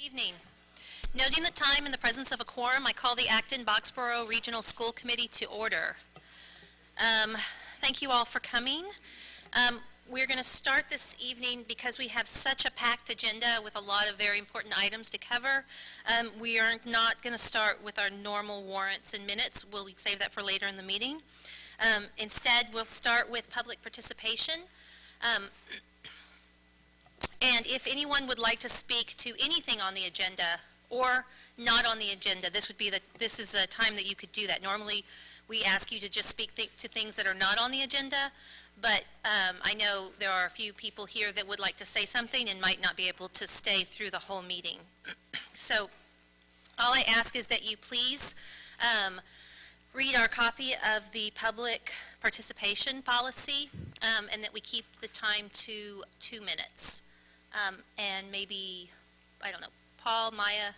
Evening. Noting the time and the presence of a quorum, I call the Acton-BOXBOROUGH Regional School Committee to order. Thank you all for coming. We're going to start this evening because we have such a packed agenda with a lot of very important items to cover. We are not going to start with our normal warrants and minutes. We'll save that for later in the meeting. Instead, we'll start with public participation. And if anyone would like to speak to anything on the agenda or not on the agenda, this is a time that you could do that. Normally, we ask you to just speak to things that are not on the agenda, but I know there are a few people here that would like to say something and might not be able to stay through the whole meeting. So all I ask is that you please read our copy of the public participation policy and that we keep the time to 2 minutes. And maybe, I don't know, Paul, Maya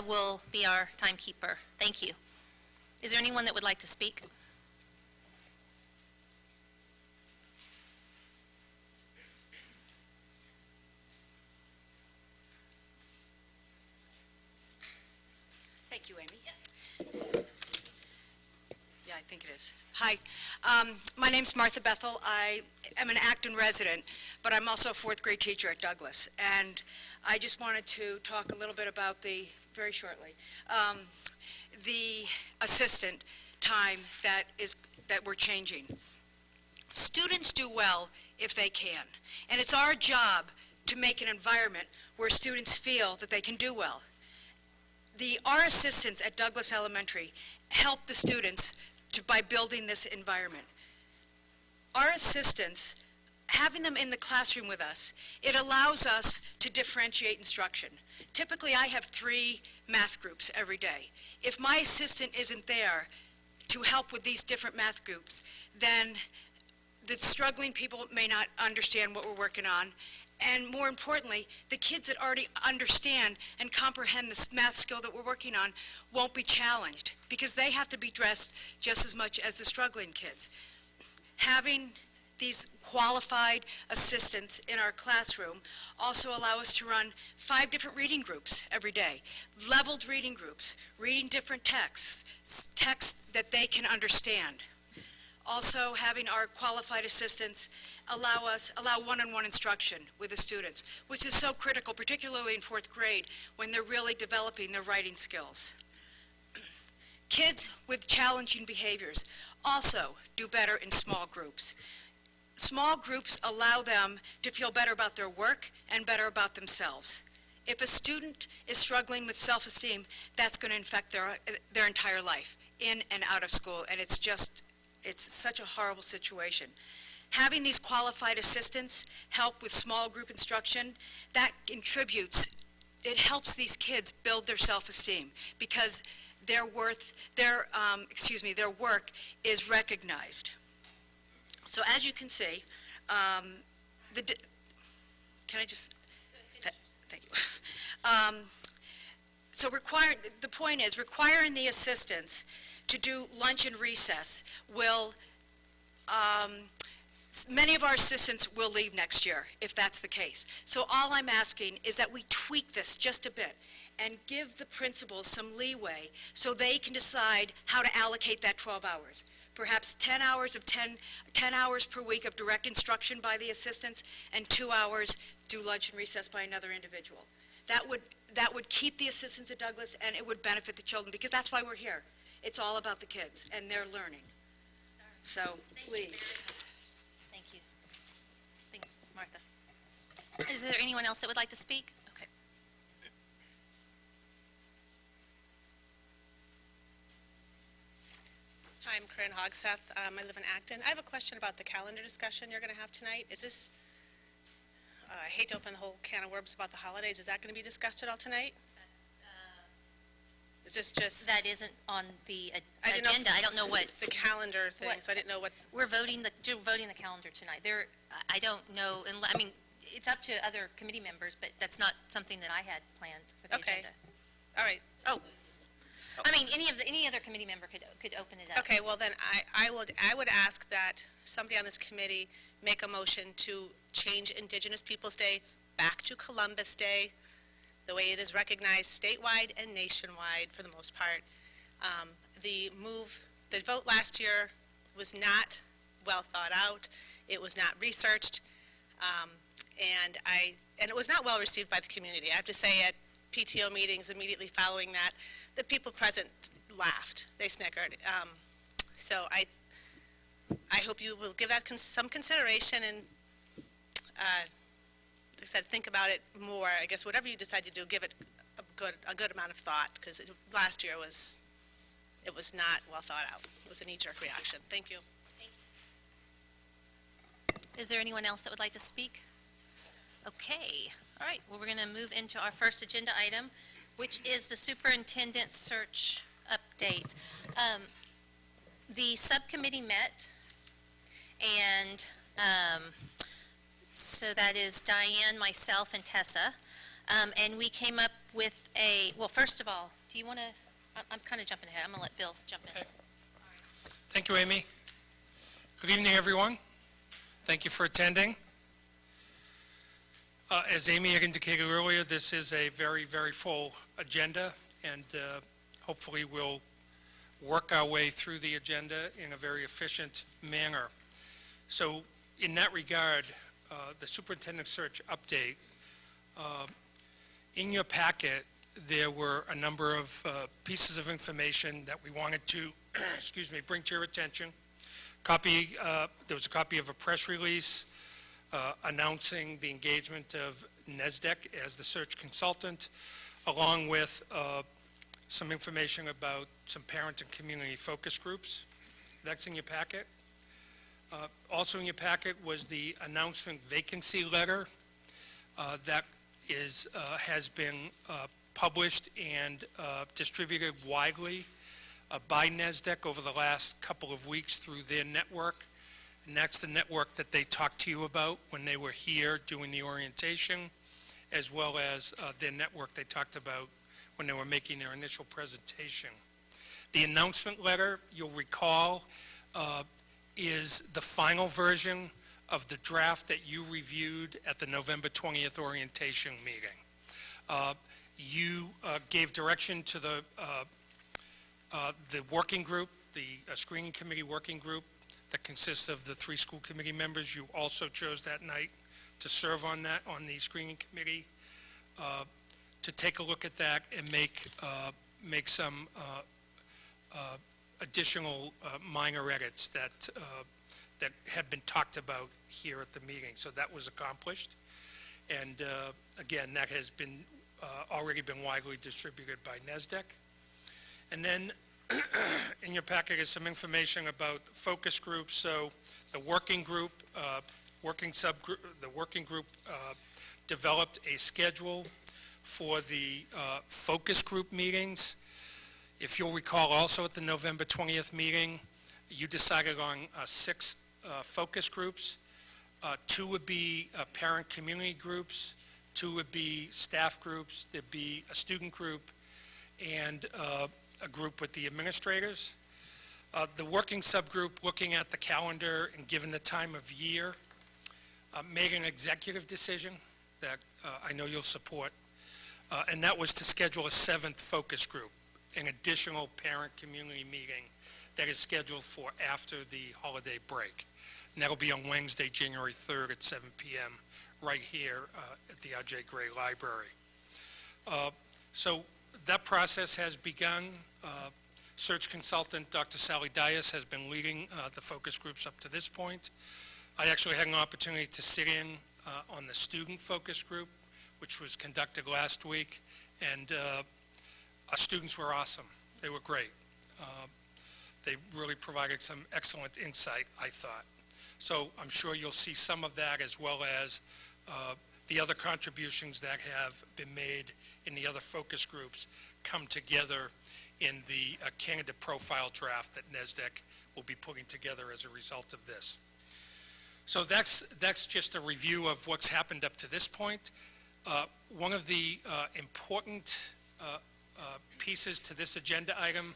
will be our timekeeper. Thank you. Is there anyone that would like to speak? Thank you, Amy. Yeah, I think it is. Hi, my name's Martha Bethel. I am an Acton resident, but I'm also a 4th grade teacher at Douglas. And I just wanted to talk a little bit about very shortly, the assistant time that we're changing. Students do well if they can. And it's our job to make an environment where students feel that they can do well. Our assistants at Douglas Elementary help the students by building this environment. Our assistants, having them in the classroom with us, it allows us to differentiate instruction. Typically, I have 3 math groups every day. If my assistant isn't there to help with these different math groups, then the struggling people may not understand what we're working on. And more importantly, the kids that already understand and comprehend this math skill that we're working on won't be challenged because they have to be dressed just as much as the struggling kids. Having these qualified assistants in our classroom also allow us to run 5 different reading groups every day. Leveled reading groups, reading different texts that they can understand. Also, having our qualified assistants allow one-on-one instruction with the students, which is so critical, particularly in 4th grade, when they're really developing their writing skills. Kids with challenging behaviors also do better in small groups. Small groups allow them to feel better about their work and better about themselves. If a student is struggling with self-esteem, that's going to infect their entire life, in and out of school, and it's such a horrible situation. Having these qualified assistants help with small group instruction, that contributes, it helps these kids build their self-esteem because their work is recognized. So as you can see, can I just, thank you. So the point is, requiring the assistants to do lunch and recess will, many of our assistants will leave next year, if that's the case. So all I'm asking is that we tweak this just a bit and give the principals some leeway so they can decide how to allocate that 12 hours. Perhaps 10 hours per week of direct instruction by the assistants and 2 hours do lunch and recess by another individual. That would keep the assistants at Douglas and it would benefit the children because that's why we're here. It's all about the kids and their learning. So, please. Thank you. Thanks, Martha. Is there anyone else that would like to speak? Okay. Hi, I'm Corinne Hogseth. I live in Acton. I have a question about the calendar discussion you're going to have tonight. Is this, I hate to open the whole can of worms about the holidays. Is that going to be discussed at all tonight? Is this just... That isn't on the agenda. I don't know what... The calendar thing, so I didn't know what... We're voting the calendar tonight. I don't know, I mean, it's up to other committee members, but that's not something that I had planned for the agenda. All right. Oh. I mean, any other committee member could open it up. Okay, well then I would ask that somebody on this committee make a motion to change Indigenous Peoples Day back to Columbus Day, the way it is recognized statewide and nationwide for the most part. The vote last year was not well thought out. It was not researched, and it was not well received by the community. I have to say, at PTO meetings immediately following that, the people present laughed. They snickered. So I hope you will give that some consideration and, like I said, think about it more. I guess whatever you decide to do, give it a good amount of thought, because last year it was not well thought out. It was a knee-jerk reaction. Thank you. Is there anyone else that would like to speak? Okay. All right. Well, we're going to move into our first agenda item, which is the superintendent search update. The subcommittee met, and so that is Diane, myself, and Tessa, and we came up with well, first of all, do you want to, I'm kind of jumping ahead. I'm going to let Bill jump in. Okay. Thank you, Amy. Good evening, everyone. Thank you for attending. As Amy had indicated earlier, this is a very, very full agenda, and hopefully we'll work our way through the agenda in a very efficient manner. So in that regard, the superintendent search update, in your packet, there were a number of pieces of information that we wanted to, excuse me, bring to your attention. There was a copy of a press release announcing the engagement of NESDEC as the search consultant, along with some information about some parent and community focus groups. That's in your packet. Also in your packet was the announcement vacancy letter that has been published and distributed widely by NESDEC over the last couple of weeks through their network. And that's the network that they talked to you about when they were here doing the orientation, as well as their network they talked about when they were making their initial presentation. The announcement letter, you'll recall, is the final version of the draft that you reviewed at the November 20th orientation meeting. You gave direction to the working group, the screening committee working group that consists of the 3 school committee members. You also chose that night to serve on the screening committee, to take a look at that and make some additional minor edits that had been talked about here at the meeting. So that was accomplished. And again, that has been already been widely distributed by NESDEC. And then in your packet is some information about focus groups. So the working group, developed a schedule for the focus group meetings. If you'll recall, also at the November 20th meeting, you decided on 6 focus groups. 2 would be parent community groups, 2 would be staff groups, there'd be a student group, and a group with the administrators. The working subgroup, looking at the calendar and given the time of year, made an executive decision that I know you'll support, and that was to schedule a 7th focus group, an additional parent community meeting that is scheduled for after the holiday break. And that'll be on Wednesday, January 3rd at 7 p.m. right here at the R.J. Gray Library. So that process has begun. Search consultant Dr. Sally Dias has been leading the focus groups up to this point. I actually had an opportunity to sit in on the student focus group, which was conducted last week, and our students were awesome. They were great. They really provided some excellent insight, I thought. So I'm sure you'll see some of that, as well as the other contributions that have been made in the other focus groups come together in the candidate profile draft that NESDEC will be putting together as a result of this. So that's just a review of what's happened up to this point. One of the important pieces to this agenda item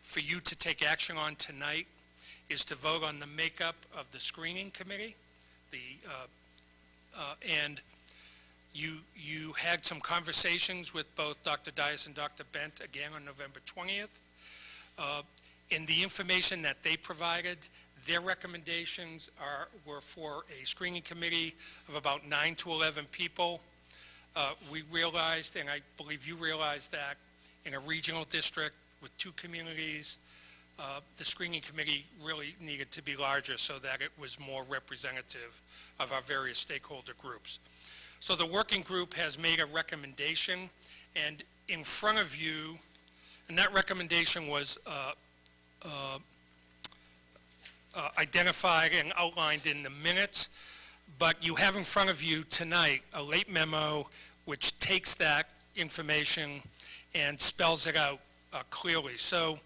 for you to take action on tonight is to vote on the makeup of the screening committee. And You had some conversations with both Dr. Dias and Dr. Bent again on November 20th. In the information that they provided, their recommendations were for a screening committee of about 9 to 11 people. We realized, and I believe you realized, that in a regional district with 2 communities, the screening committee really needed to be larger so that it was more representative of our various stakeholder groups. So the working group has made a recommendation, and in front of you, and that recommendation was identified and outlined in the minutes, but you have in front of you tonight a late memo which takes that information and spells it out clearly. So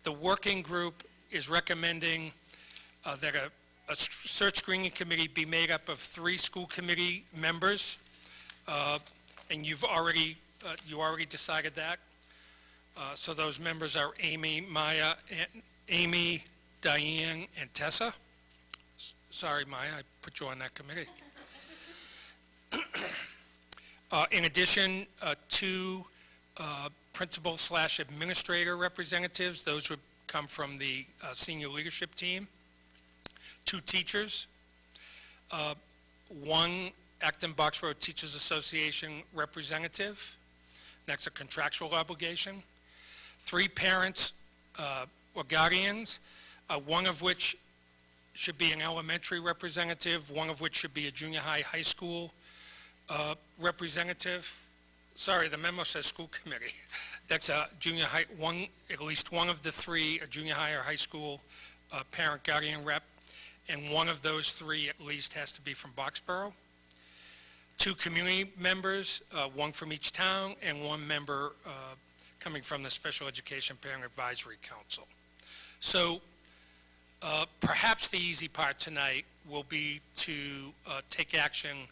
the working group is recommending that a search screening committee be made up of 3 school committee members, and you already decided that. So those members are Amy, Maya, Amy, Diane, and Tessa. Sorry, Maya, I put you on that committee. In addition, 2 principal/administrator representatives. Those would come from the senior leadership team. 2 teachers. 1 ACTON-BOXBOROUGH Teachers Association representative. That's a contractual obligation. 3 parents or guardians, 1 of which should be an elementary representative, 1 of which should be a junior high school representative. Sorry, the memo says school committee. That's a junior high, at least one of the 3, a junior high or high school parent guardian rep, and 1 of those 3 at least has to be from Boxborough. 2 community members, 1 from each town, and 1 member coming from the Special Education Parent Advisory Council. So perhaps the easy part tonight will be to take action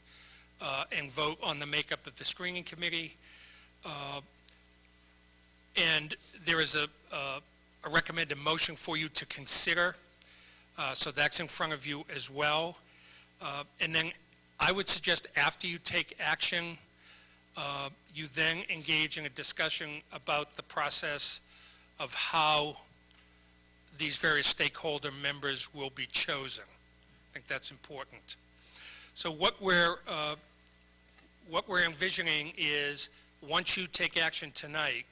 and vote on the makeup of the screening committee. And there is a recommended motion for you to consider. So that's in front of you as well. And then I would suggest after you take action, you then engage in a discussion about the process of how these various stakeholder members will be chosen. I think that's important. So what we're envisioning is, once you take action tonight,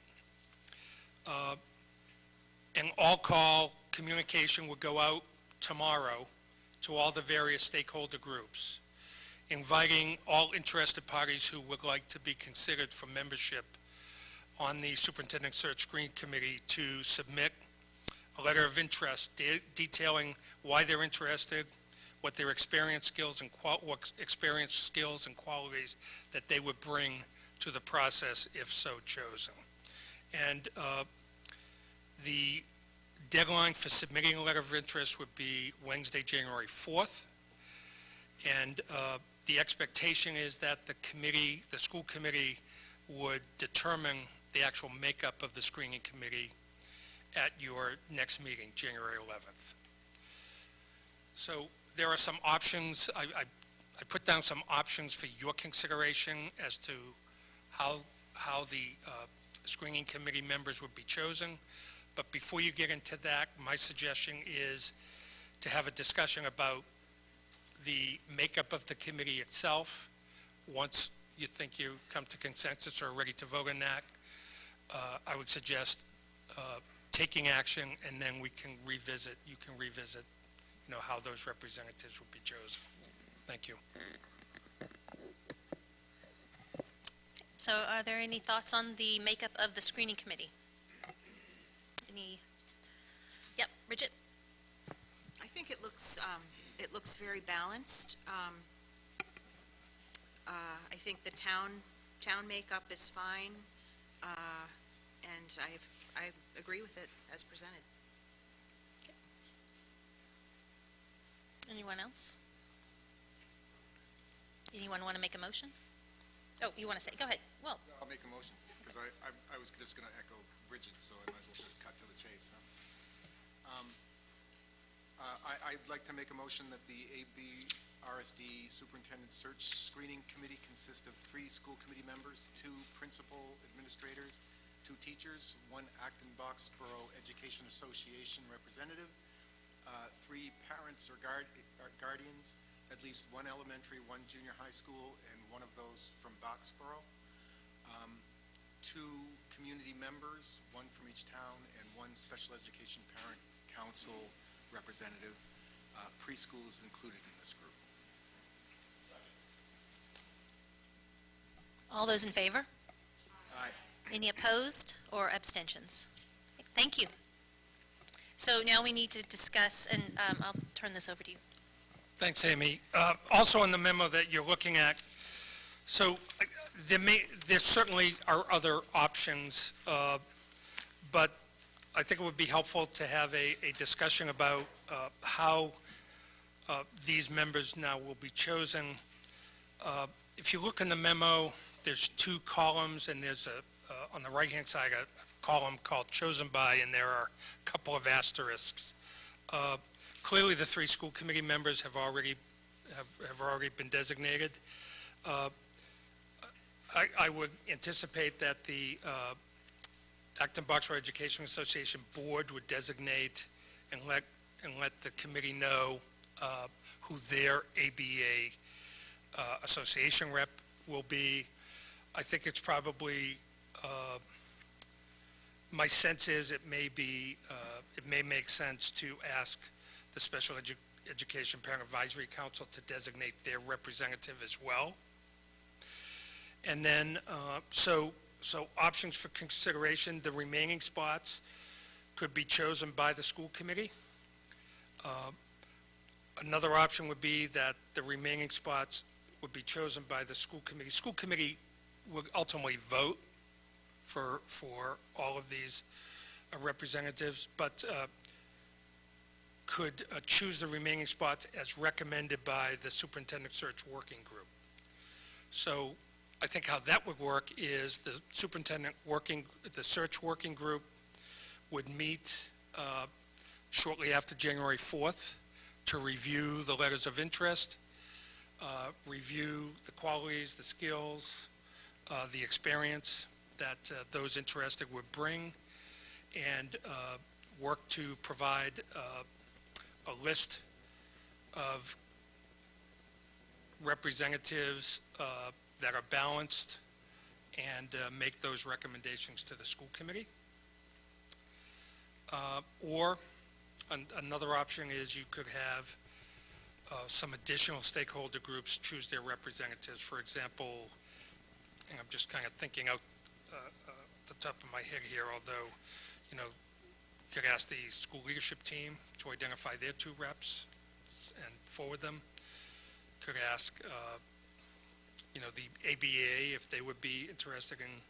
an all-call communication will go out tomorrow to all the various stakeholder groups, inviting all interested parties who would like to be considered for membership on the Superintendent Search Screening Committee to submit a letter of interest detailing why they're interested, what their experience, skills, and qualities that they would bring to the process if so chosen. And the deadline for submitting a letter of interest would be Wednesday, January 4th. And the expectation is that the committee, the school committee, would determine the actual makeup of the screening committee at your next meeting, January 11th. So there are some options. I put down some options for your consideration as to how the screening committee members would be chosen. But before you get into that, my suggestion is to have a discussion about the makeup of the committee itself. Once you think you come to consensus or are ready to vote on that, I would suggest taking action, and then we can revisit, you can revisit, how those representatives will be chosen. Thank you. So are there any thoughts on the makeup of the screening committee? Yep, Bridget? I think it looks very balanced. I think the town makeup is fine, and I agree with it as presented. Okay. Anyone else? Anyone want to make a motion? Oh, you want to say? Go ahead. Well, I'll make a motion, because I was just going to echo Bridget, so I might as well just cut to the chase. I'd like to make a motion that the ABRSD Superintendent Search Screening Committee consist of 3 school committee members, 2 principal administrators, 2 teachers, 1 Acton-BOXBOROUGH Education Association representative, 3 parents or guardians, at least 1 elementary, 1 junior high school, and 1 of those from Boxborough, 2 community members, 1 from each town, and 1 special education parent council representative. Preschool is included in this group. All those in favor? Aye. Any opposed or abstentions? Thank you. So now we need to discuss, and I'll turn this over to you. Thanks, Amy. Also in the memo that you're looking at, so there certainly are other options, but I think it would be helpful to have a discussion about how these members now will be chosen. If you look in the memo, there's 2 columns, and there's on the right-hand side a column called chosen by, and there are a couple of asterisks. Clearly, the 3 school committee members have already been designated. I would anticipate that the Acton-BOXBOROUGH Education Association Board would designate and let the committee know who their ABA association rep will be. I think it's probably, my sense is it may make sense to ask the Special Education Parent Advisory Council to designate their representative as well. And then, so options for consideration, the remaining spots could be chosen by the school committee. Another option would be that the remaining spots would be chosen by the school committee. School committee would ultimately vote for all of these representatives, but could choose the remaining spots as recommended by the Superintendent Search Working Group. So I think how that would work is the the Search Working Group would meet shortly after January 4th to review the letters of interest, review the qualities, the skills, the experience that those interested would bring, and work to provide a list of representatives that are balanced and make those recommendations to the school committee. Or another option is you could have some additional stakeholder groups choose their representatives. For example, and I'm just kind of thinking out the top of my head here, although, you know, you could ask the school leadership team to identify their 2 reps and forward them. Could ask, you know, the ABA if they would be interested in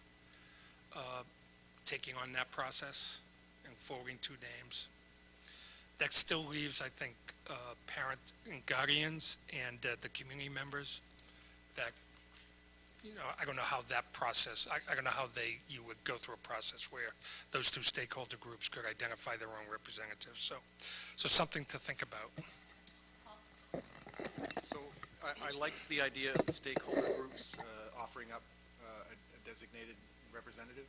taking on that process and forwarding 2 names. That still leaves, I think, parent and guardians and the community members that, you know, I don't know how that process, I don't know how you would go through a process where those 2 stakeholder groups could identify their own representatives. So something to think about. So I like the idea of the stakeholder groups offering up a designated representative.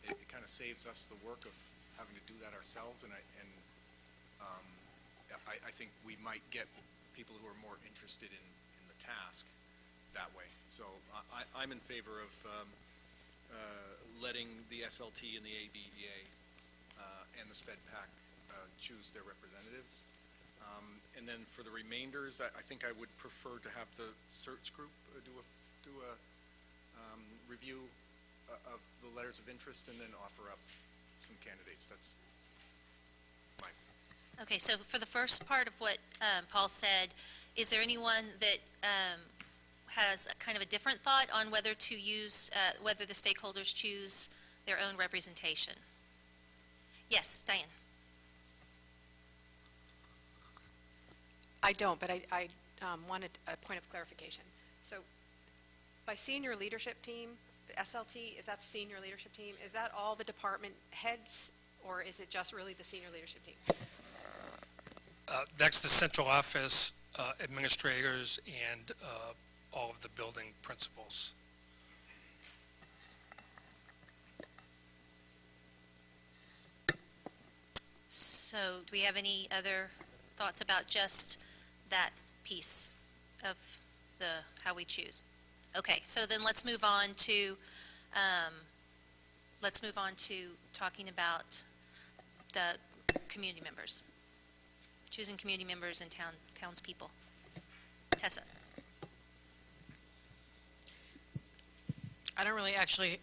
It kind of saves us the work of having to do that ourselves, and I think we might get people who are more interested in the task that way. So I'm in favor of letting the SLT and the ABEA and the SPEDPAC choose their representatives. And then for the remainders, I think I would prefer to have the search group do a review of the letters of interest and then offer up some candidates. That's my... Okay, so for the first part of what Paul said, is there anyone that has a kind of a different thought on whether to use, whether the stakeholders choose their own representation? Yes, Diane. I don't, but I wanted a point of clarification. So by senior leadership team, the SLT, is that senior leadership team, is that all the department heads, or is it just really the senior leadership team? That's the central office administrators and all of the building principals. So do we have any other thoughts about just that piece of how we choose? Okay, so then let's move on to talking about the community members, choosing community members and townspeople. Tessa. I don't really actually,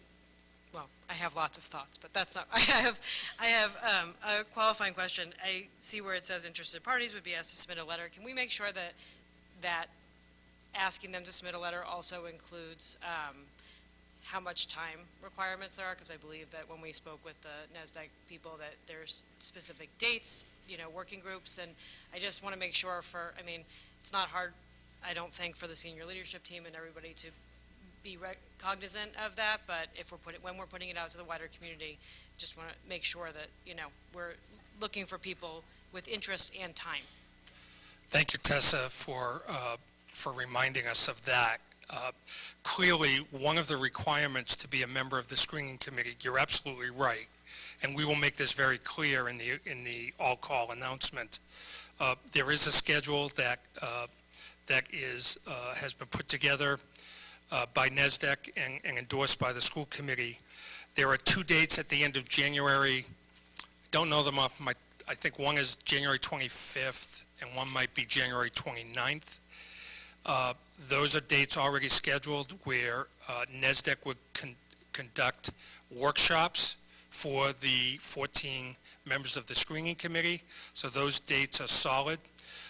well, I have lots of thoughts, but that's not, I have a qualifying question. I see where it says interested parties would be asked to submit a letter. Can we make sure that asking them to submit a letter also includes how much time requirements there are? Because I believe that when we spoke with the NASDAQ people that there's specific dates, working groups, and I just want to make sure I mean, it's not hard, I don't think, for the senior leadership team and everybody to be cognizant of that, but when we're putting it out to the wider community, just want to make sure that, we're looking for people with interest and time. Thank you, Tessa, for reminding us of that. Clearly, one of the requirements to be a member of the screening committee, you're absolutely right, and we will make this very clear in the all-call announcement. There is a schedule that has been put together by NASDAQ and endorsed by the school committee. There are 2 dates at the end of January. Don't know them off I think one is January 25th and one might be January 29th. Those are dates already scheduled where NASDAQ would conduct workshops for the 14 members of the screening committee. So those dates are solid.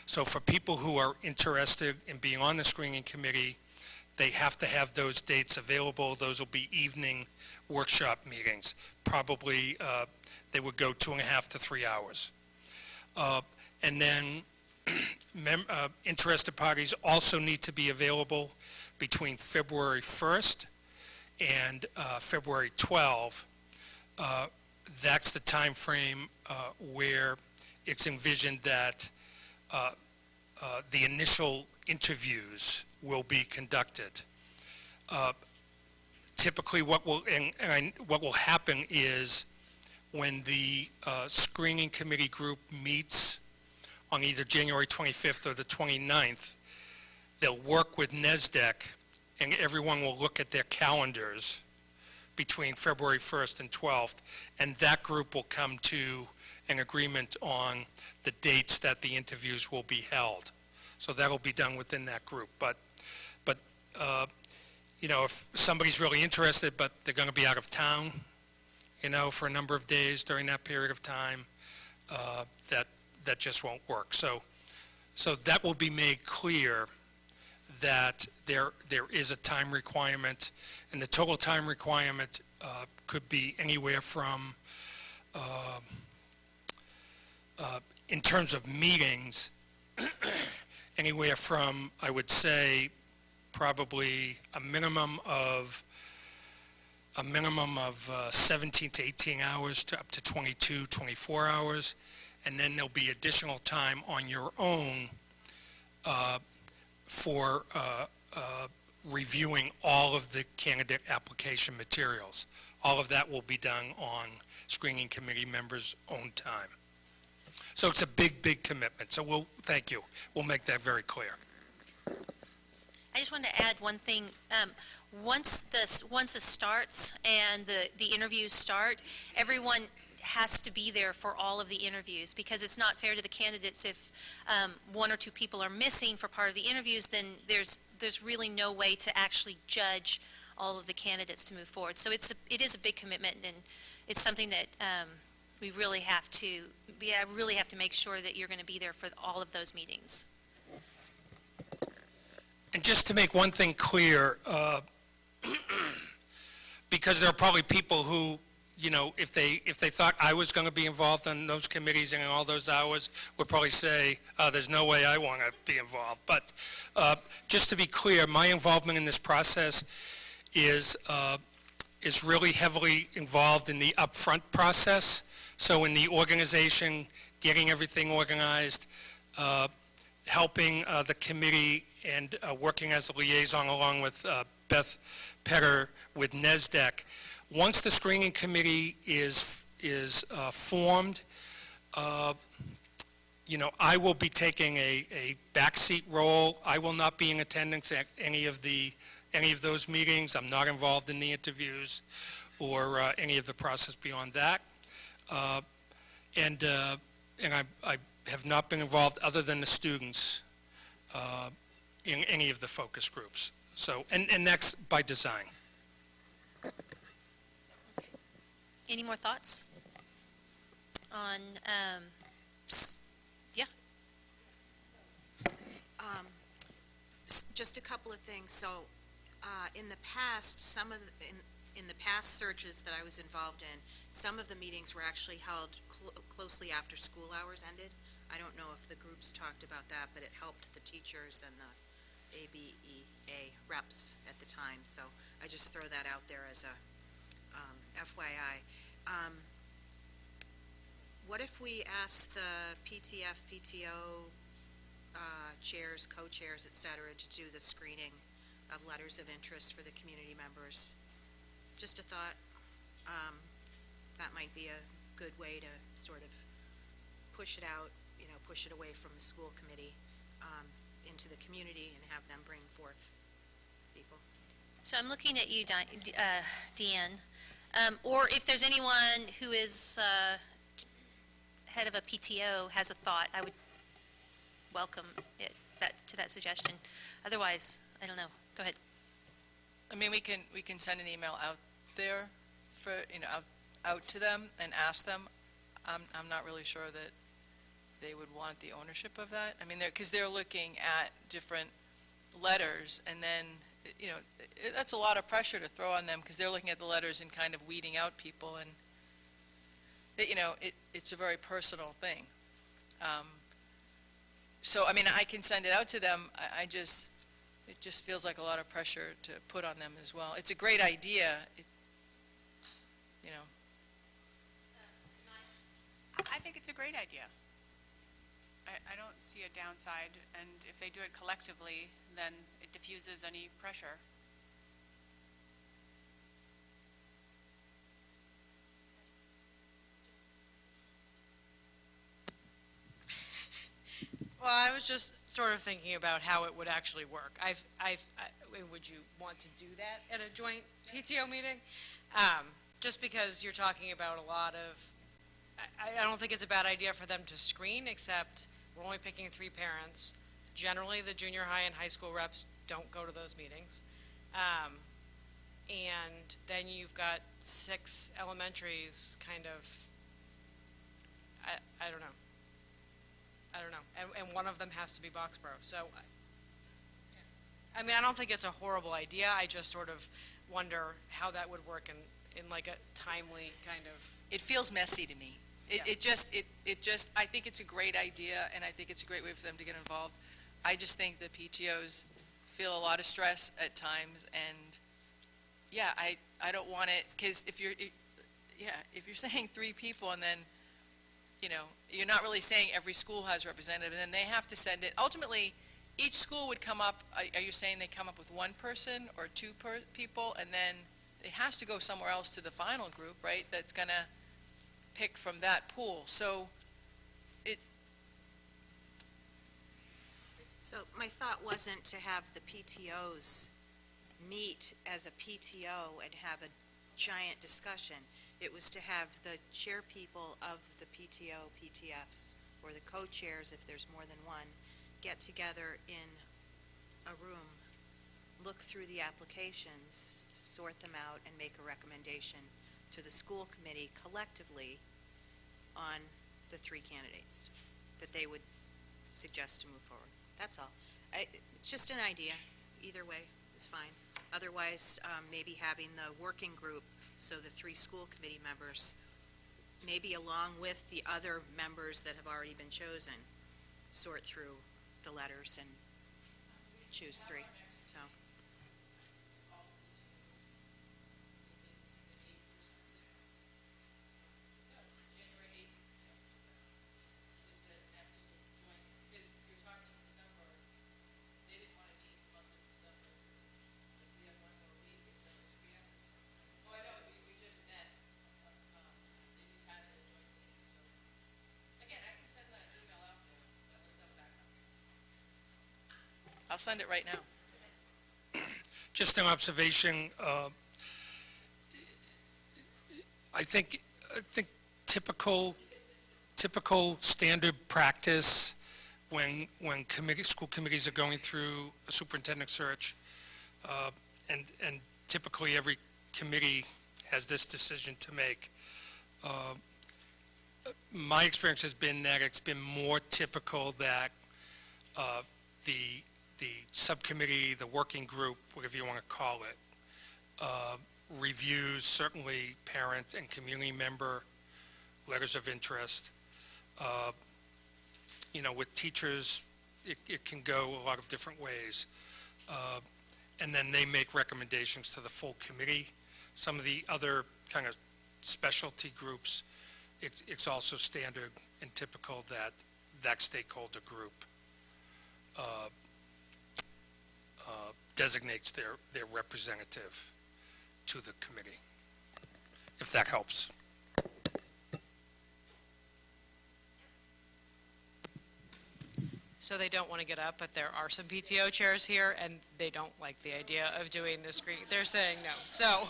So for people who are interested in being on the screening committee, they have to have those dates available. Those will be evening workshop meetings. Probably they would go 2.5 to 3 hours. And then interested parties also need to be available between February 1st and February 12th. That's the time frame where it's envisioned that the initial interviews will be conducted. Typically what will happen is when the screening committee group meets on either January 25th or the 29th, they'll work with NASDAQ and everyone will look at their calendars between February 1st and 12th, and that group will come to an agreement on the dates that the interviews will be held. So that'll be done within that group. But if somebody's really interested, but they're going to be out of town, for a number of days during that period of time, that just won't work. So that will be made clear that there is a time requirement, and the total time requirement could be anywhere from, in terms of meetings, anywhere from, I would say, probably a minimum of 17 to 18 hours to up to 22, 24 hours, and then there'll be additional time on your own for reviewing all of the candidate application materials. All of that will be done on screening committee members' own time. So it's a big, big commitment. So thank you. We'll make that very clear. I just wanted to add one thing. Once this starts and the interviews start, everyone has to be there for all of the interviews, because it's not fair to the candidates if 1 or 2 people are missing for part of the interviews. Then there's really no way to actually judge all of the candidates to move forward. So it is a big commitment, and it's something that we really have to make sure that you're going to be there for all of those meetings. And just to make one thing clear, because there are probably people who, if they thought I was going to be involved in those committees and in all those hours, would probably say, there's no way I want to be involved. But just to be clear, my involvement in this process is really heavily involved in the upfront process. So in the organization, getting everything organized, helping the committee and working as a liaison along with Beth Petter with NESDEC. Once the screening committee is formed, I will be taking a backseat role. I will not be in attendance at any of those meetings. I'm not involved in the interviews or any of the process beyond that. And I have not been involved, other than the students, in any of the focus groups. So, and that's by design. Any more thoughts on, yeah? Just a couple of things. So, in the past, in the past searches that I was involved in, some of the meetings were actually held closely after school hours ended. I don't know if the groups talked about that, but it helped the teachers and the ABEA reps at the time. So I just throw that out there as a FYI. What if we ask the PTF, PTO chairs, co-chairs, et cetera, to do the screening of letters of interest for the community members? Just a thought. That might be a good way to sort of push it out, push it away from the school committee into the community and have them bring forth people. So I'm looking at you, Deanne. Or if there's anyone who is head of a PTO has a thought, I would welcome to that suggestion. Otherwise, I don't know. Go ahead. I mean, we can send an email out there for, out to them and ask them. I'm not really sure that they would want the ownership of that. I mean, because they're looking at different letters, and then, that's a lot of pressure to throw on them, because they're looking at the letters and kind of weeding out people, and, it's a very personal thing. So, I mean, I can send it out to them. It just feels like a lot of pressure to put on them as well. It's a great idea, I think it's a great idea. I don't see a downside, and if they do it collectively, then it diffuses any pressure. Well, I was just sort of thinking about how it would actually work. Would you want to do that at a joint PTO meeting? Just because you're talking about a lot of, I don't think it's a bad idea for them to screen, except we're only picking 3 parents. Generally, the junior high and high school reps don't go to those meetings. And then you've got 6 elementaries kind of, I don't know. And one of them has to be Boxborough. So, I mean, I don't think it's a horrible idea. I just sort of wonder how that would work in like a timely kind of. It feels messy to me. It just, I think it's a great idea, and I think it's a great way for them to get involved. I just think the PTOs feel a lot of stress at times, and yeah, I don't want it, because if you're saying 3 people, and then, you're not really saying every school has a representative, and then they have to send it. Ultimately, each school would come up, are you saying they come up with 1 person or 2 people, and then it has to go somewhere else to the final group, right, that's going to pick from that pool. So my thought wasn't to have the PTOs meet as a PTO and have a giant discussion. It was to have the chair people of the PTO, PTFs, or the co-chairs, if there's more than one, get together in a room, look through the applications, sort them out, and make a recommendation to the school committee collectively on the 3 candidates that they would suggest to move forward. That's all. It's just an idea. Either way is fine. Otherwise, maybe having the working group, so the 3 school committee members, maybe along with the other members that have already been chosen, sort through the letters and choose 3. So. I'll send it right now. Just an observation, I think typical standard practice when school committees are going through a superintendent search, and typically every committee has this decision to make. My experience has been that it's been more typical that the subcommittee, the working group, whatever you want to call it, reviews certainly parent and community member letters of interest. With teachers, it can go a lot of different ways. And then they make recommendations to the full committee. Some of the other kind of specialty groups, it's also standard and typical that that stakeholder group designates their representative to the committee, if that helps. So they don't want to get up, but there are some PTO chairs here, and they don't like the idea of doing the screen. They're saying no. So.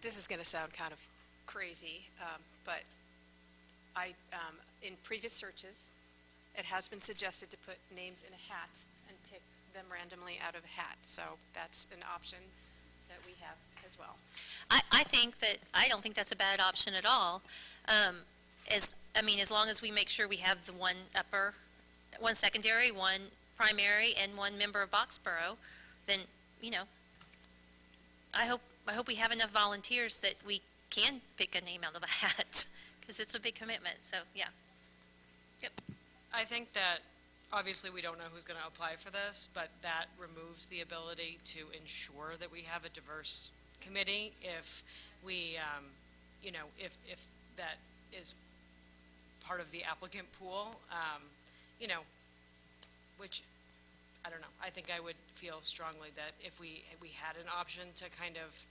This is going to sound kind of crazy, but in previous searches, it has been suggested to put names in a hat and pick them randomly out of a hat. So that's an option that we have as well. I don't think that's a bad option at all. As long as we make sure we have the one secondary, one primary, and one member of Boxborough, then, I hope we have enough volunteers that we can pick a name out of a hat, because it's a big commitment, so, yeah. Yep. I think that obviously we don't know who's going to apply for this, but that removes the ability to ensure that we have a diverse committee if we, if that is part of the applicant pool, which, I don't know. I think I would feel strongly that if we had an option to kind of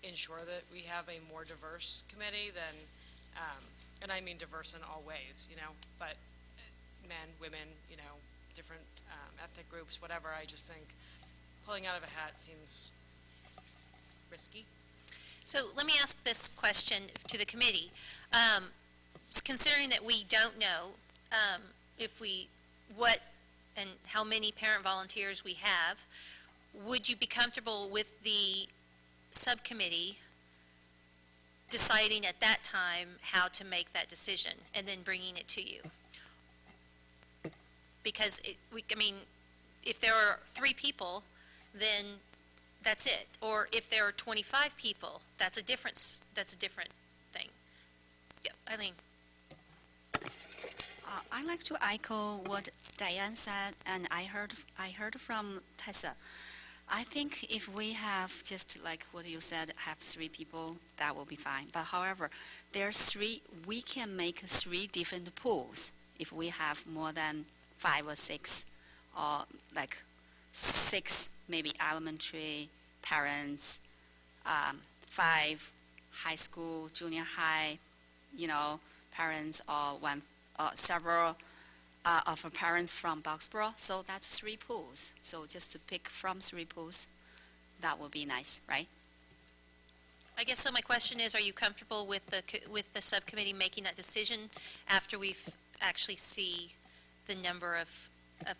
ensure that we have a more diverse committee, then, and I mean diverse in all ways, but men, women, different ethnic groups, whatever. I just think pulling out of a hat seems risky. So let me ask this question to the committee. Considering that we don't know what and how many parent volunteers we have, would you be comfortable with the subcommittee deciding at that time how to make that decision and then bringing it to you? Because, if there are 3 people, then that's it. Or if there are 25 people, that's a different thing. Yeah, Eileen. I'd like to echo what Diane said, and I heard from Tessa. I think if we have just like what you said, have 3 people, that will be fine. But however, we can make 3 different pools if we have more than 5 or 6, or like 6 maybe elementary parents, 5 high school, junior high, parents, or several of our parents from Boxborough. So that's 3 pools. So just to pick from 3 pools, that would be nice, right? I guess so. My question is, are you comfortable with the subcommittee making that decision after we actually see the number of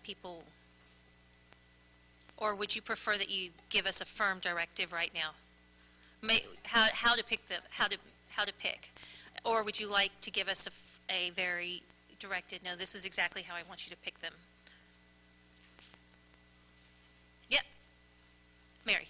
people, or would you prefer that you give us a firm directive right now? How to pick how to pick, or would you like to give us a very directed, no, this is exactly how I want you to pick them? Yep. Mary.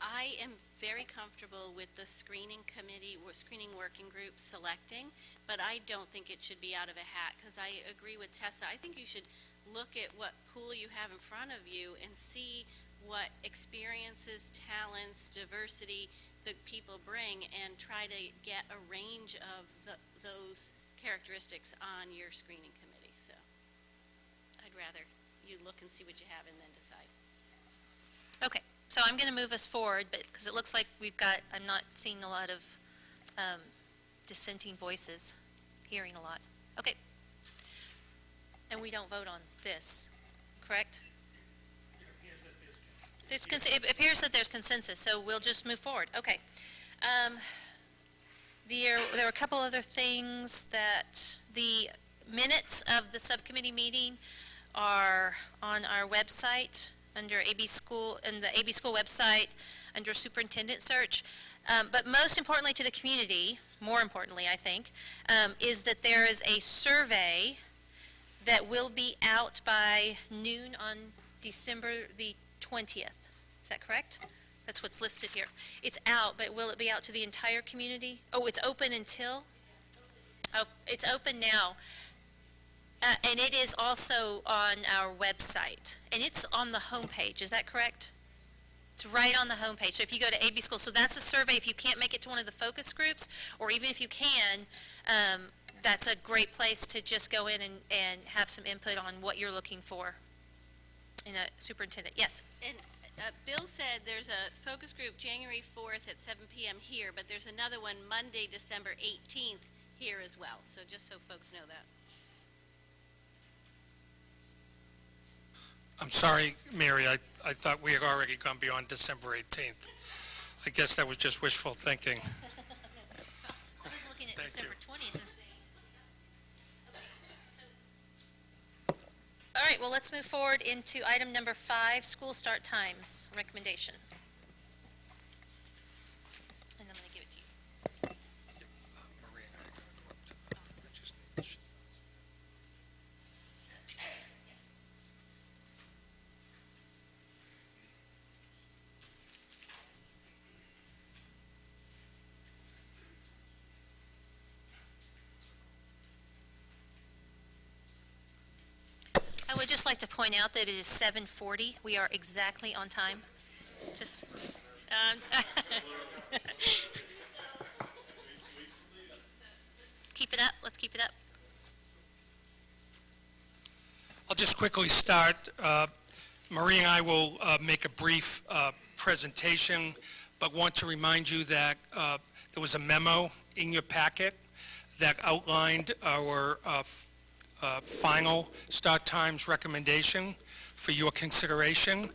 I am very comfortable with the screening committee or screening working group selecting, but I don't think it should be out of a hat, because I agree with Tessa. I think you should look at what pool you have in front of you and see what experiences, talents, diversity the people bring, and try to get a range of those characteristics on your screening committee. So I'd rather you look and see what you have and then decide. Okay. So I'm going to move us forward, but, because it looks like I'm not seeing a lot of dissenting voices, hearing a lot. Okay. And we don't vote on this, correct? It appears that there's consensus, so we'll just move forward. Okay. There were a couple other things. That the minutes of the subcommittee meeting are on our website under AB School, and the AB School website under Superintendent search. But most importantly to the community, more importantly I think, is that there is a survey that will be out by noon on December the 20th. Is that correct? That's what's listed here. It's out, but will it be out to the entire community? Oh, it's open until? Oh, it's open now. And it is also on our website. And it's on the homepage, is that correct? It's right on the homepage. So if you go to AB School, so that's a survey. If you can't make it to one of the focus groups, or even if you can, that's a great place to just go in and have some input on what you're looking for in a superintendent. Yes? And Bill said there's a focus group January 4th at 7 p.m. here, but there's another one Monday, December 18th here as well. So just so folks know that. I'm sorry, Mary, I thought we had already gone beyond December 18th. I guess that was just wishful thinking. I was looking at Thank December you. 20th instead. All right, well, let's move forward into item number 5, school start times recommendation. And I'm going to give it to you. Maria and I are going to go up to the, I just need to I would just like to point out that it is 7:40. We are exactly on time. Just keep it up. Let's keep it up. I'll just quickly start. Marie and I will make a brief presentation, but want to remind you that there was a memo in your packet that outlined our final start times recommendation for your consideration.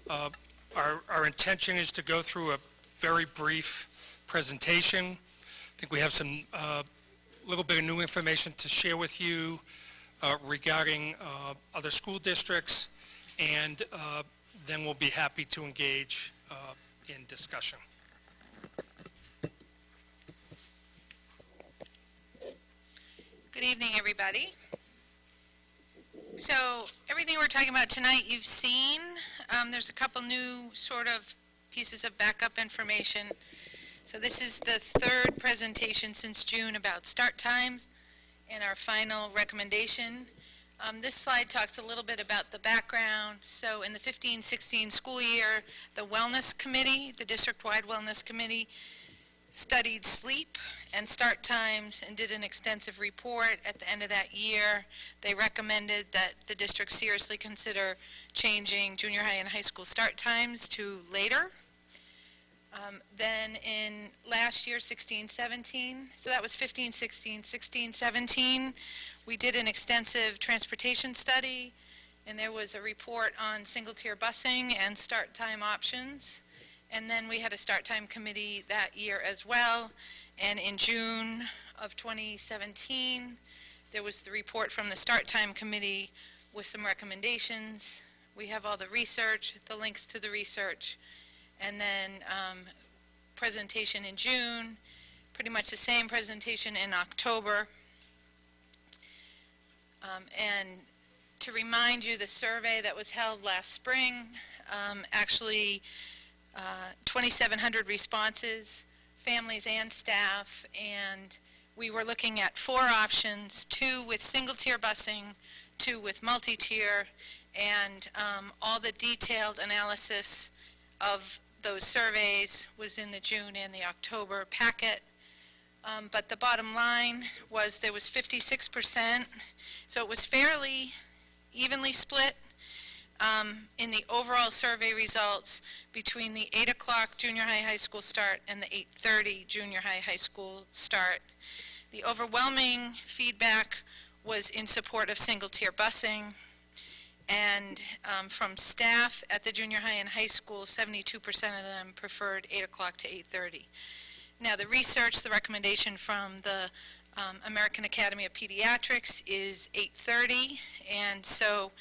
Our intention is to go through a very brief presentation. I think we have some little bit of new information to share with you regarding other school districts, and then we'll be happy to engage in discussion. Good evening, everybody. So everything we're talking about tonight you've seen. There's a couple new sort of pieces of backup information. So this is the third presentation since June about start times and our final recommendation. This slide talks a little bit about the background. So in the 15-16 school year, the Wellness Committee, the district-wide Wellness Committee, studied sleep and start times and did an extensive report. At the end of that year, they recommended that the district seriously consider changing junior high and high school start times to later. Then in last year, 16-17, so that was 15-16, 16-17, we did an extensive transportation study, and there was a report on single-tier busing and start time options. And then we had a start time committee that year as well. And in June of 2017, there was the report from the start time committee with some recommendations. We have all the research, the links to the research, and then presentation in June, pretty much the same presentation in October. And to remind you, the survey that was held last spring actually 2,700 responses, families and staff, and we were looking at 4 options, 2 with single-tier busing, 2 with multi-tier, and all the detailed analysis of those surveys was in the June and the October packet. But the bottom line was there was 56%, so it was fairly evenly split. in the overall survey results between the 8 o'clock junior high school start and the 8:30 junior high school start. The overwhelming feedback was in support of single-tier busing, and from staff at the junior high and high school, 72% of them preferred 8 o'clock to 8:30. Now, the research, the recommendation from the American Academy of Pediatrics is 8:30, and so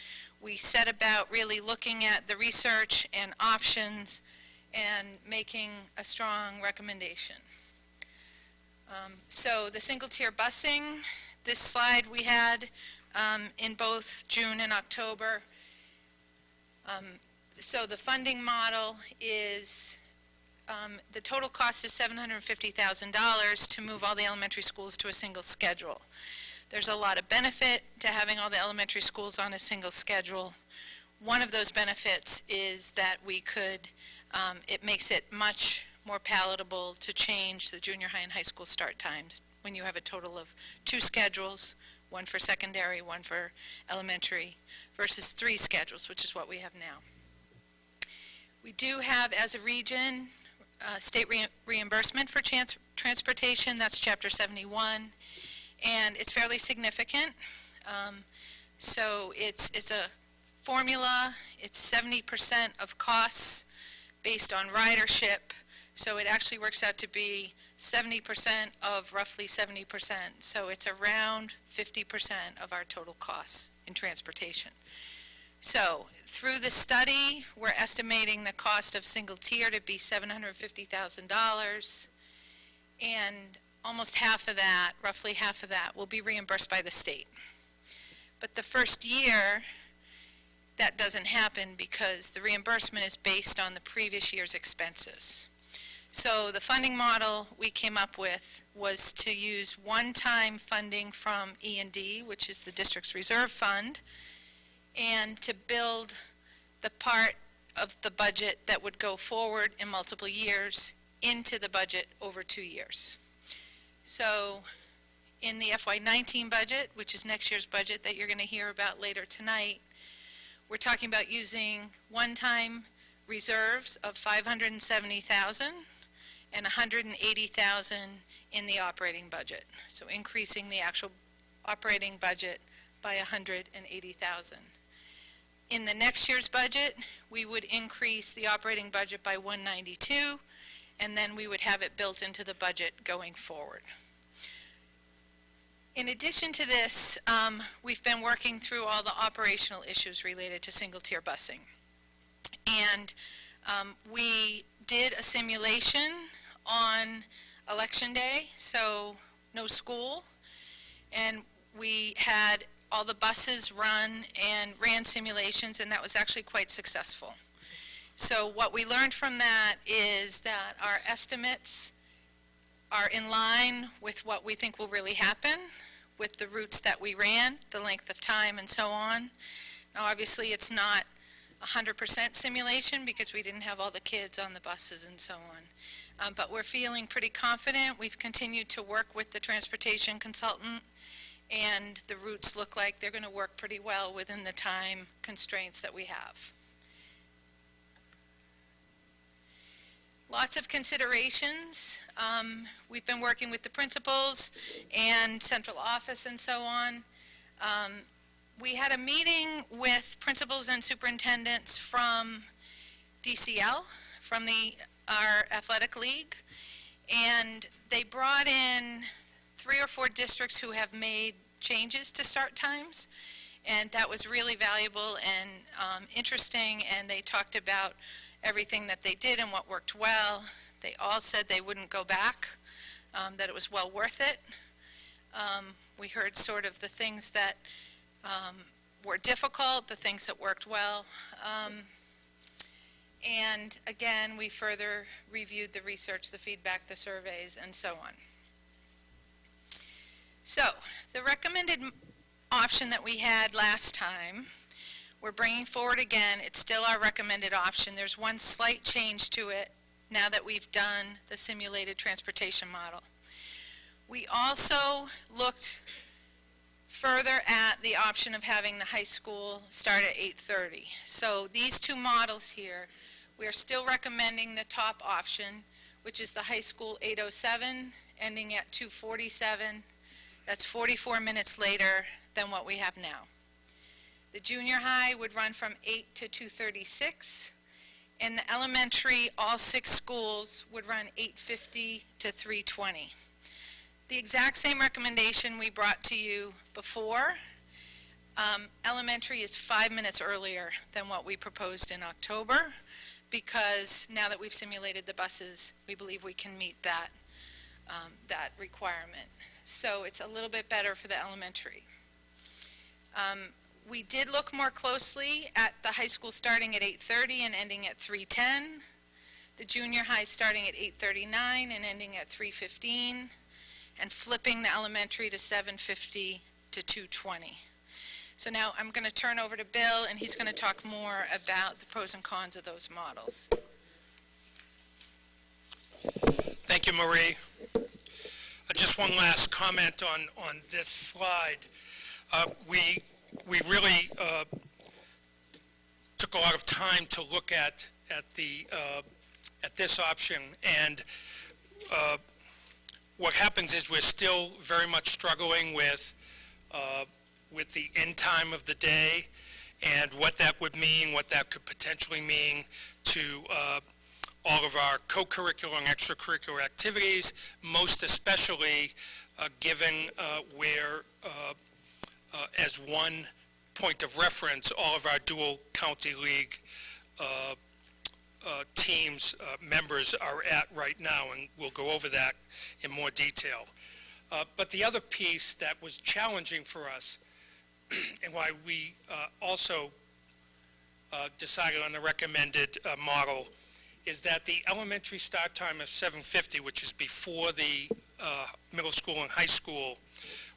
we set about really looking at the research and options and making a strong recommendation. So the single-tier busing, this slide we had in both June and October. So the funding model is, the total cost is $750,000 to move all the elementary schools to a single schedule. There's a lot of benefit to having all the elementary schools on a single schedule. One of those benefits is that we could, it makes it much more palatable to change the junior high and high school start times when you have a total of 2 schedules, one for secondary, one for elementary, versus 3 schedules, which is what we have now. We do have, as a region, state reimbursement for transportation. That's Chapter 71, and it's fairly significant. So it's a formula. It's 70% of costs based on ridership. So it actually works out to be 70% of roughly 70%. So it's around 50% of our total costs in transportation. So through the study, we're estimating the cost of single tier to be $750,000, and almost half of that, roughly half of that, will be reimbursed by the state. But the first year, that doesn't happen because the reimbursement is based on the previous year's expenses. So the funding model we came up with was to use one-time funding from E&D, which is the district's reserve fund, and to build the part of the budget that would go forward in multiple years into the budget over 2 years. So in the FY19 budget, which is next year's budget that you're going to hear about later tonight, we're talking about using one-time reserves of $570,000 and $180,000 in the operating budget. So increasing the actual operating budget by $180,000. In the next year's budget, we would increase the operating budget by $192,000, and then we would have it built into the budget going forward. In addition to this, we've been working through all the operational issues related to single-tier busing. And we did a simulation on Election Day, so no school, and we had all the buses run and ran simulations, and that was actually quite successful. So what we learned from that is that our estimates are in line with what we think will really happen with the routes that we ran, the length of time, and so on. Now, obviously, it's not 100% simulation because we didn't have all the kids on the buses and so on. But we're feeling pretty confident. We've continued to work with the transportation consultant, and the routes look like they're going to work pretty well within the time constraints that we have. Lots of considerations. We've been working with the principals and central office and so on. We had a meeting with principals and superintendents from DCL, from our athletic league, and they brought in 3 or 4 districts who have made changes to start times, and that was really valuable and interesting, and they talked about everything that they did and what worked well. They all said they wouldn't go back, that it was well worth it. We heard sort of the things that were difficult, the things that worked well. And again, we further reviewed the research, the feedback, the surveys, and so on. So the recommended option that we had last time, we're bringing forward again. It's still our recommended option. There's one slight change to it now that we've done the simulated transportation model. We also looked further at the option of having the high school start at 8:30. So these two models here, we are still recommending the top option, which is the high school 8:07, ending at 2:47. That's 44 minutes later than what we have now. The junior high would run from 8 to 2:36, and the elementary, all 6 schools, would run 8:50 to 3:20. The exact same recommendation we brought to you before. Elementary is 5 minutes earlier than what we proposed in October, because now that we've simulated the buses, we believe we can meet that, that requirement. So it's a little bit better for the elementary. We did look more closely at the high school starting at 8:30 and ending at 3:10, the junior high starting at 8:39 and ending at 3:15, and flipping the elementary to 7:50 to 2:20. So now I'm going to turn over to Bill, and he's going to talk more about the pros and cons of those models. Thank you, Marie. Just one last comment on this slide. We really took a lot of time to look at this option, and what happens is we're still very much struggling with the end time of the day and what that would mean, what that could potentially mean to all of our co-curricular and extracurricular activities, most especially given where, as one point of reference, all of our dual county league teams, members are at right now, and we'll go over that in more detail. But the other piece that was challenging for us, and why we also decided on the recommended model, is that the elementary start time of 7:50, which is before the middle school and high school,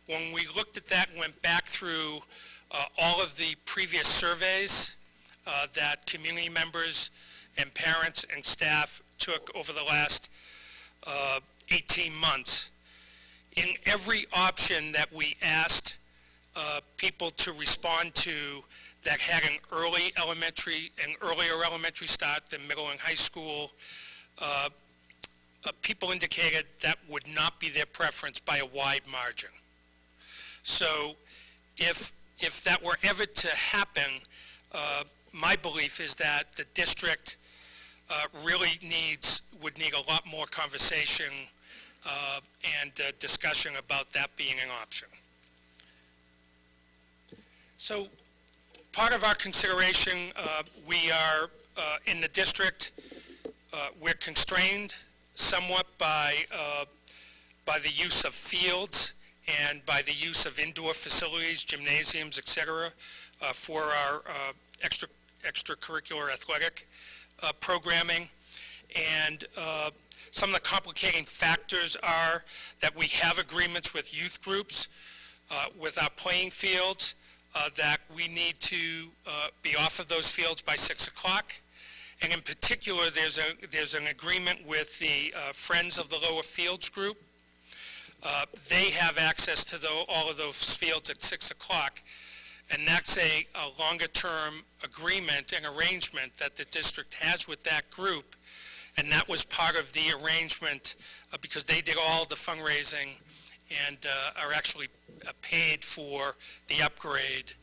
when we looked at that and went back through all of the previous surveys that community members and parents and staff took over the last 18 months, in every option that we asked people to respond to that had an earlier elementary start than middle and high school, people indicated that would not be their preference by a wide margin. So if that were ever to happen, my belief is that the district really would need a lot more conversation and discussion about that being an option. So part of our consideration, we are in the district, we're constrained somewhat by the use of fields and by the use of indoor facilities, gymnasiums, etc., for our extracurricular athletic programming. And some of the complicating factors are that we have agreements with youth groups, with our playing fields, that we need to be off of those fields by 6 o'clock. And in particular, there's an agreement with the Friends of the Lower Fields group. They have access to all of those fields at 6 o'clock. And that's a longer-term agreement and arrangement that the district has with that group. And that was part of the arrangement because they did all the fundraising and are actually paid for the upgrade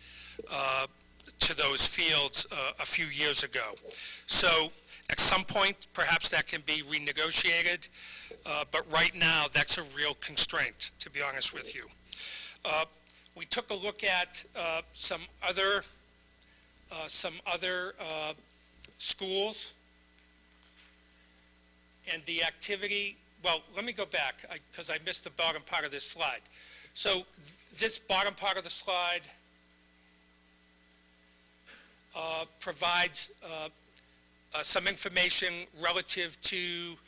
to those fields a few years ago. So at some point, perhaps that can be renegotiated, but right now, that's a real constraint, to be honest with you. We took a look at some other schools, and the activity. Well, let me go back because I missed the bottom part of this slide. So this bottom part of the slide provides some information relative to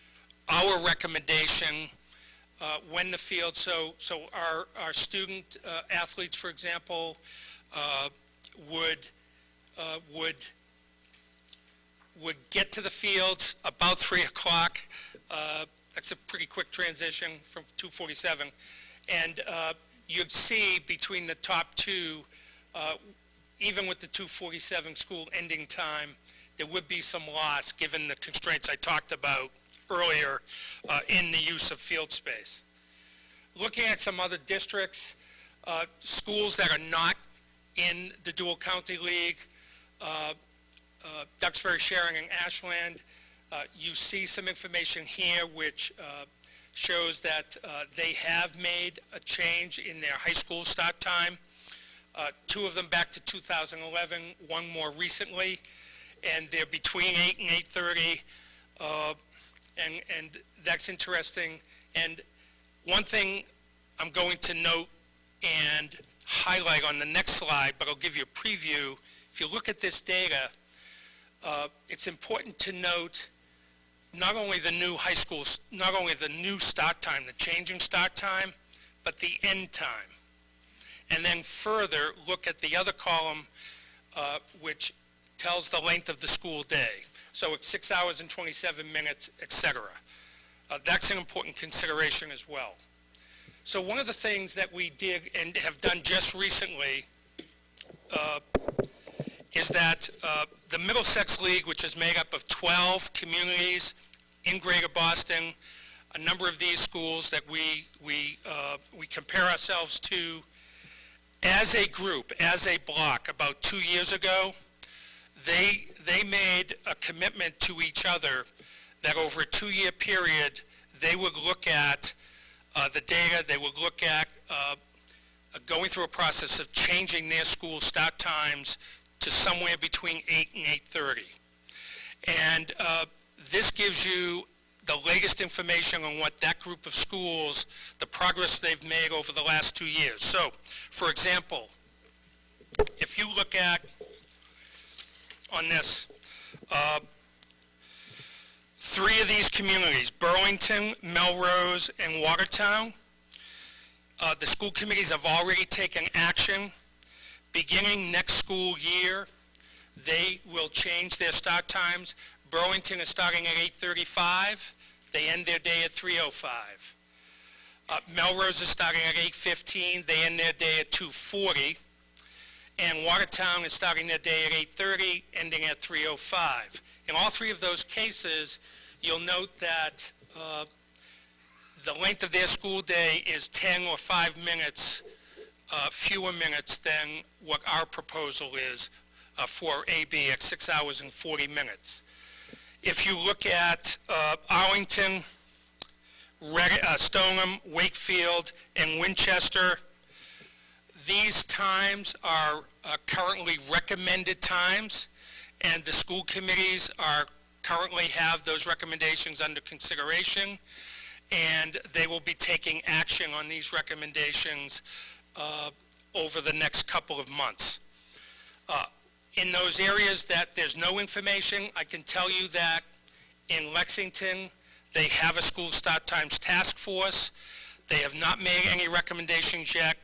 our recommendation when the field, so our student athletes, for example, would get to the field about 3 o'clock. That's a pretty quick transition from 2:47, and you'd see between the top two, even with the 2:47 school ending time, there would be some loss given the constraints I talked about earlier in the use of field space. Looking at some other districts, schools that are not in the Dual County League, Duxbury, Sharon, and Ashland, you see some information here which shows that they have made a change in their high school start time. Two of them back to 2011, one more recently, and they're between 8 and 8:30, and that's interesting. And one thing I'm going to note and highlight on the next slide, but I'll give you a preview. If you look at this data, it's important to note not only the new high school, not only the new start time, the changing start time, but the end time. And then further, look at the other column, which tells the length of the school day. So it's 6 hours and 27 minutes, etc. That's an important consideration as well. So one of the things that we did and have done just recently is that the Middlesex League, which is made up of 12 communities in Greater Boston, a number of these schools that we compare ourselves to, as a group, as a block, about 2 years ago, they made a commitment to each other that over a 2-year period, they would look at the data, they would look at going through a process of changing their school start times to somewhere between 8 and 8:30. And this gives you the latest information on what that group of schools, the progress they've made over the last 2 years. So, for example, if you look at, on this, 3 of these communities, Burlington, Melrose, and Watertown, the school committees have already taken action. Beginning next school year, they will change their start times. Burlington is starting at 8:35. They end their day at 3:05. Melrose is starting at 8:15. They end their day at 2:40. And Watertown is starting their day at 8:30, ending at 3:05. In all 3 of those cases, you'll note that the length of their school day is 10 or 5 minutes, fewer minutes than what our proposal is for AB at 6 hours and 40 minutes. If you look at Arlington, Stoneham, Wakefield, and Winchester, these times are currently recommended times, and the school committees are currently have those recommendations under consideration, and they will be taking action on these recommendations over the next couple of months. In those areas that there's no information, I can tell you that in Lexington, they have a school start times task force. They have not made any recommendations yet.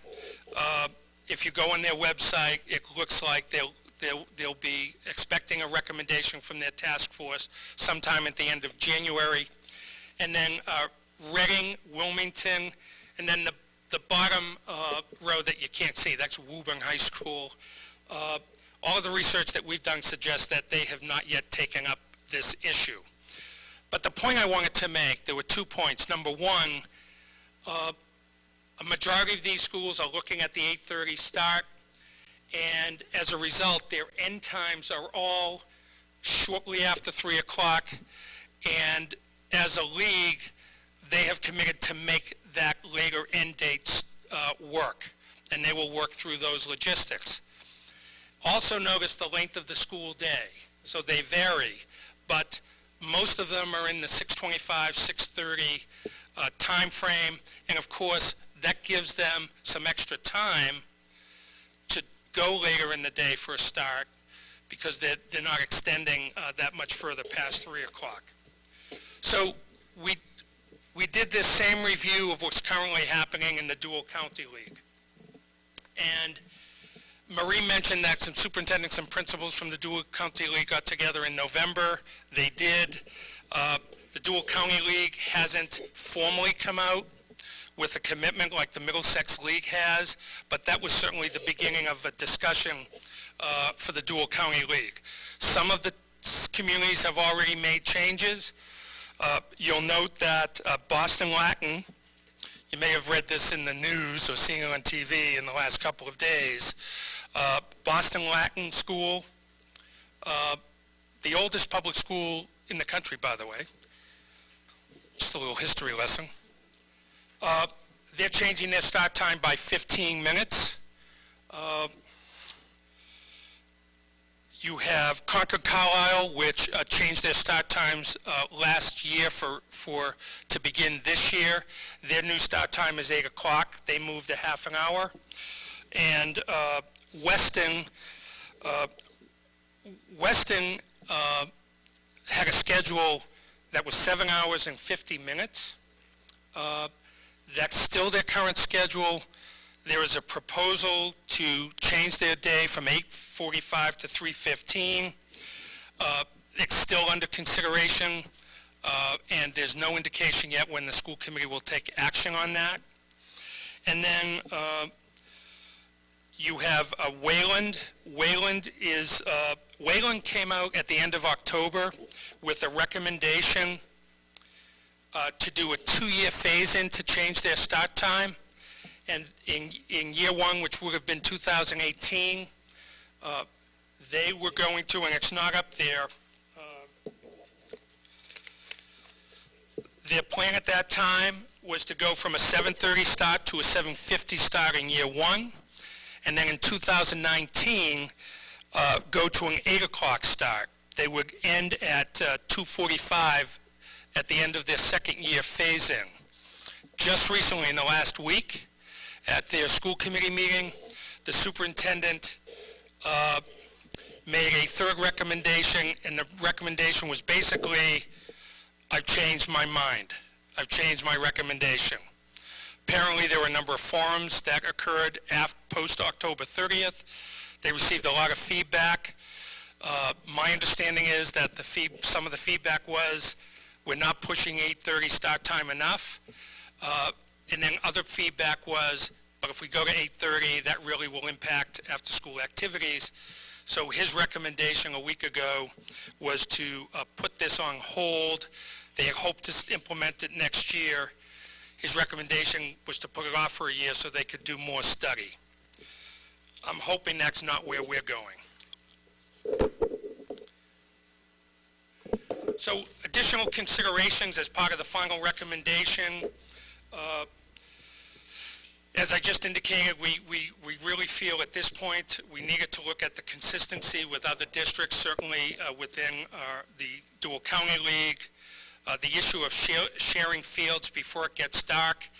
If you go on their website, it looks like they'll be expecting a recommendation from their task force sometime at the end of January. And then Reading, Wilmington, and then the bottom row that you can't see, that's Woburn High School. All of the research that we've done suggests that they have not yet taken up this issue. But the point I wanted to make, there were 2 points. Number one, a majority of these schools are looking at the 8:30 start, and as a result, their end times are all shortly after 3 o'clock, and as a league, they have committed to make that later end dates work, and they will work through those logistics. Also notice the length of the school day. So they vary, but most of them are in the 6:25, 6:30 time frame, and of course, that gives them some extra time to go later in the day for a start because they're not extending that much further past 3 o'clock. So we did this same review of what's currently happening in the Dual County League. And Marie mentioned that some superintendents and principals from the Dual County League got together in November. They did. The Dual County League hasn't formally come out with a commitment like the Middlesex League has, but that was certainly the beginning of a discussion for the Dual County League. Some of the communities have already made changes. You'll note that Boston Latin, you may have read this in the news or seen it on TV in the last couple of days, Boston Latin School, the oldest public school in the country, by the way, just a little history lesson. They're changing their start time by 15 minutes. You have Concord Carlisle, which changed their start times last year to begin this year. Their new start time is 8 o'clock. They moved a half an hour. And Weston had a schedule that was 7 hours and 50 minutes. That's still their current schedule. There is a proposal to change their day from 8:45 to 3:15. It's still under consideration, and there's no indication yet when the school committee will take action on that. And then you have Wayland. Wayland came out at the end of October with a recommendation to do a 2-year phase-in to change their start time. And in year one, which would have been 2018, they were going to, and it's not up there, their plan at that time was to go from a 7:30 start to a 7:50 start in year one, and then in 2019, go to an 8 o'clock start. They would end at 2:45 at the end of their second year phase-in. Just recently, in the last week, at their school committee meeting, the superintendent made a third recommendation, and the recommendation was basically, I've changed my mind. I've changed my recommendation. Apparently, there were a number of forums that occurred post-October 30th. They received a lot of feedback. My understanding is that some of the feedback was, we're not pushing 8:30 start time enough. And then other feedback was, but if we go to 8:30, that really will impact after-school activities. So his recommendation a week ago was to put this on hold. They hoped to implement it next year. His recommendation was to put it off for a year so they could do more study. I'm hoping that's not where we're going. So additional considerations as part of the final recommendation. As I just indicated, we really feel at this point we needed to look at the consistency with other districts, certainly within the Dual County League. The issue of sharing fields before it gets dark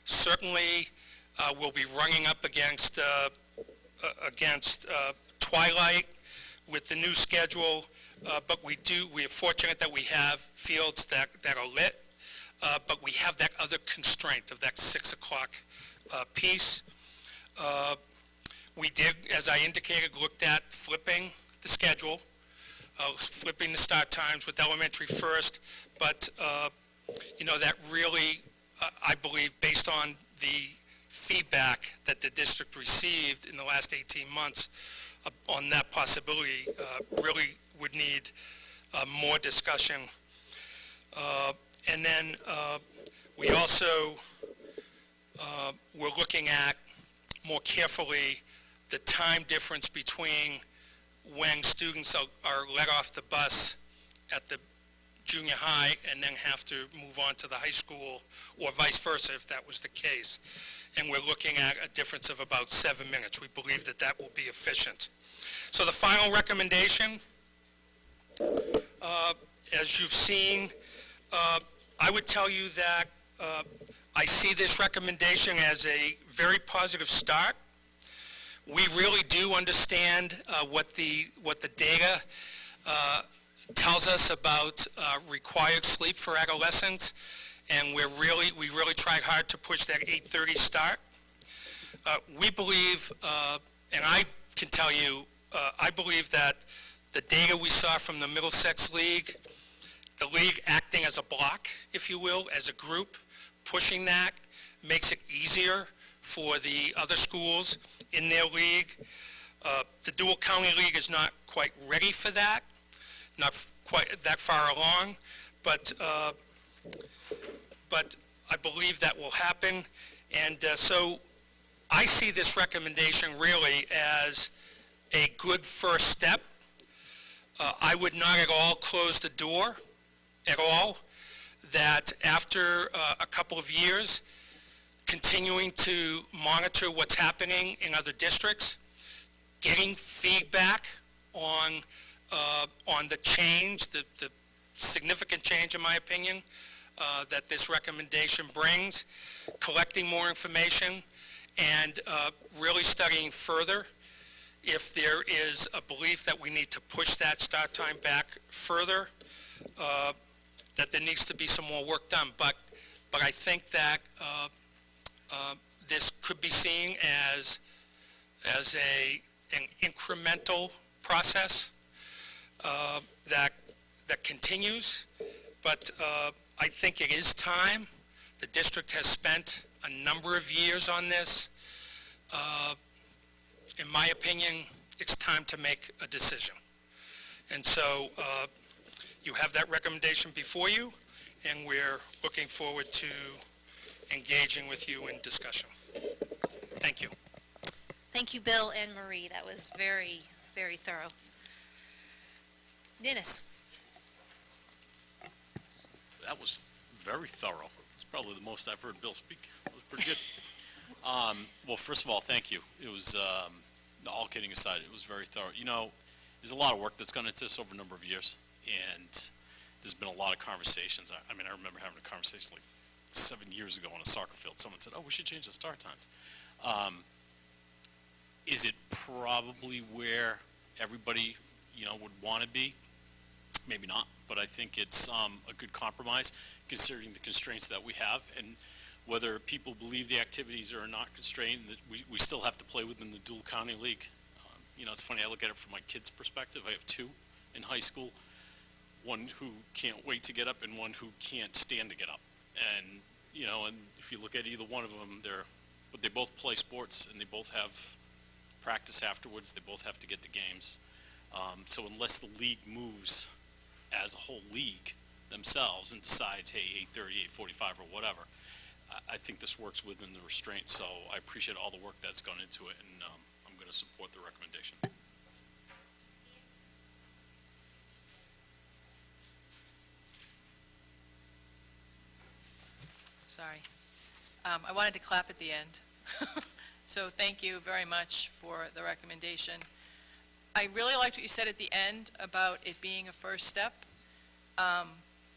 certainly will be running up against twilight with the new schedule, but we are fortunate that we have fields that are lit. But we have that other constraint of that 6 o'clock piece. We did, as I indicated, looked at flipping the schedule, flipping the start times with elementary first, but that really, I believe, based on the feedback that the district received in the last 18 months on that possibility, really would need more discussion. And then we also were looking at more carefully the time difference between when students are let off the bus at the junior high and then have to move on to the high school, or vice versa if that was the case. And we're looking at a difference of about 7 minutes. We believe that that will be efficient. So the final recommendation, as you've seen, I would tell you that I see this recommendation as a very positive start. We really do understand what the data tells us about required sleep for adolescents, and we really tried hard to push that 8:30 start. We believe, and I can tell you, I believe that the data we saw from the Middlesex League, the league acting as a block, if you will, as a group, pushing that makes it easier for the other schools in their league. The dual county league is not quite ready for that, not quite that far along, but I believe that will happen. And so I see this recommendation really as a good first step. I would not at all close the door at all, that after a couple of years, continuing to monitor what's happening in other districts, getting feedback on the change, the significant change, in my opinion, that this recommendation brings, collecting more information, and really studying further. If there is a belief that we need to push that start time back further, that there needs to be some more work done. But I think that this could be seen as an incremental process that continues. But I think it is time. The district has spent a number of years on this. In my opinion, it's time to make a decision. And so you have that recommendation before you, and we're looking forward to engaging with you in discussion. Thank you. Thank you, Bill and Marie. That was very, very thorough. Dennis. That was very thorough. It's probably the most I've heard Bill speak. That was pretty good. Well, first of all, thank you. It was, all kidding aside, it was very thorough. You know, there's a lot of work that's gone into this over a number of years, and there's been a lot of conversations. I mean, I remember having a conversation like 7 years ago on a soccer field. Someone said, oh, we should change the start times. Is it probably where everybody, you know, would want to be? Maybe not, but I think it's a good compromise considering the constraints that we have, and whether people believe the activities are not constrained, that we still have to play within the dual county league. You know, it's funny, I look at it from my kids' perspective. I have two in high school, one who can't wait to get up and one who can't stand to get up. And, you know, and if you look at either one of them, but they both play sports and they both have practice afterwards. They both have to get to games. So unless the league moves as a whole league themselves and decides, hey, 8:30, 8:45 or whatever, I think this works within the restraint. So I appreciate all the work that's gone into it, and I'm going to support the recommendation. Sorry. I wanted to clap at the end. So thank you very much for the recommendation. I really liked what you said at the end about it being a first step,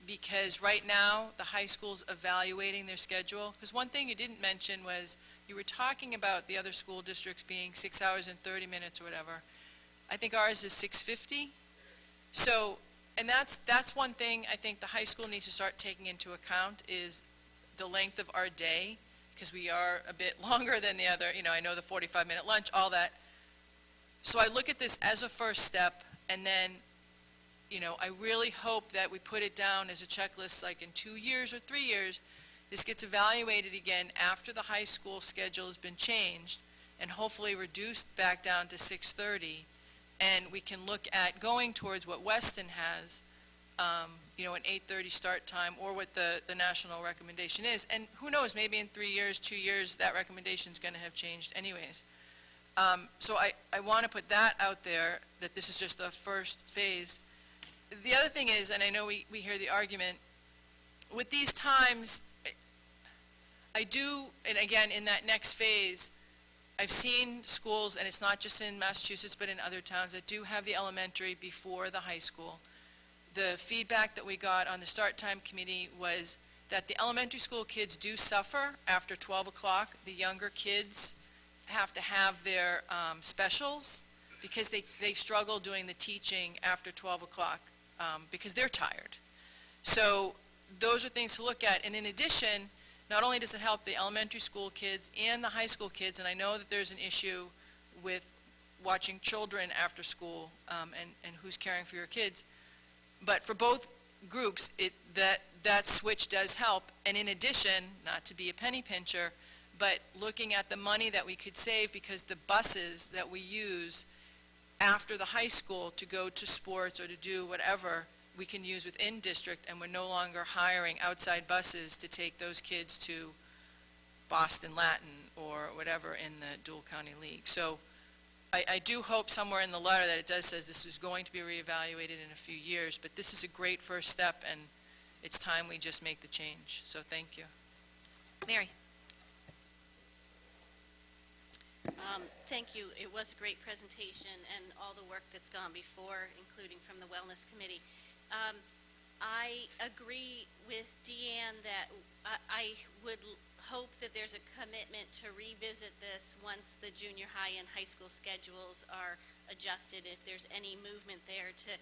because right now the high school's evaluating their schedule. Because one thing you didn't mention was you were talking about the other school districts being 6 hours and 30 minutes or whatever. I think ours is 6:50. So, and that's one thing I think the high school needs to start taking into account is the length of our day, because we are a bit longer than the other, you know, I know the 45-minute lunch, all that. So I look at this as a first step, and then, you know, I really hope that we put it down as a checklist, like in 2 years or 3 years, this gets evaluated again after the high school schedule has been changed, and hopefully reduced back down to 6:30, and we can look at going towards what Weston has, you know, an 8:30 start time, or what the national recommendation is. And who knows, maybe in 3 years, 2 years, that recommendation is going to have changed anyways. So I want to put that out there, that this is just the first phase. The other thing is, and I know we hear the argument, with these times, I do, and again, in that next phase, I've seen schools, and it's not just in Massachusetts, but in other towns, that do have the elementary before the high school. The feedback that we got on the start time committee was that the elementary school kids do suffer after 12 o'clock. The younger kids have to have their specials because they struggle doing the teaching after 12 o'clock because they're tired. So those are things to look at. And in addition, not only does it help the elementary school kids and the high school kids, and I know that there's an issue with watching children after school and who's caring for your kids, but for both groups, that switch does help. And in addition, not to be a penny pincher, but looking at the money that we could save, because the buses that we use after the high school to go to sports or to do whatever, we can use within district, and we're no longer hiring outside buses to take those kids to Boston Latin or whatever in the dual county league. So I do hope somewhere in the letter that it does says this is going to be reevaluated in a few years, but this is a great first step, and it's time we just make the change. So thank you. Mary? Thank you. It was a great presentation and all the work that's gone before, including from the Wellness Committee. I agree with Deanne that I would hope that there's a commitment to revisit this once the junior high and high school schedules are adjusted, if there's any movement there to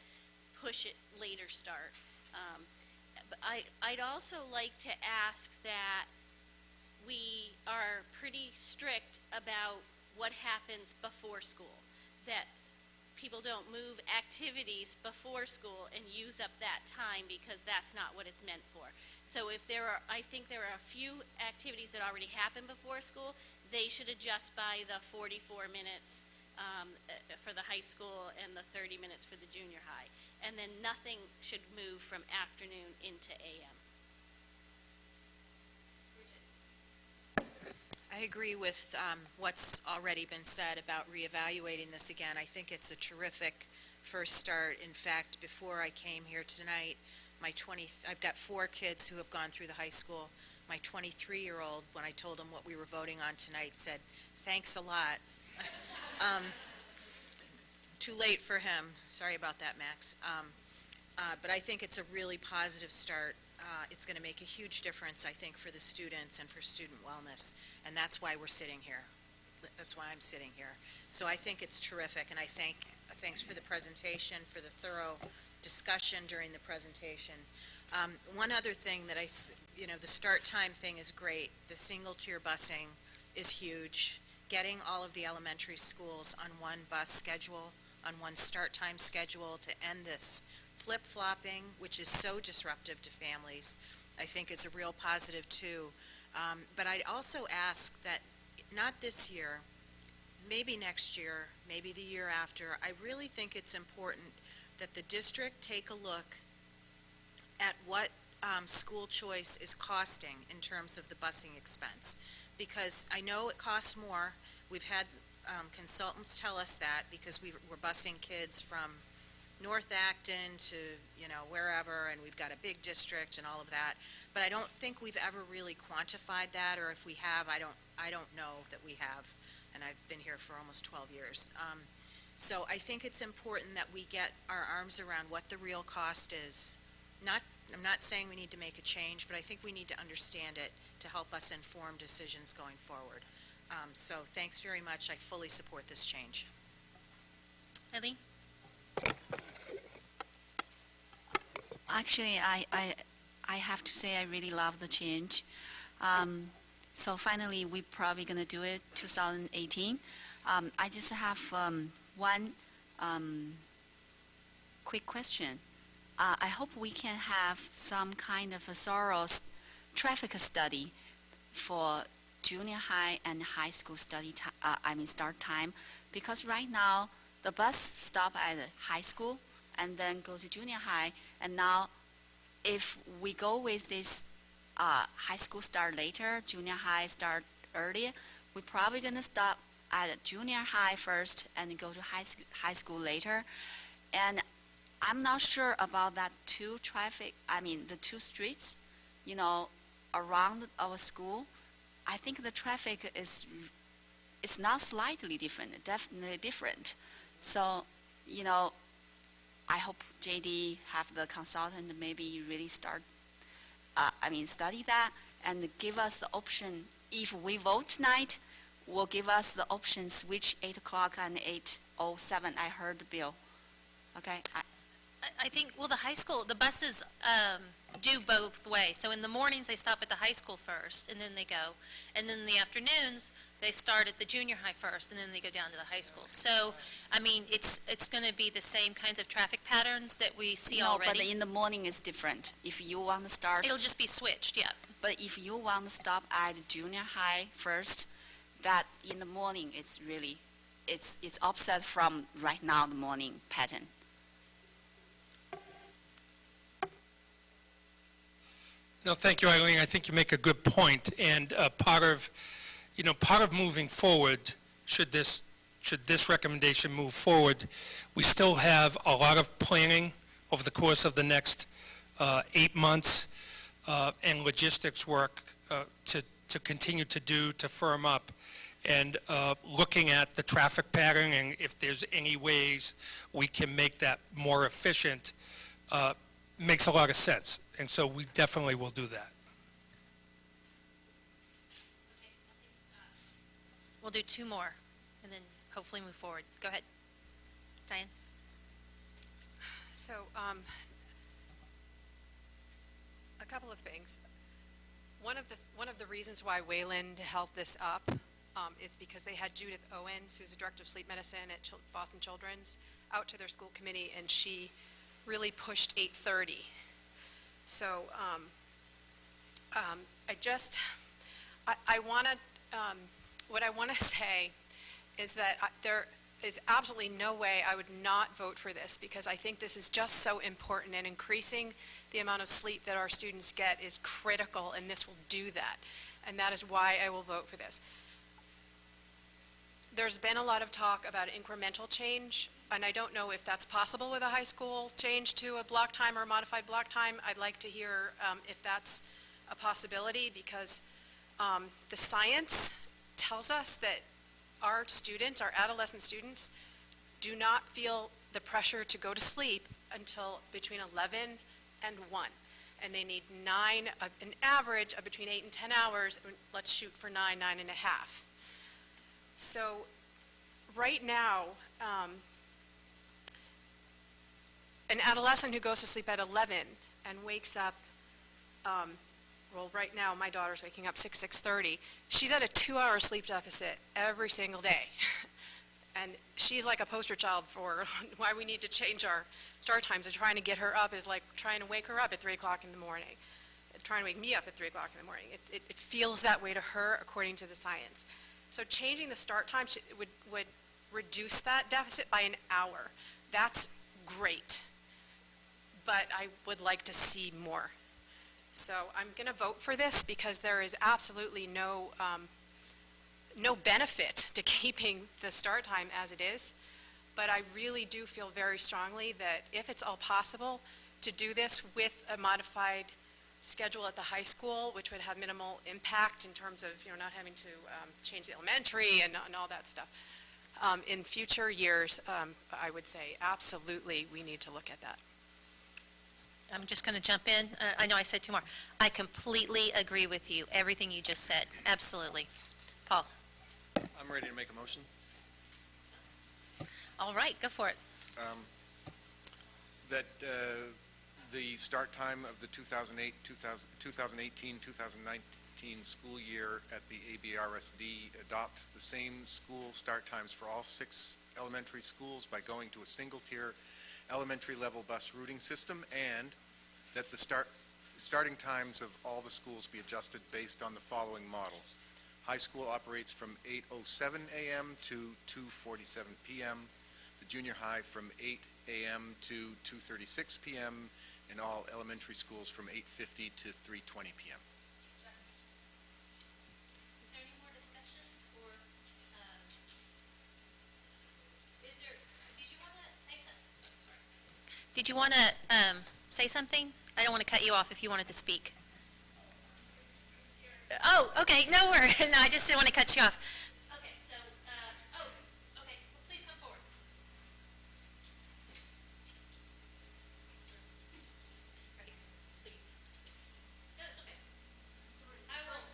push it later start. But I'd also like to ask that we are pretty strict about what happens before school, that people don't move activities before school and use up that time, because that's not what it's meant for. So if there are, I think there are a few activities that already happen before school, they should adjust by the 44 minutes for the high school and the 30 minutes for the junior high. And then nothing should move from afternoon into AM. I agree with what's already been said about reevaluating this again. I think it's a terrific first start. In fact, before I came here tonight, I've got 4 kids who have gone through the high school. My 23-year-old, when I told him what we were voting on tonight, said, "Thanks a lot." Too late for him. Sorry about that, Max. But I think it's a really positive start. It's going to make a huge difference, I think, for the students and for student wellness, and that's why we're sitting here. That's why I'm sitting here. So I think it's terrific, and thanks for the presentation, for the thorough discussion during the presentation. One other thing that the start time thing is great. The single-tier busing is huge. Getting all of the elementary schools on one bus schedule, on one start time schedule to end this flip-flopping, which is so disruptive to families, I think is a real positive too. But I'd also ask that, not this year, maybe next year, maybe the year after, I really think it's important that the district take a look at what school choice is costing in terms of the busing expense. Because I know it costs more. We've had consultants tell us that, because we're busing kids from North Acton to, wherever, and we've got a big district and all of that. But I don't think we've ever really quantified that, or if we have, I don't know that we have, and I've been here for almost 12 years. So I think it's important that we get our arms around what the real cost is. I'm not saying we need to make a change, but I think we need to understand it to help us inform decisions going forward. So thanks very much. I fully support this change. Eileen? Actually, I have to say I really love the change. So finally, we're probably going to do it 2018. I just have one quick question. I hope we can have some kind of a thorough traffic study for junior high and high school start time, because right now the bus stop at high school and then go to junior high, and now if we go with this high school start later, junior high start earlier, we're probably going to stop at junior high first and go to high school later. And I'm not sure about that the two streets, around our school. I think the traffic is not slightly different, definitely different. So, I hope JD have the consultant maybe really study that and give us the option. If we vote tonight, will give us the option switch 8 o'clock and 8:07. I heard the bill. Okay. I think, well, the high school, the buses do both ways. So in the mornings, they stop at the high school first, and then they go. And then in the afternoons, they start at the junior high first, and then they go down to the high school. So, I mean, it's going to be the same kinds of traffic patterns that we see already. No, but in the morning is different. If you want to start... It'll just be switched, yeah. But if you want to stop at junior high first, that in the morning, it's really, it's opposite from right now, the morning pattern. No, thank you, Eileen. I think you make a good point. And part of moving forward, should this recommendation move forward, we still have a lot of planning over the course of the next 8 months and logistics work to continue to do to firm up. And looking at the traffic pattern and if there's any ways we can make that more efficient makes a lot of sense. And so we definitely will do that. We'll do 2 more, and then hopefully move forward. Go ahead. Diane? So, a couple of things. One of the reasons why Wayland held this up is because they had Judith Owens, who's a director of sleep medicine at Boston Children's, out to their school committee, and she really pushed 8:30. So what I want to say is that there is absolutely no way I would not vote for this, because I think this is just so important, and increasing the amount of sleep that our students get is critical, and this will do that. And that is why I will vote for this. There's been a lot of talk about incremental change, and I don't know if that's possible with a high school change to a block time or a modified block time. I'd like to hear if that's a possibility, because the science tells us that our students, our adolescent students, do not feel the pressure to go to sleep until between 11 and 1. And they need an average of between 8 and 10 hours. Let's shoot for 9, 9.5. So right now, an adolescent who goes to sleep at 11 and wakes up, well, right now my daughter's waking up 6:30. She's at a 2-hour sleep deficit every single day. And she's like a poster child for why we need to change our start times. And trying to get her up is like trying to wake her up at 3 o'clock in the morning. Trying to wake me up at 3 o'clock in the morning. It feels that way to her according to the science. So changing the start time would reduce that deficit by an hour. That's great. But I would like to see more. So I'm going to vote for this because there is absolutely no benefit to keeping the start time as it is. But I really do feel very strongly that if it's all possible to do this with a modified schedule at the high school, which would have minimal impact in terms of not having to change the elementary and all that stuff. In future years, I would say absolutely we need to look at that. I'm just going to jump in. I know I said 2 more. I completely agree with you, everything you just said. Absolutely. Paul? I'm ready to make a motion. All right, go for it. That the start time of the 2018-2019 school year at the ABRSD adopt the same school start times for all 6 elementary schools by going to a single-tier elementary level bus routing system, and that the starting times of all the schools be adjusted based on the following model. High school operates from 8:07 a.m. to 2:47 p.m., the junior high from 8 a.m. to 2:36 p.m., and all elementary schools from 8:50 to 3:20 p.m. Is there any more discussion, or did you want to say something? Sorry. Did you want to say something? I don't want to cut you off if you wanted to speak. Oh, okay, no worries. No, I just didn't want to cut you off. Okay, so, okay, well, please come forward. Right here, please. No, it's okay. I won't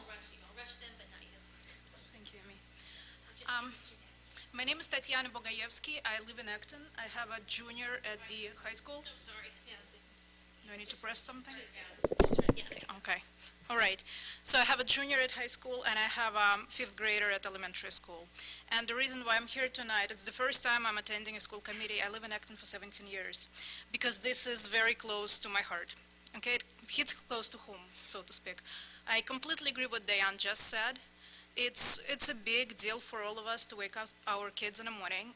rush you. I'll rush them, but not you. Thank you, Amy. So just give us your name. My name is Tatiana Bogayevsky. I live in Acton. I have a junior at the high school. I'm sorry. Yeah. Do I need to press something? Okay. All right. So I have a junior at high school, and I have a fifth grader at elementary school. And the reason why I'm here tonight, it's the first time I'm attending a school committee. I live in Acton for 17 years, because this is very close to my heart. Okay, it hits close to home, so to speak. I completely agree with Diane just said. It's a big deal for all of us to wake up our kids in the morning.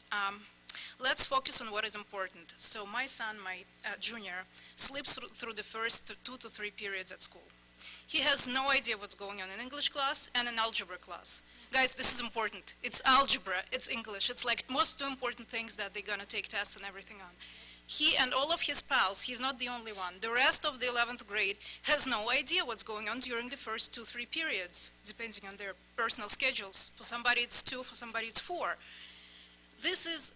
Let's focus on what is important. So my son, my junior, sleeps through the first 2 to 3 periods at school. He has no idea what's going on in English class and in algebra class. Guys, this is important. It's algebra, it's English. It's like most 2 important things that they're gonna take tests and everything on. He and all of his pals, he's not the only one, the rest of the 11th grade has no idea what's going on during the first 2, 3 periods, depending on their personal schedules. For somebody it's 2, for somebody it's 4. This is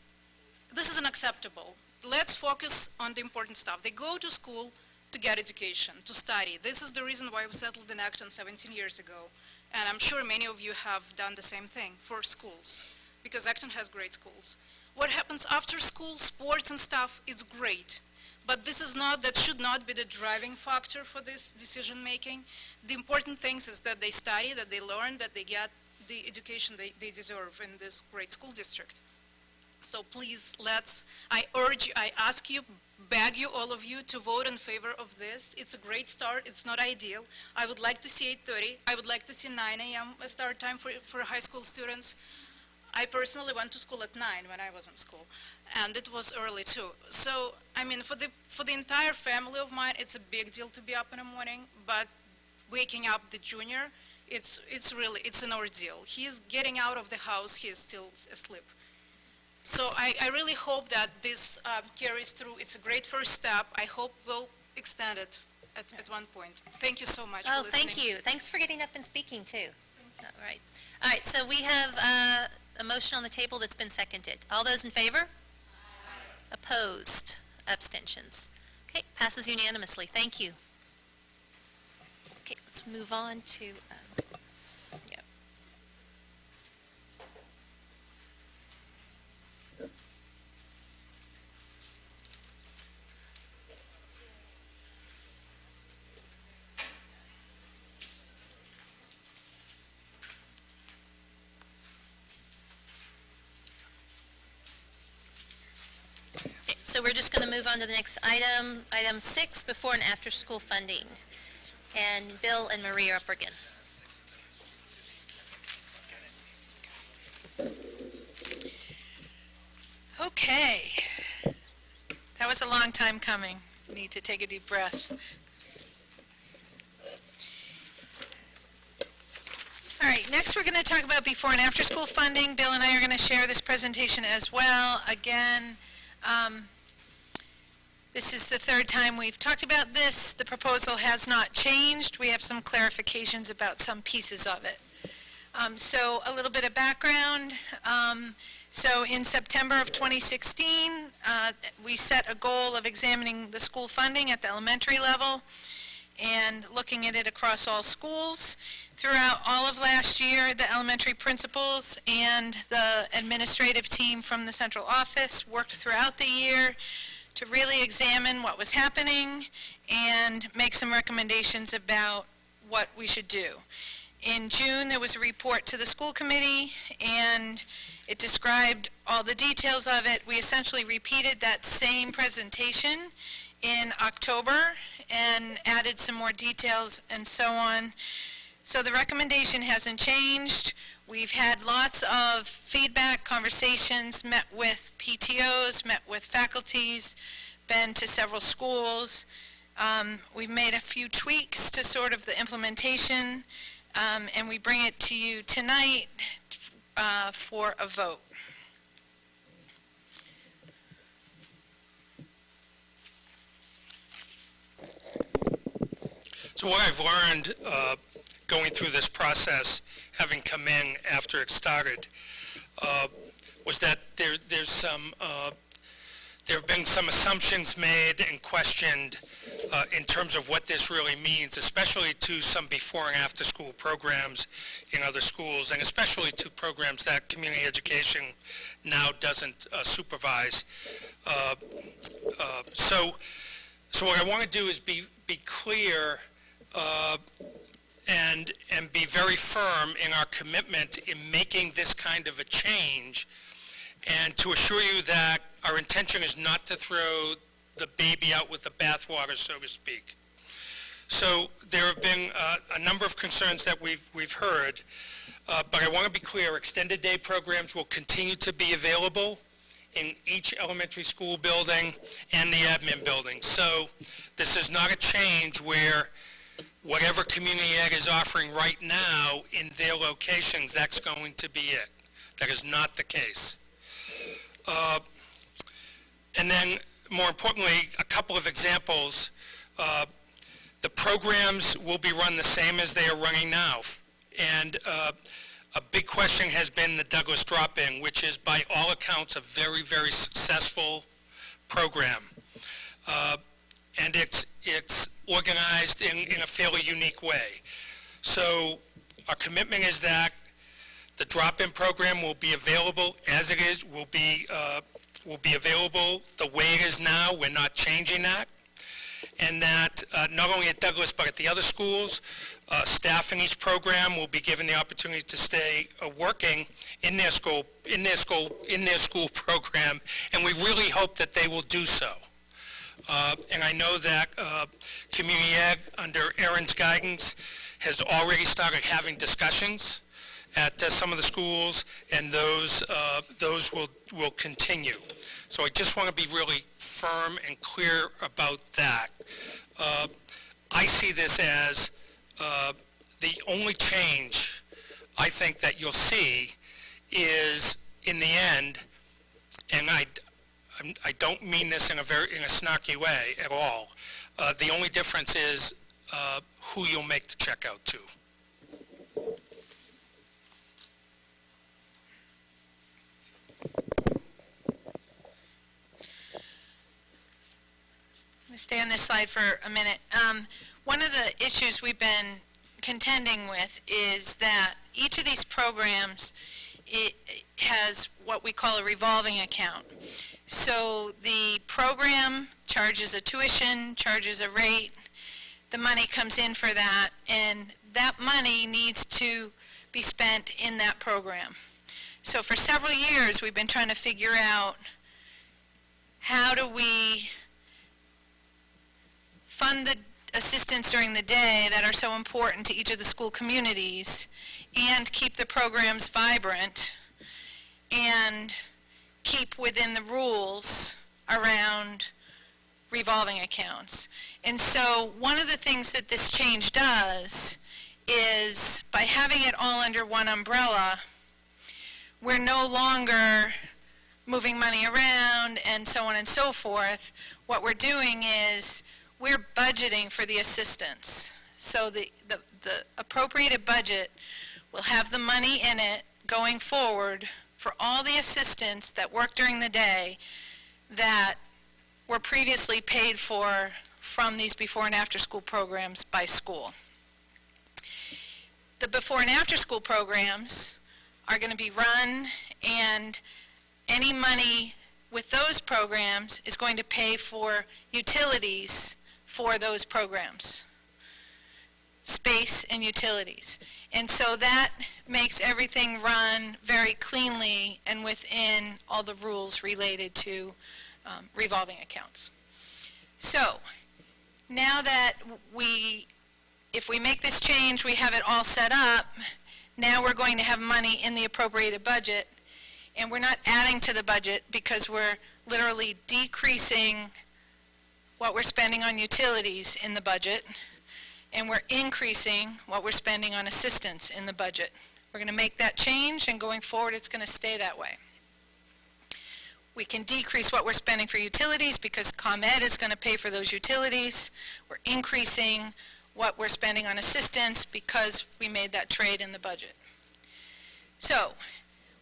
unacceptable. Let's focus on the important stuff. They go to school to get education, to study. This is the reason why we settled in Acton 17 years ago. And I'm sure many of you have done the same thing for schools, because Acton has great schools. What happens after school, sports and stuff, is great. But this is not, that should not be the driving factor for this decision making. The important things is that they study, that they learn, that they get the education they deserve in this great school district. So please, I urge you, I ask you, beg you, all of you, to vote in favor of this. It's a great start. It's not ideal. I would like to see 8:30. I would like to see 9 a.m. a start time for high school students. I personally went to school at 9 when I was in school, and it was early too. So, I mean, for the entire family of mine, it's a big deal to be up in the morning, but waking up the junior, it's an ordeal. He is getting out of the house, he is still asleep. So I really hope that this carries through. It's a great first step. I hope we'll extend it at one point. Thank you so much for listening. Thank you. Thanks for getting up and speaking, too. All right. All right, so we have a motion on the table that's been seconded. All those in favor? Aye. Opposed? Abstentions? Okay, passes unanimously. Thank you. Okay, let's move on to... So we're just going to move on to the next item, item 6, before and after school funding. And Bill and Marie are up again. Okay. That was a long time coming. Need to take a deep breath. All right, next we're going to talk about before and after school funding. Bill and I are going to share this presentation as well. Again, this is the third time we've talked about this. The proposal has not changed. We have some clarifications about some pieces of it. So a little bit of background. So in September of 2016, we set a goal of examining the school funding at the elementary level and looking at it across all schools. Throughout all of last year, the elementary principals and the administrative team from the central office worked throughout the year to really examine what was happening and make some recommendations about what we should do. In June, there was a report to the school committee, and it described all the details of it. We essentially repeated that same presentation in October and added some more details and so on. So the recommendation hasn't changed. We've had lots of feedback, conversations, met with PTOs, met with faculties, been to several schools. We've made a few tweaks to sort of the implementation, and we bring it to you tonight for a vote. So what I've learned going through this process, having come in after it started, was that there have been some assumptions made and questioned in terms of what this really means, especially to some before and after school programs in other schools, and especially to programs that community education now doesn't supervise. So what I want to do is be clear and be very firm in our commitment in making this kind of a change, and to assure you that our intention is not to throw the baby out with the bathwater, so to speak. So there have been a number of concerns that we've heard, but I want to be clear, extended day programs will continue to be available in each elementary school building and the admin building. So this is not a change where whatever community ed is offering right now in their locations, that's going to be it. That is not the case. And then, more importantly, a couple of examples. The programs will be run the same as they are running now. And a big question has been the Douglas drop-in, which is by all accounts a very, very successful program. And it's organized in a fairly unique way. So our commitment is that the drop-in program will be available as it is, will be available the way it is now. We're not changing that. And that not only at Douglas but at the other schools, staff in each program will be given the opportunity to stay working in their school program, and we really hope that they will do so. And I know that Community Ed, under Erin's guidance, has already started having discussions at some of the schools, and those will continue. So I just want to be really firm and clear about that. I see this as the only change I think that you'll see is, in the end, and I don't mean this in a snarky way at all. The only difference is who you'll make the check out to. Stay on this slide for a minute. One of the issues we've been contending with is that each of these programs, it has what we call a revolving account. So the program charges a tuition, charges a rate, the money comes in for that, and that money needs to be spent in that program. So for several years we've been trying to figure out how do we fund the assistants during the day that are so important to each of the school communities and keep the programs vibrant and keep within the rules around revolving accounts. And so one of the things that this change does is, by having it all under one umbrella, we're no longer moving money around and so on and so forth. What we're doing is we're budgeting for the assistants. So the appropriated budget will have the money in it going forward for all the assistants that work during the day that were previously paid for from these before and after school programs by school. The before and after school programs are going to be run, and any money with those programs is going to pay for utilities for those programs, space and utilities. And so that makes everything run very cleanly and within all the rules related to revolving accounts. So now that if we make this change, we have it all set up, now we're going to have money in the appropriated budget, and we're not adding to the budget because we're literally decreasing what we're spending on utilities in the budget, and we're increasing what we're spending on assistance in the budget. We're going to make that change, and going forward it's going to stay that way. We can decrease what we're spending for utilities because ComEd is going to pay for those utilities. We're increasing what we're spending on assistance because we made that trade in the budget. So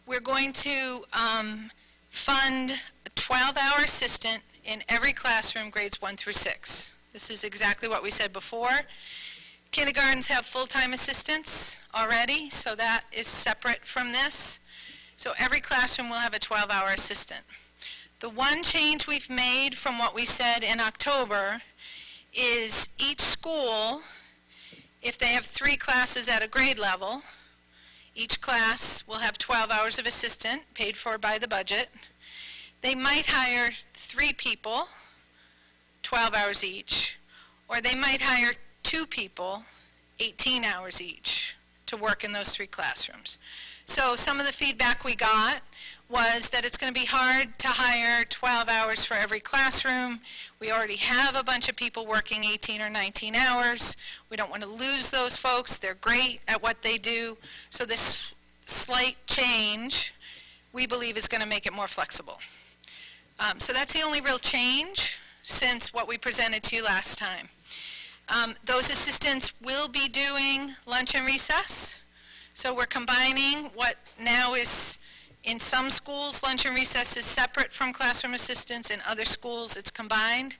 we're going to fund a 12-hour assistant in every classroom, grades 1 through 6. This is exactly what we said before. Kindergartens have full-time assistants already, so that is separate from this. So every classroom will have a 12-hour assistant. The one change we've made from what we said in October is each school, if they have 3 classes at a grade level, each class will have 12 hours of assistant paid for by the budget. They might hire 3 people, 12 hours each, or they might hire 2 people, 18 hours each, to work in those 3 classrooms. So some of the feedback we got was that it's going to be hard to hire 12 hours for every classroom. We already have a bunch of people working 18 or 19 hours. We don't want to lose those folks. They're great at what they do. So this slight change, we believe, is going to make it more flexible. So that's the only real change since what we presented to you last time. Those assistants will be doing lunch and recess. So we're combining what now is, in some schools, lunch and recess is separate from classroom assistants. In other schools, it's combined.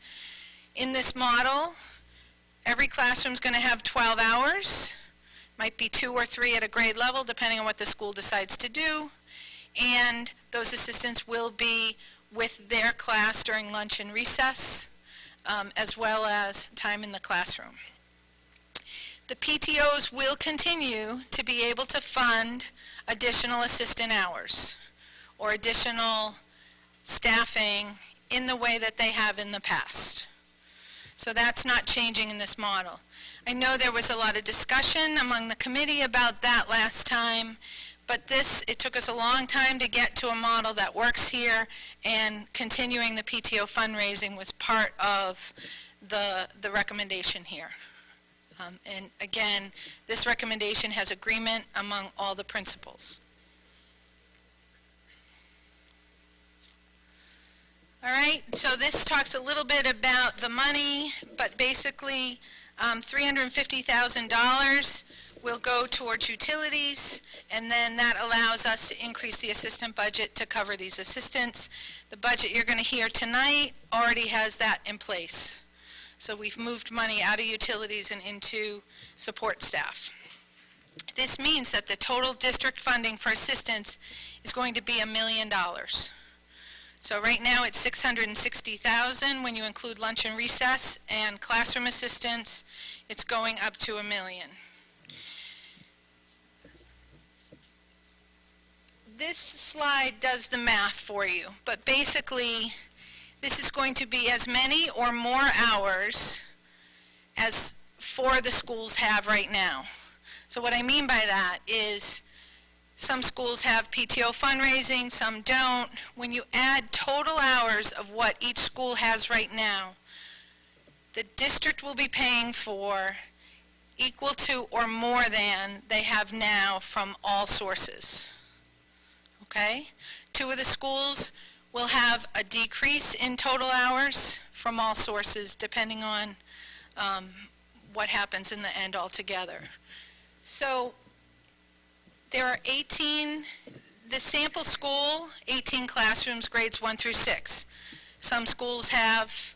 In this model, every classroom is going to have 12 hours. Might be 2 or 3 at a grade level, depending on what the school decides to do. And those assistants will be with their class during lunch and recess, as well as time in the classroom. The PTOs will continue to be able to fund additional assistant hours or additional staffing in the way that they have in the past. So that's not changing in this model. I know there was a lot of discussion among the committee about that last time, but it took us a long time to get to a model that works here, and continuing the PTO fundraising was part of the recommendation here. And again, this recommendation has agreement among all the principals. All right, so this talks a little bit about the money, but basically $350,000 will go towards utilities, and then that allows us to increase the assistant budget to cover these assistants. The budget you're going to hear tonight already has that in place. So we've moved money out of utilities and into support staff. This means that the total district funding for assistants is going to be $1 million. So right now it's $660,000 when you include lunch and recess and classroom assistants. It's going up to $1 million. This slide does the math for you, but basically this is going to be as many or more hours as 4 of the schools have right now. So what I mean by that is some schools have PTO fundraising, some don't. When you add total hours of what each school has right now, the district will be paying for equal to or more than they have now from all sources. Okay? 2 of the schools will have a decrease in total hours from all sources, depending on what happens in the end altogether. So there are 18, the sample school, 18 classrooms, grades 1 through 6. Some schools have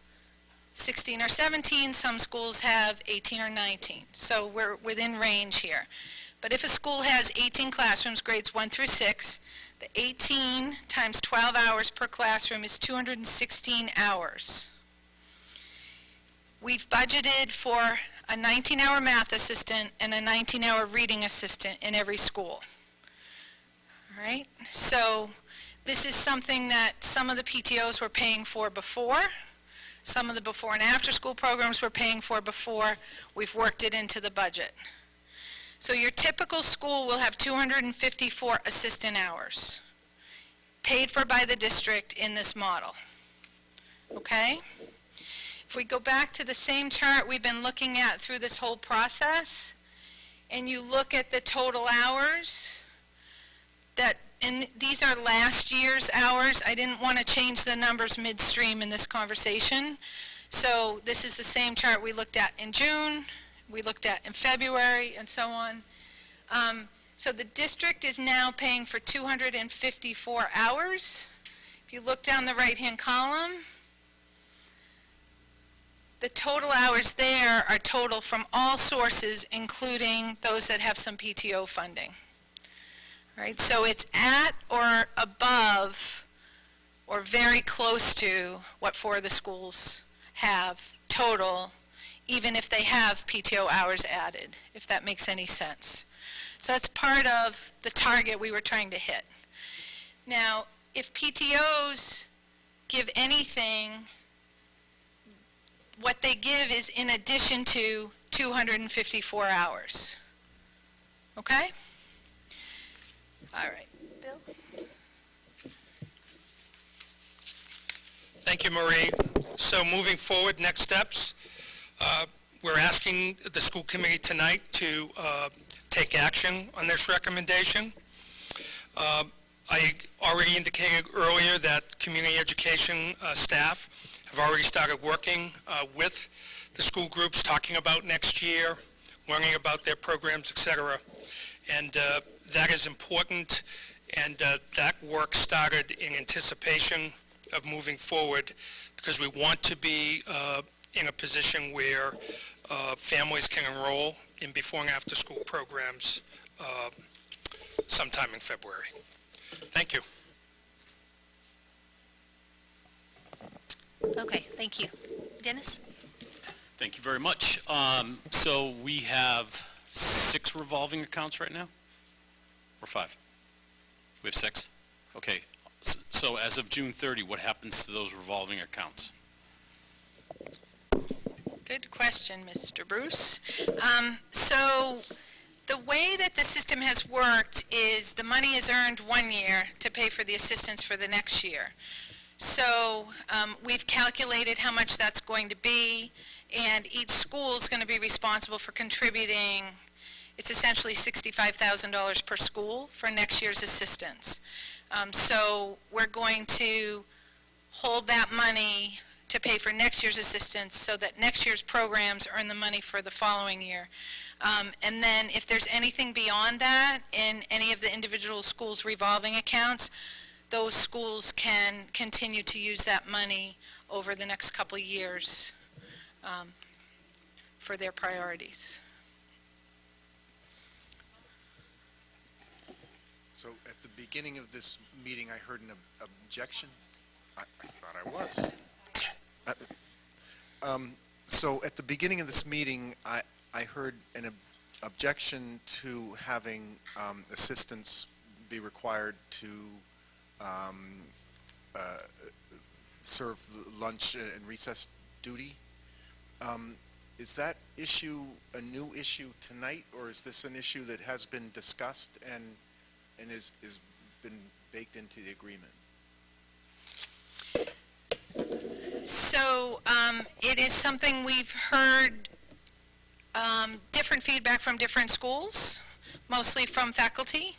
16 or 17, some schools have 18 or 19. So we're within range here. But if a school has 18 classrooms, grades 1 through 6, the 18 times 12 hours per classroom is 216 hours. We've budgeted for a 19-hour math assistant and a 19-hour reading assistant in every school. All right? So this is something that some of the PTOs were paying for before. Some of the before and after school programs were paying for before. We've worked it into the budget. So your typical school will have 254 assistant hours paid for by the district in this model. Okay? If we go back to the same chart we've been looking at through this whole process, and you look at the total hours, and these are last year's hours. I didn't want to change the numbers midstream in this conversation. So this is the same chart we looked at in June, we looked at in February, and so on. So the district is now paying for 254 hours. If you look down the right-hand column, the total hours there are total from all sources, including those that have some PTO funding. All right, so it's at or above or very close to what 4 of the schools have total even if they have PTO hours added, if that makes any sense. So that's part of the target we were trying to hit. Now, if PTOs give anything, what they give is in addition to 254 hours. Okay? All right. Bill? Thank you, Marie. So moving forward, next steps, we're asking the school committee tonight to take action on this recommendation. I already indicated earlier that community education staff have already started working with the school groups, talking about next year, learning about their programs, etc. And that is important, and that work started in anticipation of moving forward, because we want to be in a position where families can enroll in before and after school programs sometime in February. Thank you. Okay, thank you. Dennis? Thank you very much. So we have 6 revolving accounts right now? Or 5? We have 6? Okay. So as of June 30, what happens to those revolving accounts? Good question, Mr. Bruce. So the way that the system has worked is the money is earned one year to pay for the assistance for the next year. So we've calculated how much that's going to be, and each school is going to be responsible for contributing. It's essentially $65,000 per school for next year's assistance. So we're going to hold that money to pay for next year's assistance so that next year's programs earn the money for the following year. And then if there's anything beyond that in any of the individual schools' revolving accounts, those schools can continue to use that money over the next couple years for their priorities. So at the beginning of this meeting, I heard an objection. I thought I was. So at the beginning of this meeting, I heard an objection to having assistants be required to serve lunch and recess duty. Is that issue a new issue tonight, or is this an issue that has been discussed and is been baked into the agreement? So it is something we've heard different feedback from different schools, mostly from faculty,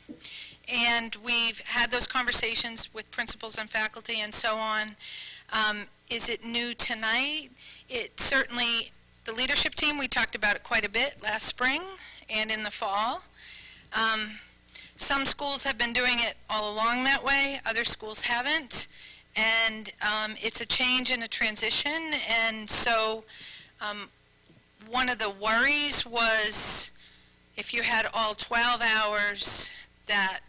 and we've had those conversations with principals and faculty and so on. Is it new tonight? It certainly, the leadership team, we talked about it quite a bit last spring and in the fall. Some schools have been doing it all along that way, other schools haven't, and it's a change and a transition, and so one of the worries was if you had all 12 hours that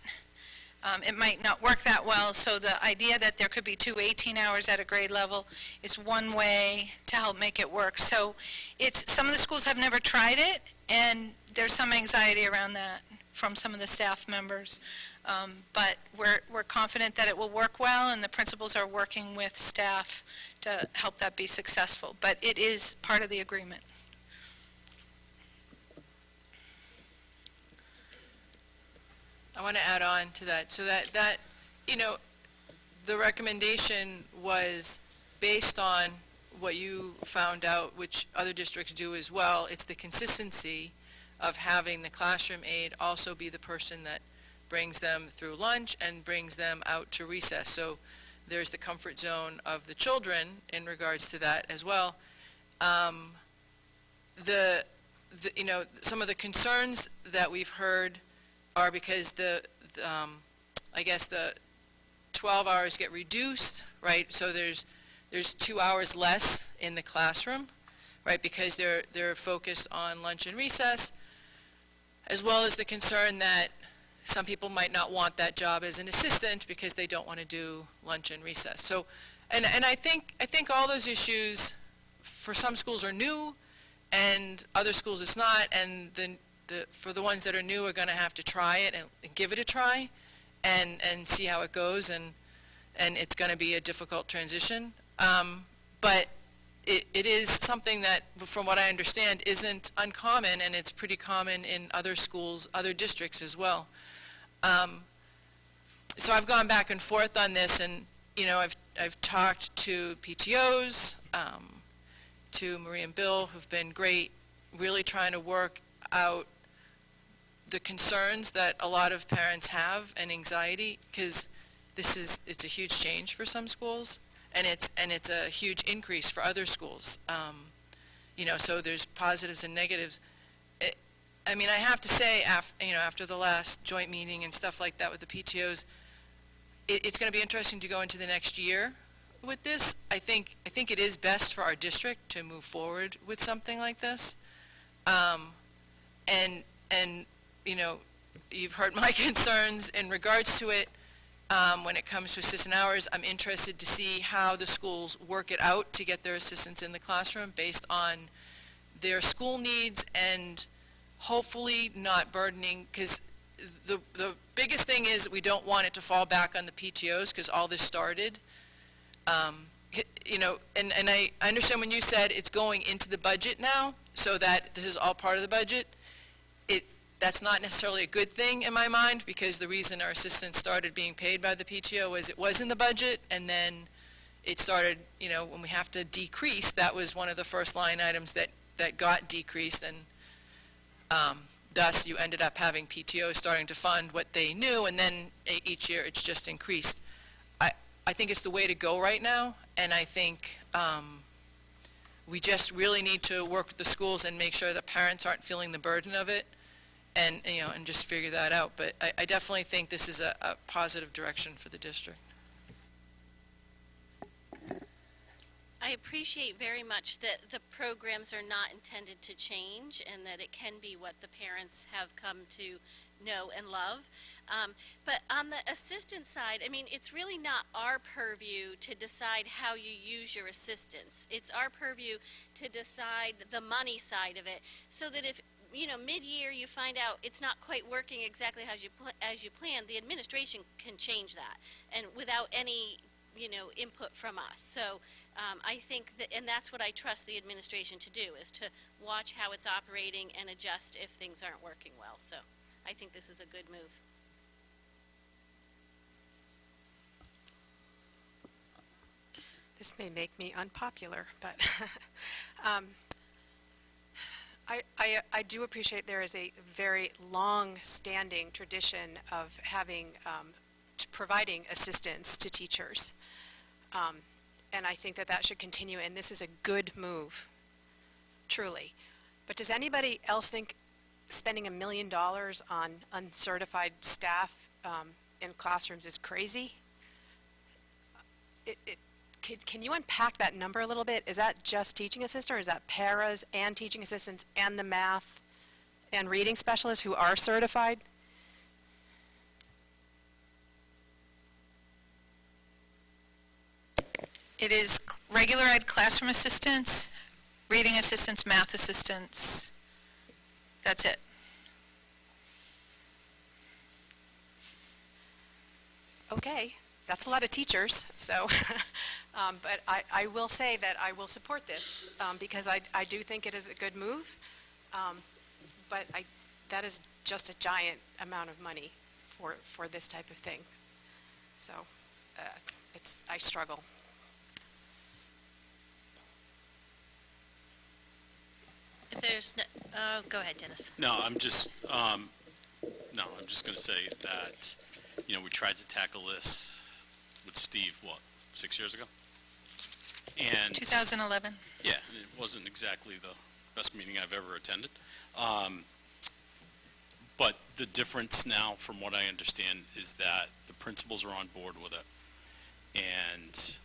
it might not work that well, so the idea that there could be 2 18 hours at a grade level is one way to help make it work. So it's, some of the schools have never tried it, and there's some anxiety around that from some of the staff members. But we're confident that it will work well, and the principals are working with staff to help that be successful. But it is part of the agreement. I want to add on to that, so that you know, the recommendation was based on what you found out, which other districts do as well. It's the consistency of having the classroom aide also be the person that brings them through lunch and brings them out to recess. So there's the comfort zone of the children in regards to that as well. You know, some of the concerns that we've heard are because I guess the 12 hours get reduced, right? So there's 2 hours less in the classroom, right? Because they're focused on lunch and recess, as well as the concern that some people might not want that job as an assistant because they don't want to do lunch and recess. So, and I think all those issues for some schools are new, and other schools it's not, and for the ones that are new are going to have to try it and give it a try and see how it goes, and it's going to be a difficult transition. But it is something that, from what I understand, isn't uncommon, and it's pretty common in other schools, other districts as well. So I've gone back and forth on this, and I've talked to PTOs, to Marie and Bill, who've been great, really trying to work out the concerns that a lot of parents have and anxiety, because it's a huge change for some schools, and it's a huge increase for other schools. So there's positives and negatives. I have to say, after the last joint meeting and stuff like that with the PTOs, it's going to be interesting to go into the next year with this. I think it is best for our district to move forward with something like this. You've heard my concerns in regards to it. When it comes to assistant hours, I'm interested to see how the schools work it out to get their assistants in the classroom based on their school needs, and hopefully not burdening, because the biggest thing is that we don't want it to fall back on the PTOs, because all this started. And I understand when you said it's going into the budget now, so that this is all part of the budget. That's not necessarily a good thing in my mind, because the reason our assistants started being paid by the PTO was it was in the budget, and then it started, when we have to decrease, that was one of the first line items that got decreased, and thus you ended up having PTO starting to fund what they knew, and then each year it's just increased. I think it's the way to go right now, and I think we just really need to work with the schools and make sure that parents aren't feeling the burden of it, and just figure that out. But I definitely think this is a positive direction for the district. I appreciate very much that the programs are not intended to change, and that it can be what the parents have come to know and love. But on the assistant side, it's really not our purview to decide how you use your assistants. It's our purview to decide the money side of it, so that if mid-year you find out it's not quite working exactly as you planned, the administration can change that, and without any input from us. So I think that, and that's what I trust the administration to do, is to watch how it's operating and adjust if things aren't working well. So I think this is a good move. This may make me unpopular, but I do appreciate there is a very long-standing tradition of providing assistance to teachers. And I think that should continue, and this is a good move, truly. But does anybody else think spending $1 million on uncertified staff in classrooms is crazy? Can you unpack that number a little bit? Is that just teaching assistants, or is that paras and teaching assistants and the math and reading specialists who are certified? It is regular ed classroom assistants, reading assistants, math assistants. That's it. Okay, that's a lot of teachers, so, but I will say that I will support this, because I do think it is a good move, but that is just a giant amount of money for this type of thing. So I struggle. If there's no, go ahead, Dennis. No, I'm just going to say that, we tried to tackle this with Steve, 6 years ago? And 2011. yeah, it wasn't exactly the best meeting I've ever attended. But the difference now, from what I understand, is that the principals are on board with it, and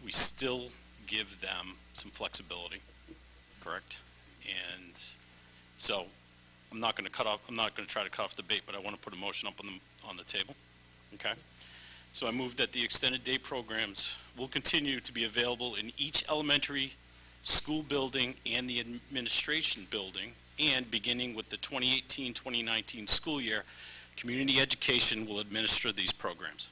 we still give them some flexibility, correct? And so I'm not going to try to cut off the debate, but I want to put a motion up on the table. Okay? So I move that the extended day programs will continue to be available in each elementary school building and the administration building, and beginning with the 2018-2019 school year, community education will administer these programs.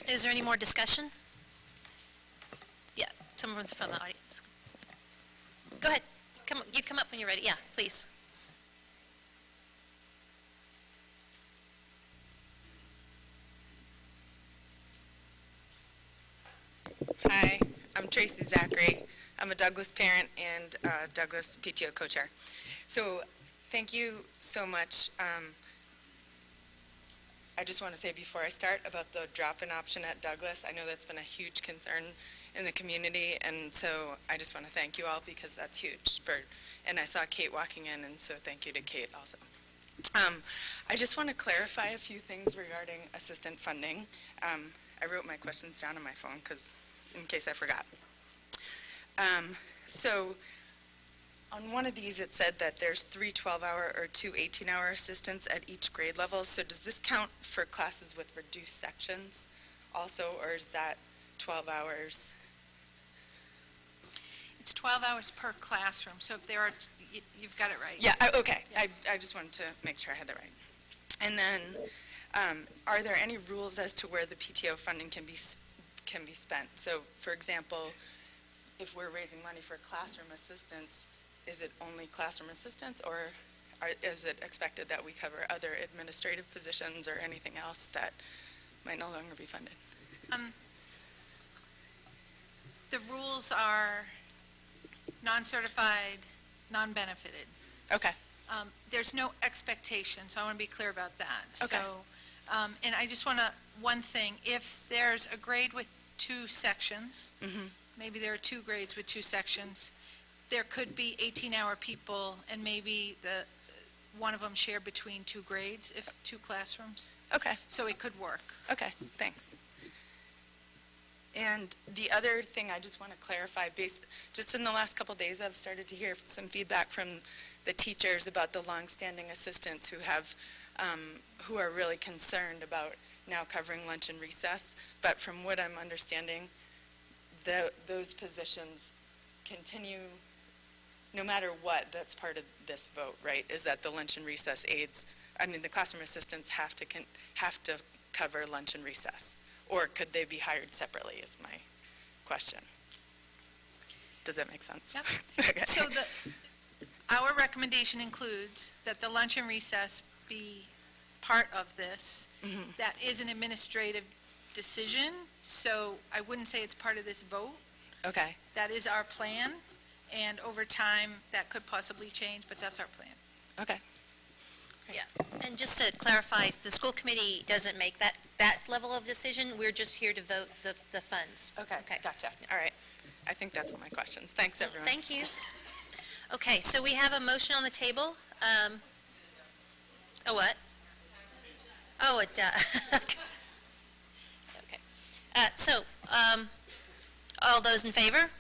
Is there any more discussion? Yeah, someone from the audience. Go ahead. You come up when you're ready. Yeah, please. Hi, I'm Tracy Zachary. I'm a Douglas parent and Douglas PTO co-chair. So thank you so much. I just want to say before I start about the drop-in option at Douglas. I know that's been a huge concern in the community, and so I just want to thank you all because that's huge. And I saw Kate walking in, and so thank you to Kate also. I just want to clarify a few things regarding assistant funding. I wrote my questions down on my phone because in case I forgot. So on one of these it said that there's 3 12-hour or 2 18-hour assistants at each grade level. So does this count for classes with reduced sections also, or is that 12 hours? It's 12 hours per classroom, so if there are, you've got it right. Yeah, okay. Yeah. I just wanted to make sure I had that right. And then are there any rules as to where the PTO funding can be spent? So, for example, if we're raising money for classroom assistants, is it only classroom assistants, or is it expected that we cover other administrative positions or anything else that might no longer be funded? The rules are non-certified, non-benefited. Okay. There's no expectation, so I want to be clear about that. Okay. So, and I just want to, one thing, if there's a grade with 2 sections, maybe there are 2 grades with 2 sections, there could be 18-hour people, and maybe one of them shared between 2 grades, if 2 classrooms. Okay. So it could work. Okay, thanks. And the other thing I just want to clarify, just in the last couple of days, I've started to hear some feedback from the teachers about the longstanding assistants who are really concerned about now covering lunch and recess. But from what I'm understanding, those positions continue no matter what. That's part of this vote, right? Is that the lunch and recess aides, the classroom assistants have to cover lunch and recess, or could they be hired separately? Is my question. Does that make sense? Yep. Okay. So our recommendation includes that the lunch and recess be part of this. That is an administrative decision, so I wouldn't say it's part of this vote. Okay. That is our plan, and over time, that could possibly change, but that's our plan. Okay. Yeah, and just to clarify, the school committee doesn't make that level of decision. We're just here to vote the funds. Okay, gotcha. All right. I think that's all my questions. Thanks, everyone. Thank you. Okay, so we have a motion on the table. A what? Oh, it does. Okay. So, all those in favor?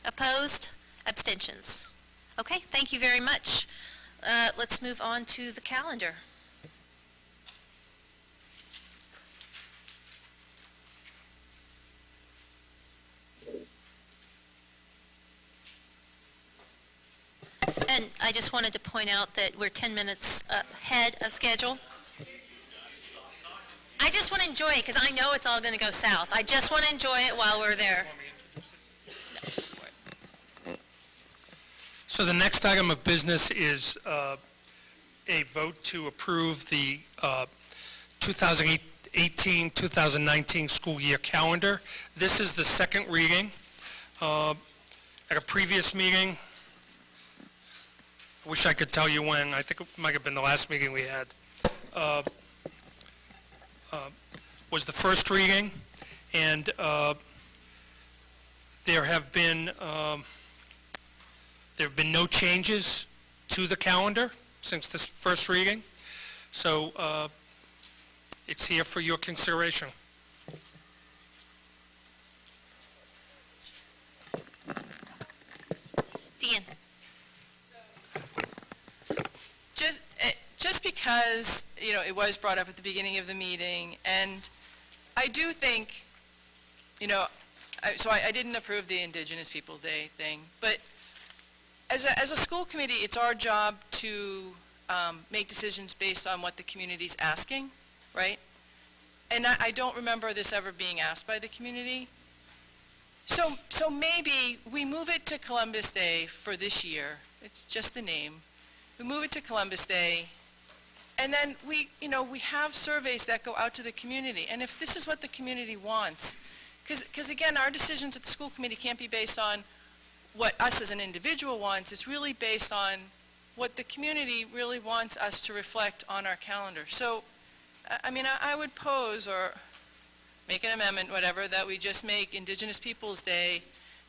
Opposed? Abstentions? Okay, thank you very much. Let's move on to the calendar. And I just wanted to point out that we're 10 minutes ahead of schedule. I just want to enjoy it because I know it's all going to go south. I just want to enjoy it while we're there. So the next item of business is a vote to approve the 2018-2019 school year calendar. This is the second reading. At a previous meeting, I wish I could tell you when, I think it might have been the last meeting we had, was the first reading, and there have been no changes to the calendar since this first reading, so it's here for your consideration. Dean. Just because, it was brought up at the beginning of the meeting, and I do think, so I didn't approve the Indigenous People Day thing, but as a school committee, it's our job to make decisions based on what the community's asking, right? And I don't remember this ever being asked by the community. So maybe we move it to Columbus Day for this year. It's just the name. We move it to Columbus Day, and then we have surveys that go out to the community. And if this is what the community wants, because again, our decisions at the school committee can't be based on what us as an individual wants. It's really based on what the community really wants us to reflect on our calendar. So, I mean, I would pose or make an amendment, whatever, that we just make Indigenous Peoples Day,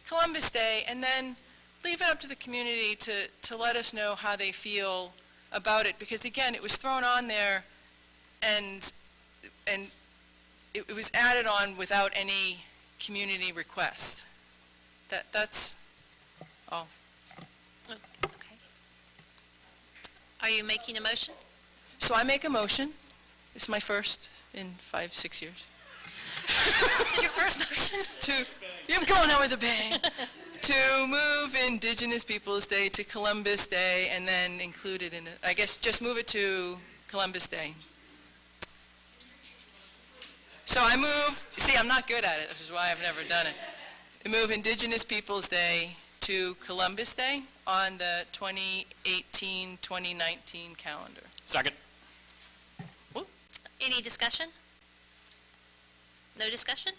Columbus Day, and then leave it up to the community to let us know how they feel about it. Because again, it was thrown on there and it was added on without any community request. That's all. Okay. Are you making a motion? So I make a motion. It's my first in 5-6 years. This is your first motion? You're going out with a bang. To move Indigenous Peoples Day to Columbus Day and then include it in, I guess just move it to Columbus Day. So I move, see, I'm not good at it, which is why I've never done it. I move Indigenous Peoples Day to Columbus Day on the 2018-2019 calendar. Second. Any discussion? No discussion?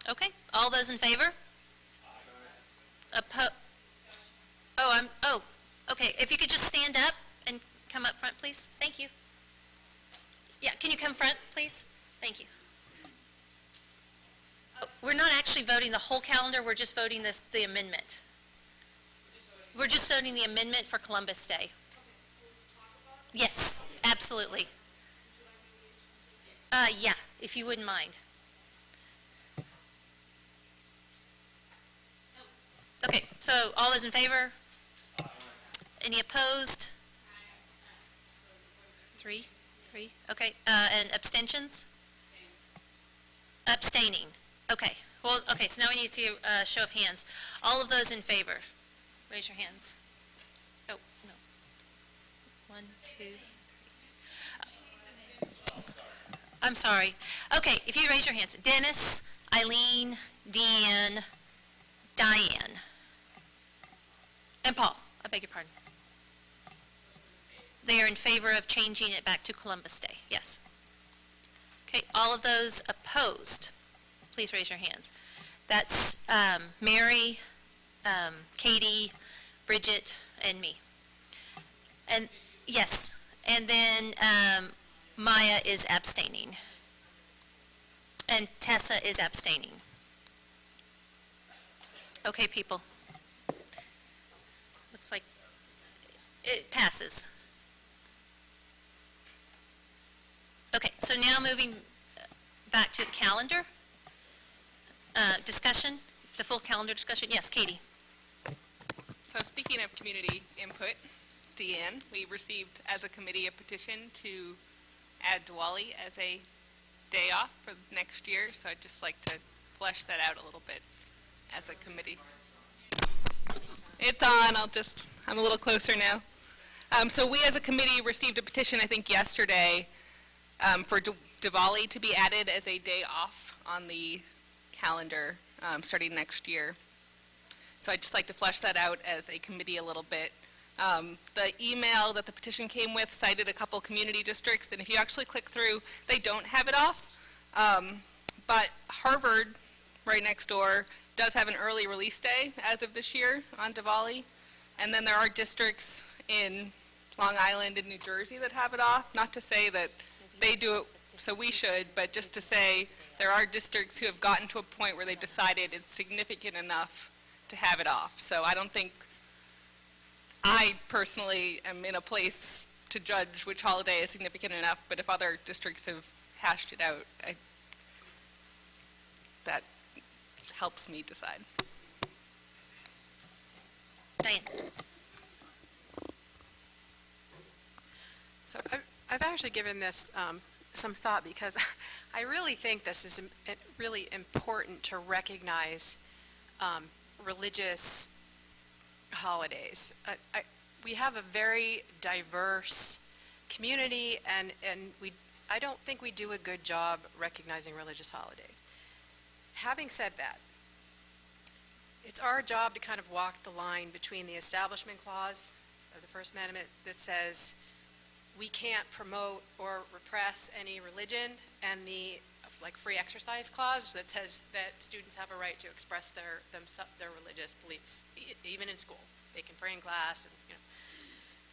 Okay. All those in favor? Okay. If you could just stand up and come up front, please. Thank you. Yeah, can you come front, please? Thank you. Oh, we're not actually voting the whole calendar. We're just voting the amendment. We're just voting the amendment for Columbus Day. Yes, absolutely. Yeah, if you wouldn't mind. Okay, so all those in favor? Any opposed? Three. Okay, and abstentions? Abstaining. Okay. Well, okay, so now we need to see a show of hands. All of those in favor, raise your hands. Oh, no. 1, 2, 3. I'm sorry. Okay, if you raise your hands. Dennis, Eileen, Deanne, Diane, and Paul. I beg your pardon. They are in favor of changing it back to Columbus Day. Yes. Okay, all of those opposed, please raise your hands. That's Mary, Katie, Bridget, and me. And yes, and then Maya is abstaining. And Tessa is abstaining. Okay, people. Looks like it passes. Okay, so now moving back to the calendar discussion, the full calendar discussion. Yes, Katie. So speaking of community input, Deanne, we received as a committee a petition to add Diwali as a day off for next year, so I'd just like to flesh that out a little bit as a committee. It's on, I'm a little closer now. So we as a committee received a petition, I think yesterday, for Diwali to be added as a day off on the calendar starting next year. So I'd just like to flesh that out as a committee a little bit. The email that the petition came with cited a couple community districts, and if you actually click through, they don't have it off. But Harvard, right next door, does have an early release day as of this year on Diwali. And then there are districts in Long Island and New Jersey that have it off. Not to say that they do it, so we should, but just to say there are districts who have gotten to a point where they've decided it's significant enough to have it off. So I don't think I personally am in a place to judge which holiday is significant enough, but if other districts have hashed it out, that helps me decide. Diane. So I've actually given this some thought because I really think this is really important to recognize religious holidays. We have a very diverse community, and I don't think we do a good job recognizing religious holidays. Having said that, it's our job to kind of walk the line between the Establishment Clause of the First Amendment that says we can't promote or repress any religion, and the free exercise clause that says that students have a right to express their religious beliefs, even in school. They can pray in class, and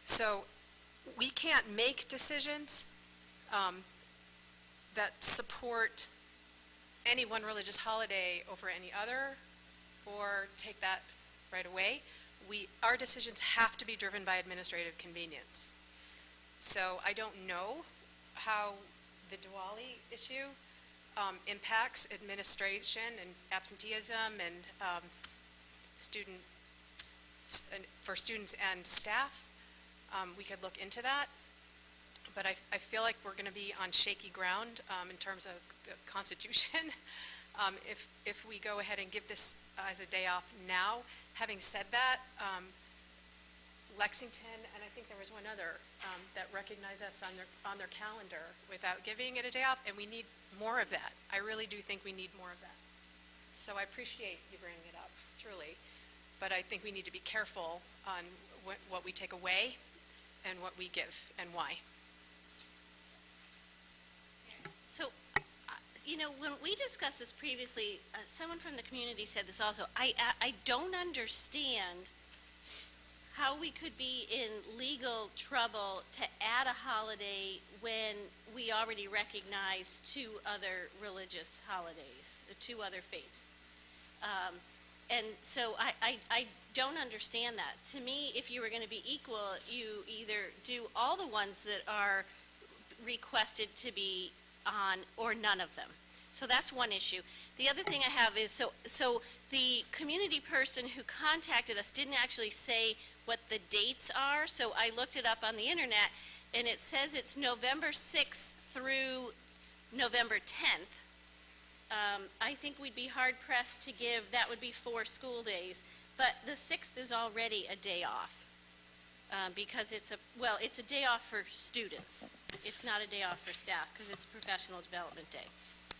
So we can't make decisions that support any one religious holiday over any other, or take that right away. Our decisions have to be driven by administrative convenience. So I don't know how the Diwali issue impacts administration and absenteeism and for students and staff. We could look into that, but I feel like we're going to be on shaky ground in terms of the Constitution if we go ahead and give this as a day off now. Having said that, Lexington, and I think there was one other that recognized us on their calendar without giving it a day off, and we need more of that. I really do think we need more of that. So I appreciate you bringing it up, truly, but I think we need to be careful on what we take away and what we give and why. So, when we discussed this previously, someone from the community said this also. I don't understand how we could be in legal trouble to add a holiday when we already recognize two other religious holidays, two other faiths. And so I don't understand that. To me, if you were going to be equal, you either do all the ones that are requested to be on or none of them. So that's one issue. The other thing I have is, so the community person who contacted us didn't actually say what the dates are, so I looked it up on the internet, and it says it's November 6th through November 10th. I think we'd be hard-pressed to give, that would be 4 school days, but the 6th is already a day off, because it's a day off for students. It's not a day off for staff, because it's professional development day.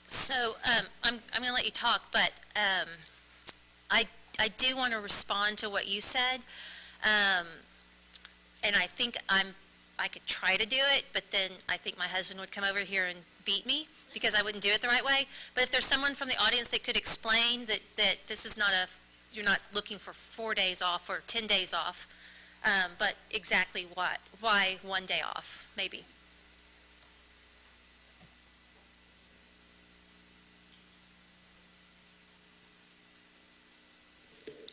So I'm going to let you talk, but I do want to respond to what you said, and I think I could try to do it, but then I think my husband would come over here and beat me because I wouldn't do it the right way. But if there's someone from the audience that could explain that this is not you're not looking for 4 days off or 10 days off, but exactly why 1 day off, maybe.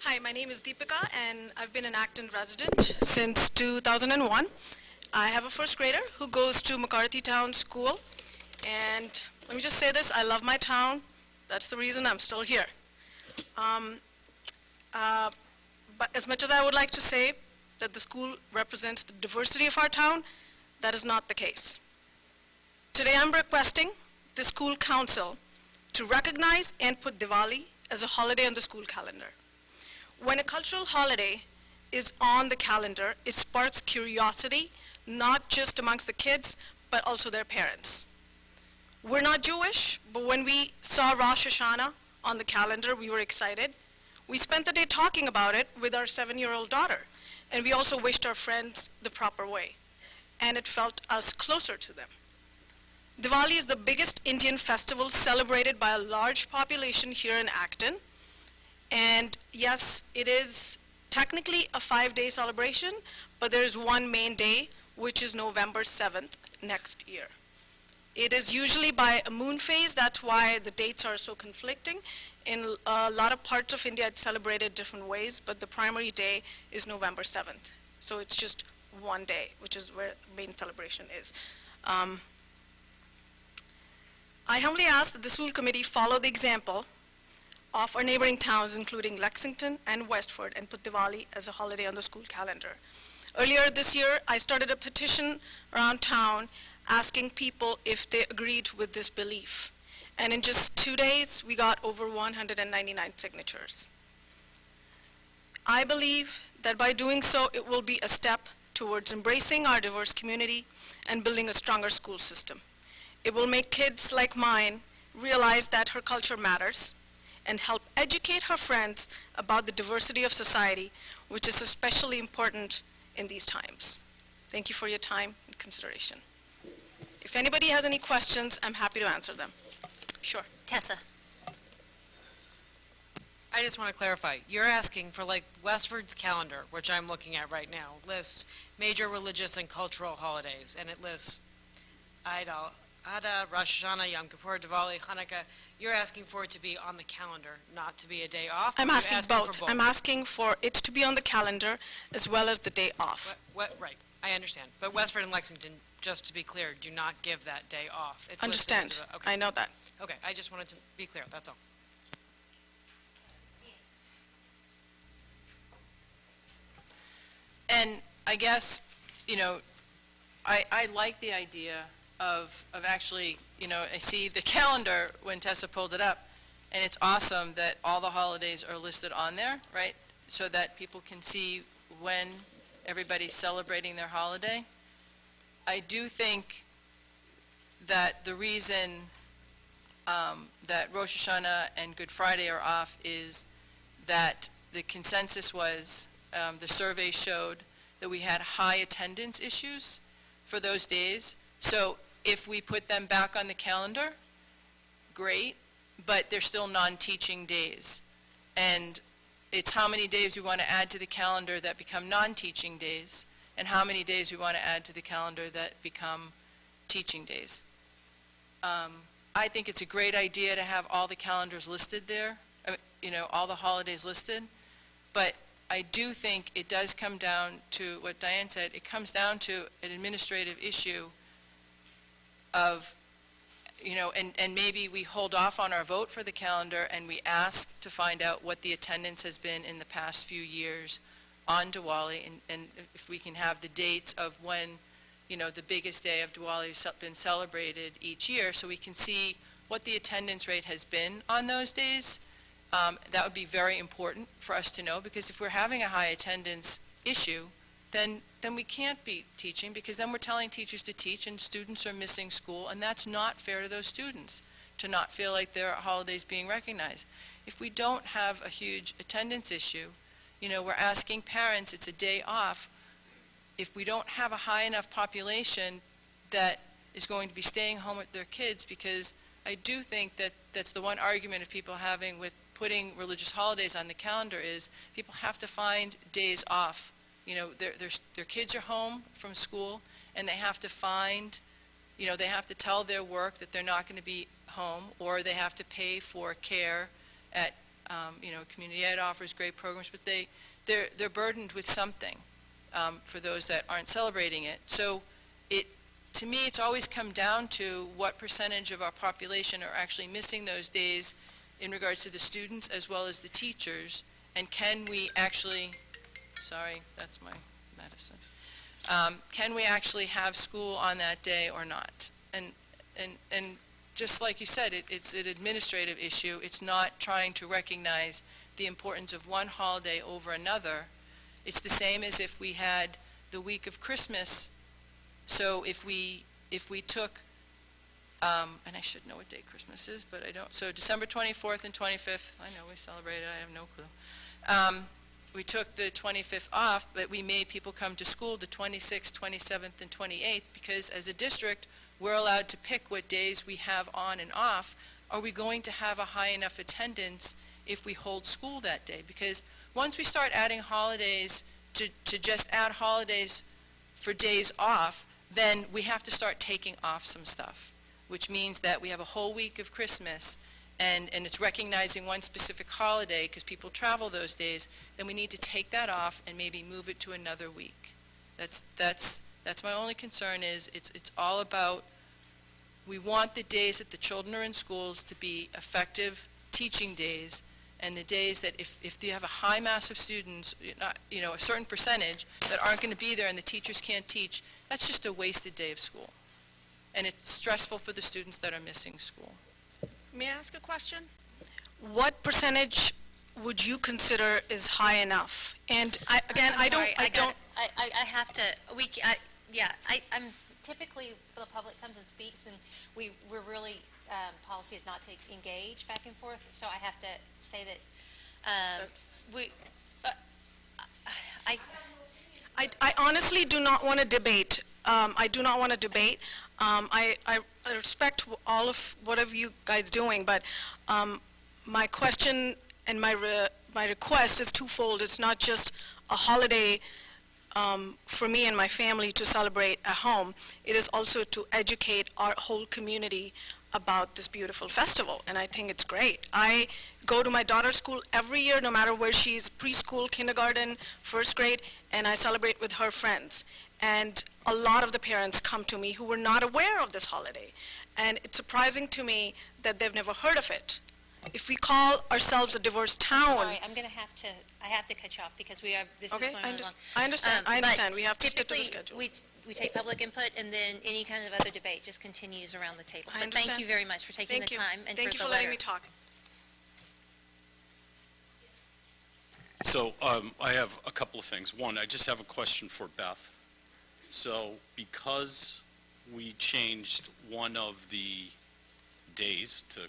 Hi, my name is Deepika, and I've been an Acton resident since 2001. I have a first grader who goes to McCarthy Town School, and let me just say this, I love my town. That's the reason I'm still here. But as much as I would like to say that the school represents the diversity of our town, that is not the case. Today I'm requesting the school council to recognize and put Diwali as a holiday on the school calendar. When a cultural holiday is on the calendar, it sparks curiosity, not just amongst the kids, but also their parents. We're not Jewish, but when we saw Rosh Hashanah on the calendar, we were excited. We spent the day talking about it with our 7-year-old daughter, and we also wished our friends the proper way, and it felt us closer to them. Diwali is the biggest Indian festival celebrated by a large population here in Acton. And yes, it is technically a 5-day celebration, but there is one main day, which is November 7th next year. It is usually by a moon phase. That's why the dates are so conflicting. In a lot of parts of India, it's celebrated different ways, but the primary day is November 7th. So it's just one day, which is where the main celebration is. I humbly ask that the school committee follow the example of our neighboring towns, including Lexington and Westford, and put Diwali as a holiday on the school calendar. Earlier this year, I started a petition around town asking people if they agreed with this belief. And in just 2 days, we got over 199 signatures. I believe that by doing so, it will be a step towards embracing our diverse community and building a stronger school system. It will make kids like mine realize that her culture matters and help educate her friends about the diversity of society, which is especially important in these times. Thank you for your time and consideration. If anybody has any questions, I'm happy to answer them. Sure. Tessa. I just want to clarify. You're asking for like Westford's calendar, which I'm looking at right now, lists major religious and cultural holidays, and it lists Ada, Rosh Hashanah, Yom Kippur, Diwali, Hanukkah. You're asking for it to be on the calendar, not to be a day off? I'm asking both. I'm asking for it to be on the calendar as well as the day off. Right, I understand. But Westford and Lexington, just to be clear, do not give that day off. It's Understand. listed as okay. I know that. Okay, I just wanted to be clear, that's all. And I guess, you know, I like the idea of actually, you know, I see the calendar when Tessa pulled it up, and it's awesome that all the holidays are listed on there, right? So that people can see when everybody's celebrating their holiday. I do think that the reason that Rosh Hashanah and Good Friday are off is that the consensus was, the survey showed that we had high attendance issues for those days. So if we put them back on the calendar, great, but they're still non-teaching days. And it's how many days we want to add to the calendar that become non-teaching days, and how many days we want to add to the calendar that become teaching days. I think it's a great idea to have all the calendars listed there, you know, all the holidays listed, but I do think it does come down to what Diane said. It comes down to an administrative issue of, you know, and maybe we hold off on our vote for the calendar and we ask to find out what the attendance has been in the past few years on Diwali, and if we can have the dates of when, you know, the biggest day of Diwali has been celebrated each year, so we can see what the attendance rate has been on those days. That would be very important for us to know, because if we're having a high attendance issue, then we can't be teaching, because then we're telling teachers to teach and students are missing school, and that's not fair to those students to not feel like their holiday's being recognized. If we don't have a huge attendance issue, you know, we're asking parents, it's a day off. If we don't have a high enough population that is going to be staying home with their kids, because I do think that that's the one argument of people having with putting religious holidays on the calendar is people have to find days off. You know, their kids are home from school, and they have to find, you know, they have to tell their work that they're not going to be home, or they have to pay for care at, you know, community ed offers great programs, but they're burdened with something for those that aren't celebrating it. So to me, it's always come down to what percentage of our population are actually missing those days in regards to the students as well as the teachers, and can we actually, sorry, that's my medicine, can we actually have school on that day or not? And just like you said, it's an administrative issue. It's not trying to recognize the importance of one holiday over another. It's the same as if we had the week of Christmas. So if we took, and I should know what day Christmas is, but I don't. So December 24th and 25th, I know we celebrated, I have no clue. We took the 25th off, but we made people come to school the 26th, 27th, and 28th, because as a district, we're allowed to pick what days we have on and off. Are we going to have a high enough attendance if we hold school that day? Because once we start adding holidays to just add holidays for days off, then we have to start taking off some stuff, which means that we have a whole week of Christmas, and it's recognizing one specific holiday because people travel those days, then we need to take that off and maybe move it to another week. That's my only concern. Is it's all about, we want the days that the children are in schools to be effective teaching days, and the days that if you have a high mass of students, you know, a certain percentage that aren't going to be there and the teachers can't teach, that's just a wasted day of school. And it's stressful for the students that are missing school. May I ask a question? What percentage would you consider is high enough? And again, I don't, Sorry, I have to, I'm typically, the public comes and speaks, and we're really, policy is not to engage back and forth, so I have to say that, I honestly do not want to debate. I do not want to debate. I respect all of whatever you guys doing, but my question and my request is twofold. It's not just a holiday for me and my family to celebrate at home. It is also to educate our whole community about this beautiful festival, and I think it's great. I go to my daughter's school every year, no matter where she's, preschool, kindergarten, first grade, and I celebrate with her friends. And a lot of the parents come to me who were not aware of this holiday. And it's surprising to me that they've never heard of it. If we call ourselves a diverse town... Sorry, I have to cut you off because this is going really long. I understand. We have to stick to the schedule. We take public input, and then any kind of other debate just continues around the table. But thank you very much for taking the time and for the letter. Thank you for letting me talk. So I have a couple of things. One, I just have a question for Beth. So because we changed one of the days to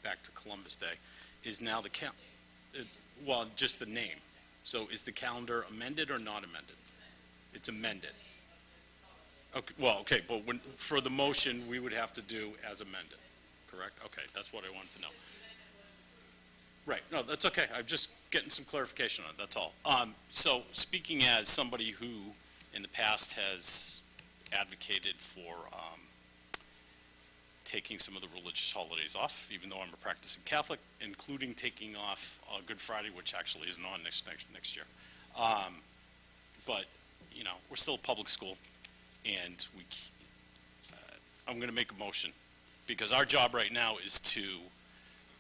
back to Columbus Day, is now the well, just the name. So is the calendar amended or not amended? It's amended. Okay, well, okay, but for the motion, we would have to do as amended, correct? Okay, that's what I wanted to know. Right, no, that's okay. I'm just getting some clarification on it, that's all. So speaking as somebody who in the past has advocated for taking some of the religious holidays off, even though I'm a practicing Catholic, including taking off Good Friday, which actually isn't on next year. But, you know, we're still a public school, and I'm going to make a motion, because our job right now is to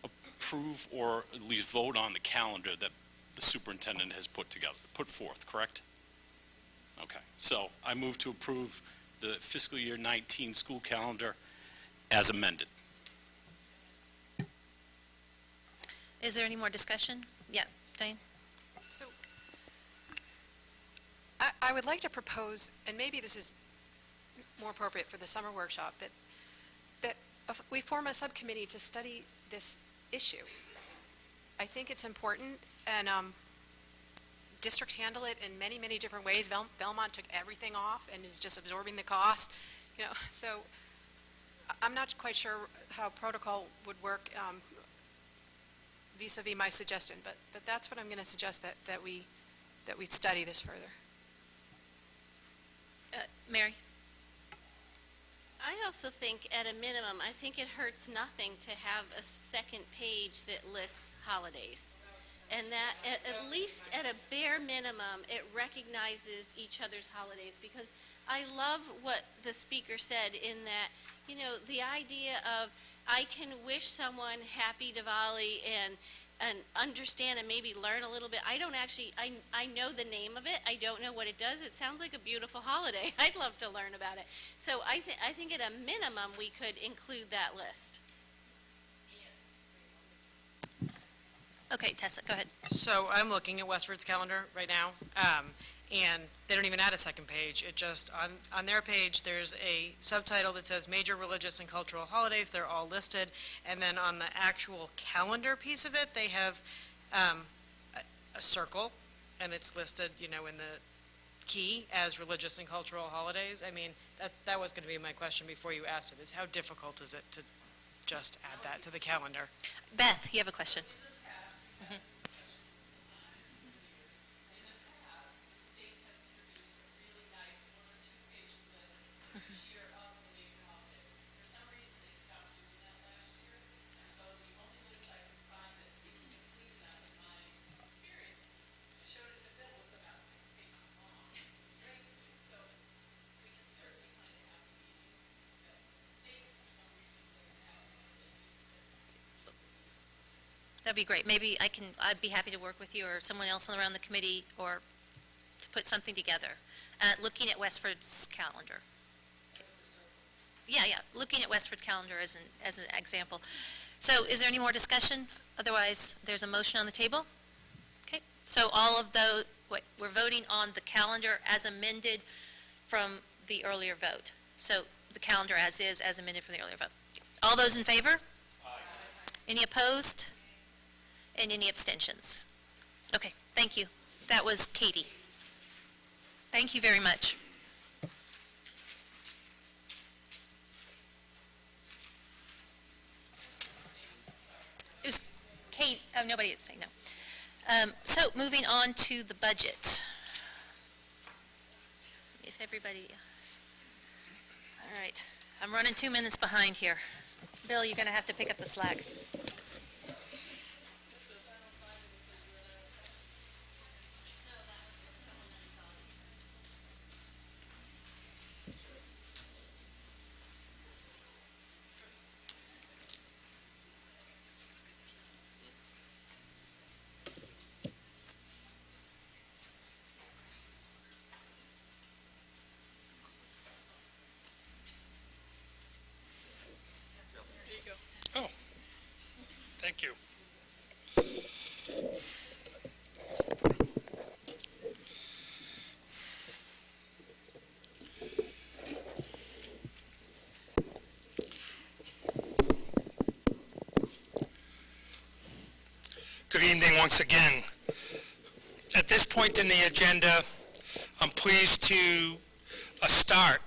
approve or at least vote on the calendar that the superintendent has put forth, correct? Okay, so I move to approve the fiscal year 19 school calendar as amended. Is there any more discussion? Yeah, Diane? So I would like to propose, and maybe this is more appropriate for the summer workshop, that we form a subcommittee to study this issue. I think it's important, and districts handle it in many, many different ways. Belmont took everything off and is just absorbing the cost. You know, so I'm not quite sure how protocol would work vis-a-vis my suggestion, but that's what I'm going to suggest, that we study this further. Mary? I also think, at a minimum, I think it hurts nothing to have a second page that lists holidays. And that, at least at a bare minimum, it recognizes each other's holidays. Because I love what the speaker said in that, you know, the idea of I can wish someone happy Diwali and understand and maybe learn a little bit. I don't actually, I know the name of it. I don't know what it does. It sounds like a beautiful holiday. I'd love to learn about it. So I think at a minimum we could include that list. Okay, Tessa, go ahead. So I'm looking at Westford's calendar right now, and they don't even add a second page. It just, on their page, there's a subtitle that says Major Religious and Cultural Holidays. They're all listed. And then on the actual calendar piece of it, they have a circle, and it's listed, you know, in the key as Religious and Cultural Holidays. I mean, that was going to be my question before you asked it, is how difficult is it to just add that to the calendar? Beth, you have a question. That'd be great. Maybe I'd be happy to work with you or someone else around the committee or to put something together. Looking at Westford's calendar. Yeah, looking at Westford's calendar as an example. So is there any more discussion? Otherwise, there's a motion on the table. So all of those, we're voting on the calendar as amended from the earlier vote. So the calendar as is, as amended from the earlier vote. All those in favor? Any opposed? And any abstentions? Okay, thank you. That was Katie. Thank you very much. It was Kate, oh, nobody had to say no. So moving on to the budget. If everybody, all right, I'm running 2 minutes behind here. Bill, you're going to have to pick up the slack. Oh, thank you. Good evening once again. At this point in the agenda, I'm pleased to start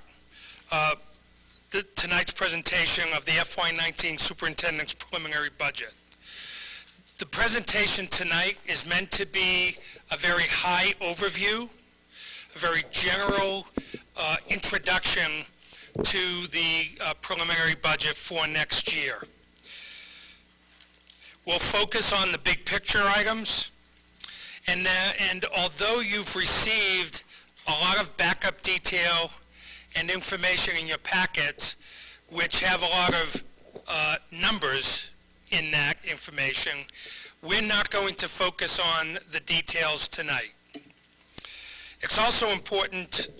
tonight's presentation of the FY19 Superintendent's Preliminary Budget. The presentation tonight is meant to be a very high overview, a very general introduction to the preliminary budget for next year. We'll focus on the big picture items, and although you've received a lot of backup detail and information in your packets, which have a lot of numbers in that information, we're not going to focus on the details tonight. It's also important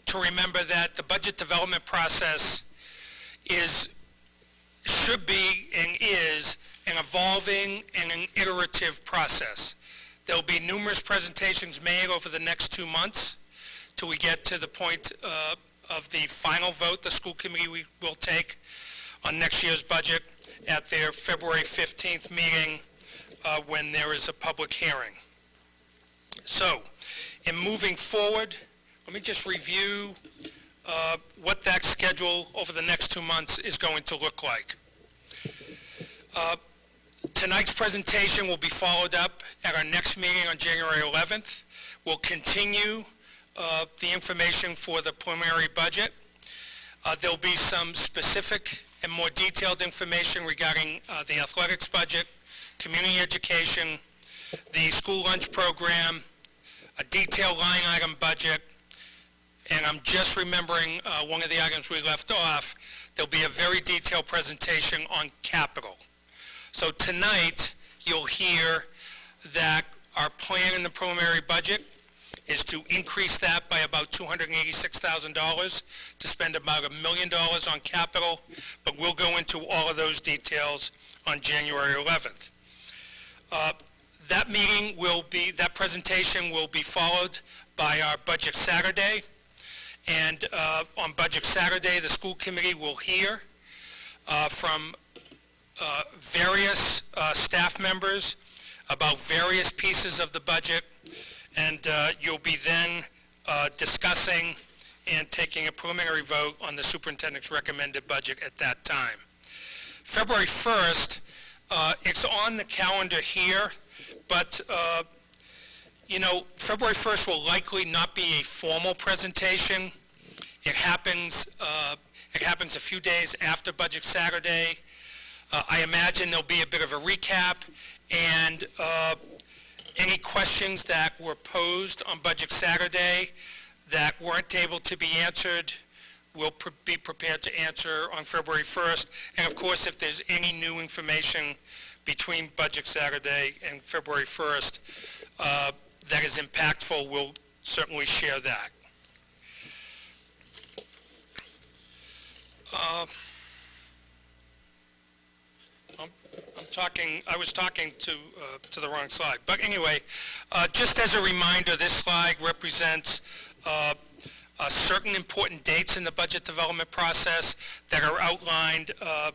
to remember that the budget development process should be and is an evolving and an iterative process. There will be numerous presentations made over the next 2 months till we get to the point of the final vote the school committee will take on next year's budget at their February 15th meeting when there is a public hearing. So, in moving forward, let me just review what that schedule over the next 2 months is going to look like. Tonight's presentation will be followed up at our next meeting on January 11th. We'll continue the information for the preliminary budget. There'll be some specific and more detailed information regarding the athletics budget, community education, the school lunch program, a detailed line item budget, and I'm just remembering one of the items we left off. There'll be a very detailed presentation on capital. So tonight, you'll hear that our plan in the preliminary budget is to increase that by about $286,000 to spend about $1 million on capital, but we'll go into all of those details on January 11th. That presentation will be followed by our Budget Saturday, and on Budget Saturday, the school committee will hear from various staff members about various pieces of the budget, and you'll be then discussing and taking a preliminary vote on the superintendent's recommended budget at that time. February 1st, it's on the calendar here, but February 1st will likely not be a formal presentation. It happens a few days after Budget Saturday. I imagine there'll be a bit of a recap, and any questions that were posed on Budget Saturday that weren't able to be answered, we'll be prepared to answer on February 1st. And of course, if there's any new information between Budget Saturday and February 1st that is impactful, we'll certainly share that. I'm was talking to the wrong slide. But anyway, just as a reminder, this slide represents certain important dates in the budget development process that are outlined by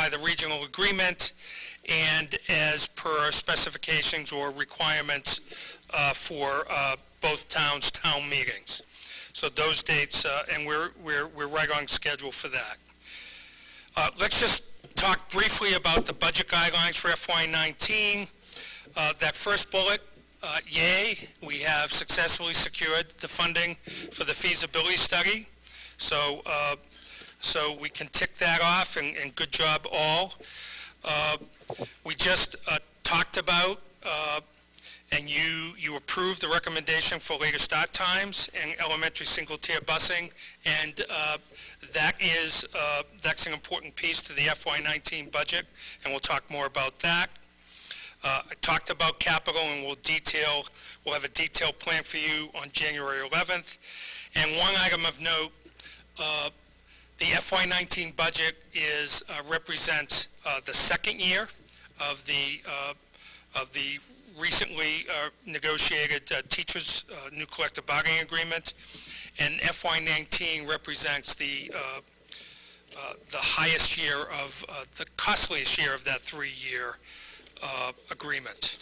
the regional agreement and as per specifications or requirements for both towns' town meetings. So those dates, and we're right on schedule for that. Let's just talk briefly about the budget guidelines for FY19. That first bullet, yay, we have successfully secured the funding for the feasibility study. So we can tick that off, and good job all. We just talked about and you approved the recommendation for later start times and elementary single-tier busing, and that's an important piece to the FY19 budget, and we'll talk more about that. I talked about capital, and we'll have a detailed plan for you on January 11th. And one item of note, the FY19 budget represents the second year of the recently negotiated teachers' new collective bargaining agreement, and FY19 represents the highest year of the costliest year of that 3-year agreement.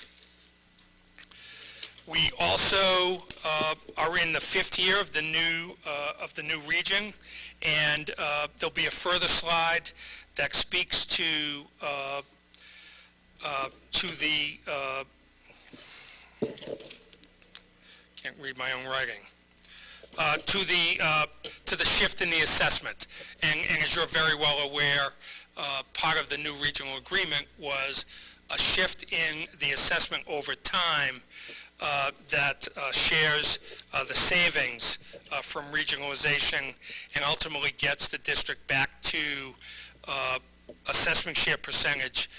We also are in the 5th year of the new region, and there'll be a further slide that speaks to the can't read my own writing. To the shift in the assessment, and as you're very well aware, part of the new regional agreement was a shift in the assessment over time that shares the savings from regionalization and ultimately gets the district back to assessment share percentage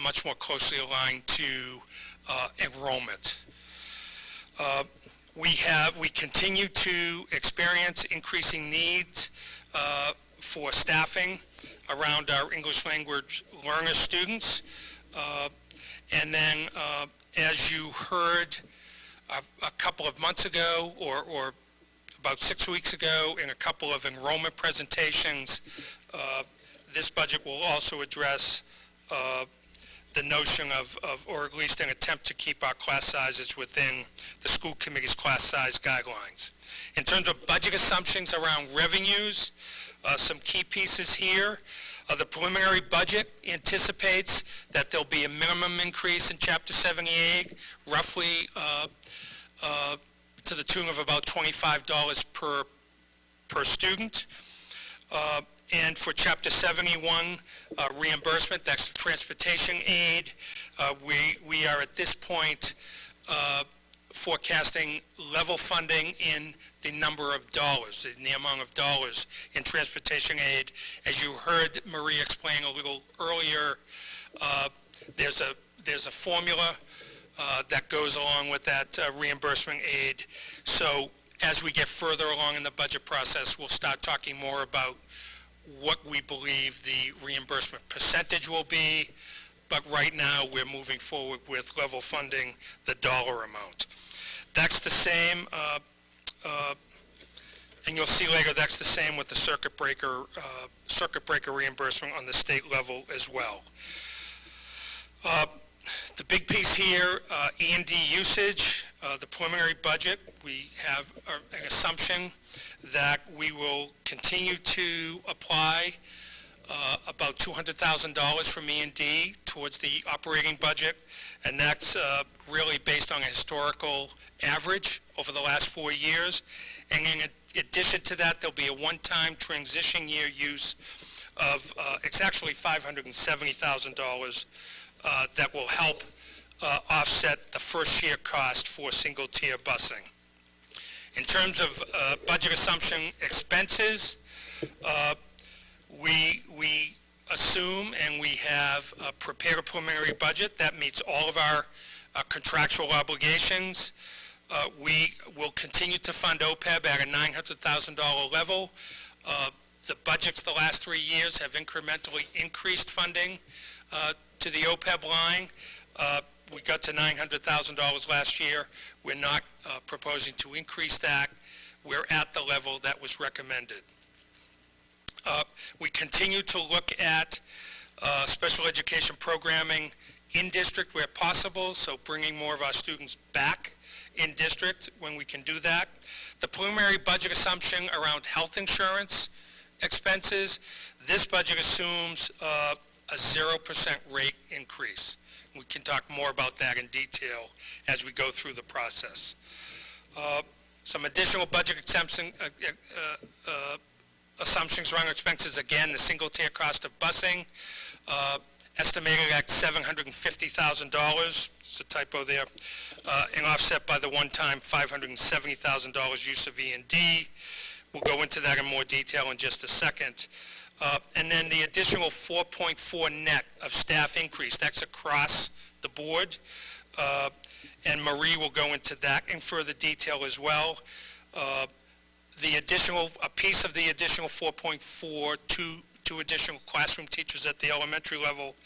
much more closely aligned to enrollment. We continue to experience increasing needs for staffing around our English language learner students. And then, as you heard a couple of months ago, or about 6 weeks ago, in a couple of enrollment presentations, this budget will also address the notion of, or at least an attempt to keep our class sizes within the school committee's class size guidelines. In terms of budget assumptions around revenues, some key pieces here. The preliminary budget anticipates that there'll be a minimum increase in Chapter 78, roughly to the tune of about $25 per student. And for Chapter 71 reimbursement, that's the transportation aid, we are at this point forecasting level funding in the number of dollars, in the amount of dollars in transportation aid. As you heard Marie explain a little earlier, there's a formula that goes along with that reimbursement aid. So as we get further along in the budget process, we'll start talking more about what we believe the reimbursement percentage will be, but right now we're moving forward with level funding the dollar amount. That's the same, and you'll see later, that's the same with the circuit breaker reimbursement on the state level as well. The big piece here, E&D usage, the preliminary budget, we have an assumption that we will continue to apply about $200,000 from E&D towards the operating budget, and that's really based on a historical average over the last 4 years. And in addition to that, there'll be a one-time transition year use of, it's actually $570,000 that will help offset the first year cost for single-tier busing. In terms of budget assumption expenses, we assume and we have prepared a preliminary budget that meets all of our contractual obligations. We will continue to fund OPEB at a $900,000 level. The budgets the last 3 years have incrementally increased funding to the OPEB line. We got to $900,000 last year. We're not proposing to increase that. We're at the level that was recommended. We continue to look at special education programming in district where possible, so bringing more of our students back in district when we can do that. The preliminary budget assumption around health insurance expenses, this budget assumes a 0% rate increase. We can talk more about that in detail as we go through the process. Some additional budget assumptions around expenses, again, the single-tier cost of busing, estimated at $750,000, it's a typo there, and offset by the one-time $570,000 use of E&D. We'll go into that in more detail in just a second. And then the additional 4.4 net of staff increase, that's across the board. And Marie will go into that in further detail as well. A piece of the additional 4.4, two additional classroom teachers at the elementary level,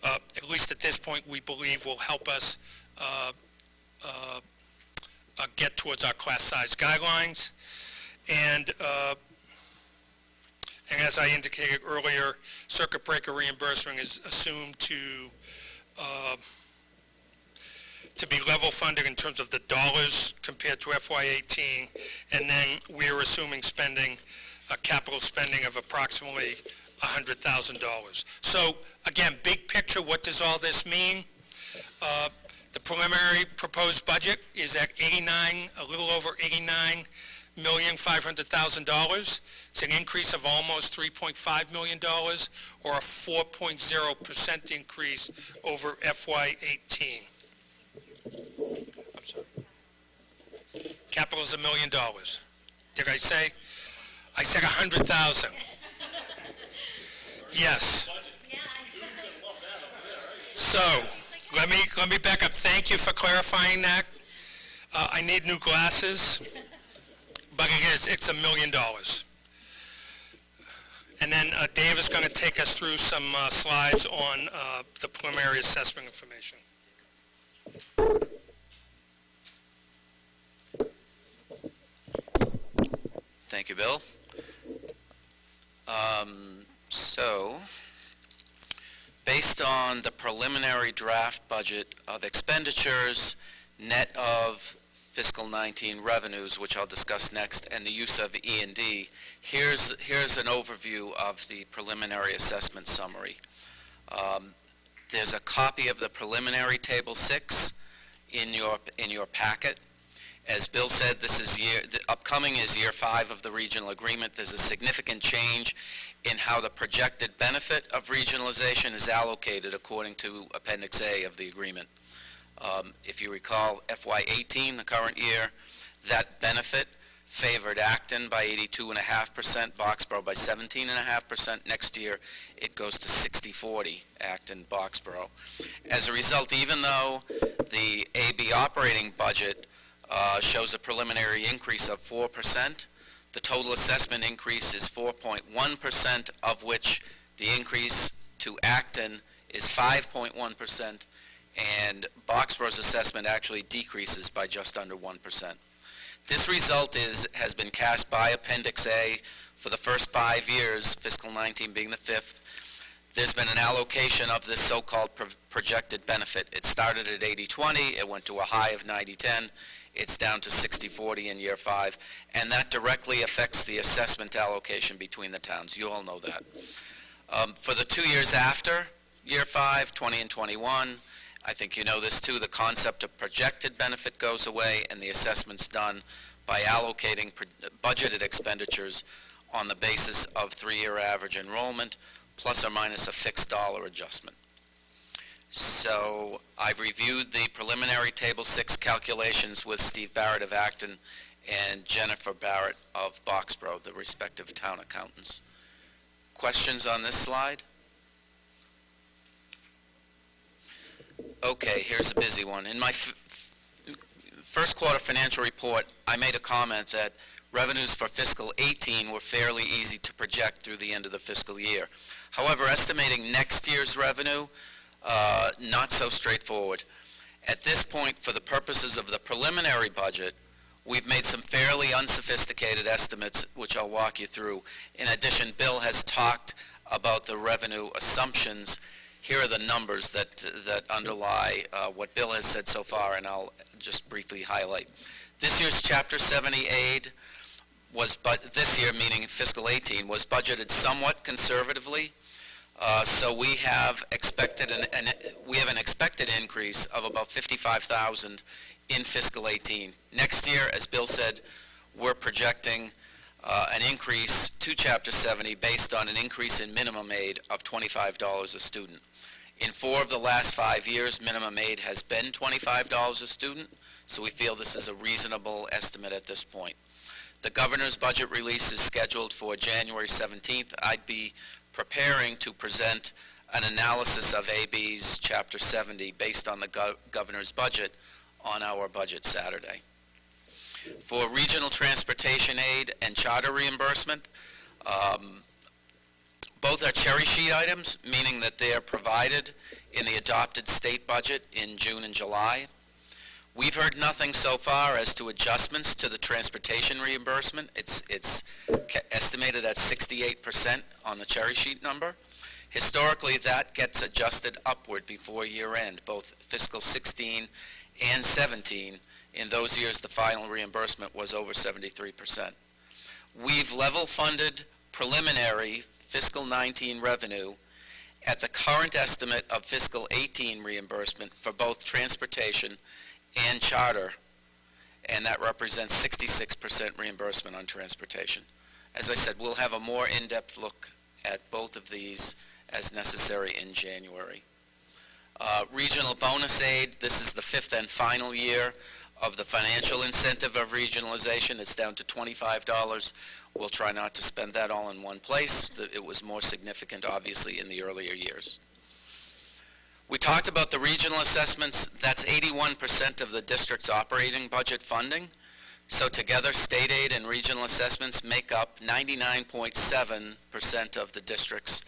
at least at this point, we believe will help us get towards our class size guidelines. And as I indicated earlier, circuit breaker reimbursement is assumed to be level funded in terms of the dollars compared to FY18, and then we're assuming capital spending of approximately $100,000. So again, big picture, what does all this mean? The preliminary proposed budget is at a little over $89,500,000. It's an increase of almost $3.5 million, or a 4.0% increase over FY18. I'm sorry. Capital is $1 million. Did I say? I said 100,000. Yes. So let me back up. Thank you for clarifying that. I need new glasses, but it's $1 million. And then Dave is going to take us through some slides on the preliminary assessment information. Thank you, Bill. So, based on the preliminary draft budget of expenditures, net of fiscal 19 revenues, which I'll discuss next, and the use of E&D, here's an overview of the preliminary assessment summary. There's a copy of the preliminary table 6 in your packet. As Bill said, the upcoming is year 5 of the regional agreement. There's a significant change in how the projected benefit of regionalization is allocated according to Appendix A of the agreement. If you recall, FY18, the current year, that benefit favored Acton by 82.5%, Boxborough by 17.5%. Next year, it goes to 60-40, Acton, Boxborough. As a result, even though the AB operating budget shows a preliminary increase of 4%, the total assessment increase is 4.1%, of which the increase to Acton is 5.1%, and Boxborough's assessment actually decreases by just under 1%. This result has been cast by Appendix A for the first 5 years, fiscal 19 being the 5th. There's been an allocation of this so-called projected benefit. It started at 80-20, it went to a high of 90-10, it's down to 60-40 in year 5, and that directly affects the assessment allocation between the towns. You all know that. For the 2 years after year 5, 20 and 21, I think you know this too, the concept of projected benefit goes away, and the assessment's done by allocating budgeted expenditures on the basis of 3-year average enrollment, plus or minus a fixed dollar adjustment. So I've reviewed the preliminary Table 6 calculations with Steve Barrett of Acton and Jennifer Barrett of Boxborough, the respective town accountants. Questions on this slide? Okay, here's a busy one. In my first quarter financial report, I made a comment that Revenues for fiscal 18 were fairly easy to project through the end of the fiscal year. However, estimating next year's revenue, not so straightforward. At this point, for the purposes of the preliminary budget, we've made some fairly unsophisticated estimates, which I'll walk you through. In addition, Bill has talked about the revenue assumptions. Here are the numbers that underlie what Bill has said so far, and I'll just briefly highlight. This year's Chapter 70 aid was, this year, meaning fiscal 18, was budgeted somewhat conservatively. So we have expected an expected increase of about $55,000 in fiscal 18. Next year, as Bill said, we're projecting an increase to Chapter 70 based on an increase in minimum aid of $25 a student. In 4 of the last 5 years, minimum aid has been $25 a student, so we feel this is a reasonable estimate at this point. The governor's budget release is scheduled for January 17th. I'd be preparing to present an analysis of AB's Chapter 70 based on the governor's budget on our budget Saturday. For regional transportation aid and charter reimbursement, both are cherry sheet items, meaning that they are provided in the adopted state budget in June and July. We've heard nothing so far as to adjustments to the transportation reimbursement. It's estimated at 68% on the cherry sheet number. Historically, that gets adjusted upward before year end, both fiscal 16 and 17. In those years, the final reimbursement was over 73%. We've level funded preliminary fiscal 19 revenue at the current estimate of fiscal 18 reimbursement for both transportation and charter, and that represents 66% reimbursement on transportation. As I said, we'll have a more in-depth look at both of these as necessary in January. Regional bonus aid, this is the 5th and final year of the financial incentive of regionalization. It's down to $25. We'll try not to spend that all in one place. It was more significant, obviously, in the earlier years. We talked about the regional assessments. That's 81% of the district's operating budget funding. So together, state aid and regional assessments make up 99.7% of the district's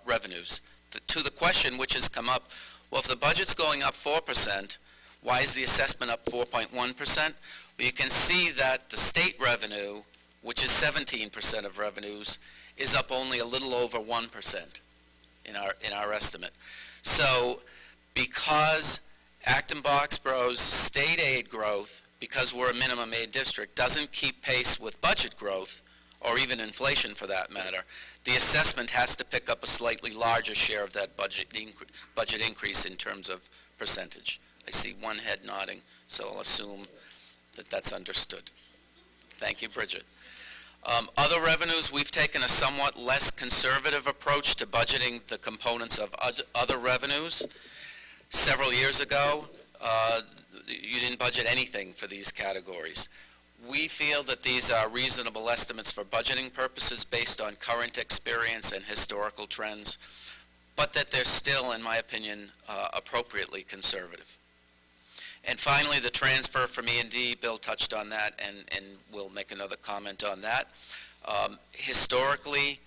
revenues. To the question which has come up, well, if the budget's going up 4%, why is the assessment up 4.1%? Well, you can see that the state revenue, which is 17% of revenues, is up only a little over 1% in our estimate. So because Acton-Boxborough's state aid growth, because we're a minimum aid district, doesn't keep pace with budget growth, or even inflation for that matter, the assessment has to pick up a slightly larger share of that budget increase in terms of percentage. I see one head nodding, so I'll assume that that's understood. Thank you, Bridget. Other revenues, we've taken a somewhat less conservative approach to budgeting the components of other revenues. Several years ago, you didn't budget anything for these categories. We feel that these are reasonable estimates for budgeting purposes based on current experience and historical trends, but that they're still, in my opinion, appropriately conservative. And finally, the transfer from E&D, Bill touched on that, and we'll make another comment on that. Historically,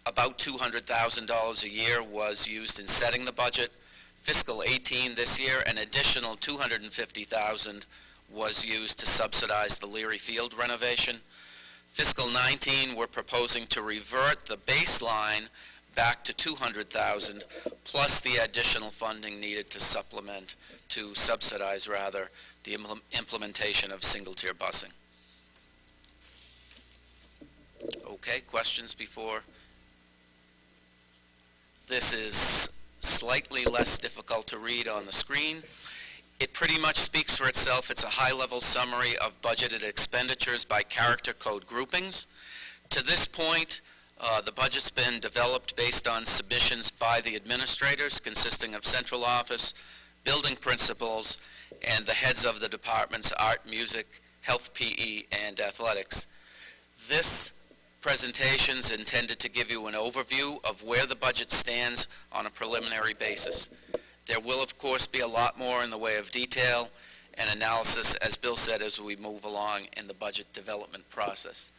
about $200,000 a year was used in setting the budget. Fiscal 18 this year, an additional $250,000 was used to subsidize the Leary Field renovation. Fiscal 19, we're proposing to revert the baseline back to $200,000 plus the additional funding needed to subsidize rather, the implementation of single-tier busing. Okay, questions before? This is slightly less difficult to read on the screen. It pretty much speaks for itself. It's a high-level summary of budgeted expenditures by character code groupings. To this point, the budget's been developed based on submissions by the administrators consisting of central office, building principals, and the heads of the departments, art, music, health, PE, and athletics. This presentation is intended to give you an overview of where the budget stands on a preliminary basis. There will, of course, be a lot more in the way of detail, and analysis, as Bill said, as we move along in the budget development process.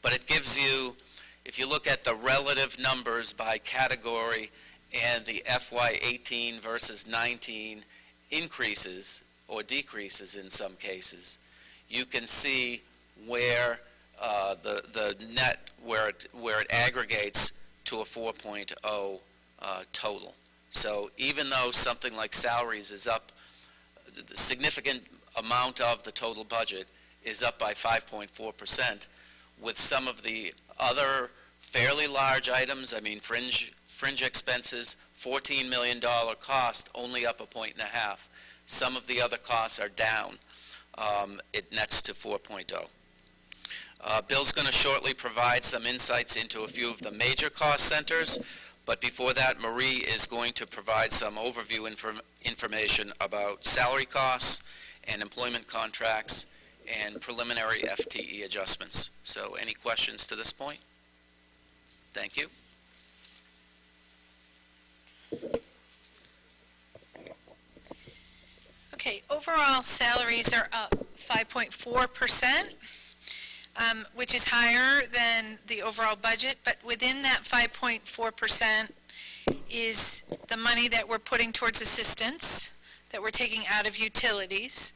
But it gives you, if you look at the relative numbers by category and the FY18 versus 19 increases or decreases in some cases, you can see where the net, where it aggregates to a 4.0 total. So even though something like salaries is up, the significant amount of the total budget is up by 5.4%, with some of the other fairly large items, I mean fringe expenses, $14 million cost, only up 1.5 points. Some of the other costs are down. It nets to 4.0. Bill's going to shortly provide some insights into a few of the major cost centers, but before that, Marie is going to provide some overview information about salary costs and employment contracts and preliminary FTE adjustments. So any questions to this point? Thank you. Okay, overall salaries are up 5.4%, which is higher than the overall budget, but within that 5.4% is the money that we're putting towards assistance, that we're taking out of utilities.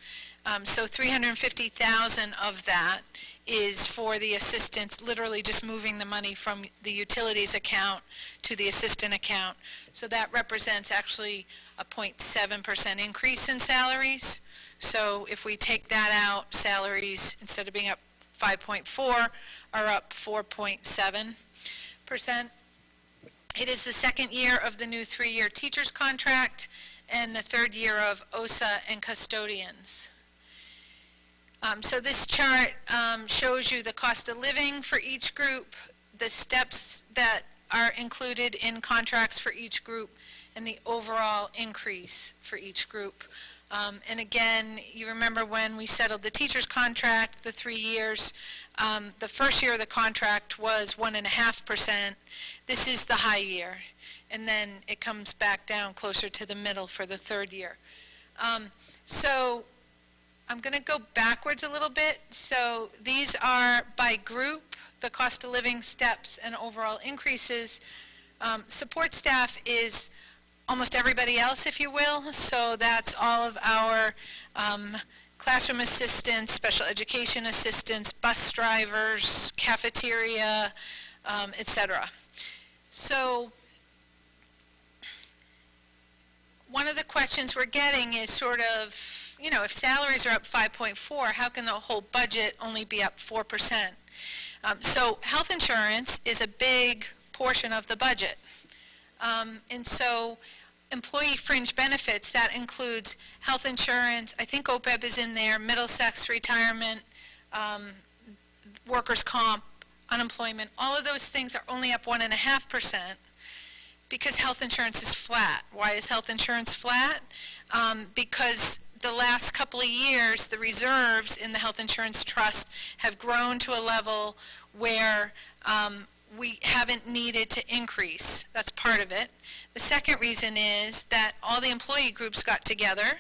So $350,000 of that is for the assistance, literally just moving the money from the utilities account to the assistant account. So that represents actually a 0.7% increase in salaries. So if we take that out, salaries, instead of being up 5.4, are up 4.7%. It is the second year of the new 3-year teacher's contract and the third year of OSA and custodians. So this chart shows you the cost of living for each group, the steps that are included in contracts for each group, and the overall increase for each group. And again, you remember when we settled the teacher's contract, the 3 years, the first year of the contract was 1.5%. This is the high year. And then it comes back down closer to the middle for the third year. So I'm going to go backwards a little bit. So these are by group, the cost of living steps and overall increases. Support staff is almost everybody else, if you will. So that's all of our classroom assistants, special education assistants, bus drivers, cafeteria, etc. So one of the questions we're getting is sort of, you know, if salaries are up 5.4, how can the whole budget only be up 4%? So health insurance is a big portion of the budget. And so employee fringe benefits, that includes health insurance, I think OPEB is in there, Middlesex retirement, workers' comp, unemployment, all of those things are only up 1.5% because health insurance is flat. Why is health insurance flat? Because the last couple of years, the reserves in the health insurance trust have grown to a level where we haven't needed to increase. That's part of it. The second reason is that all the employee groups got together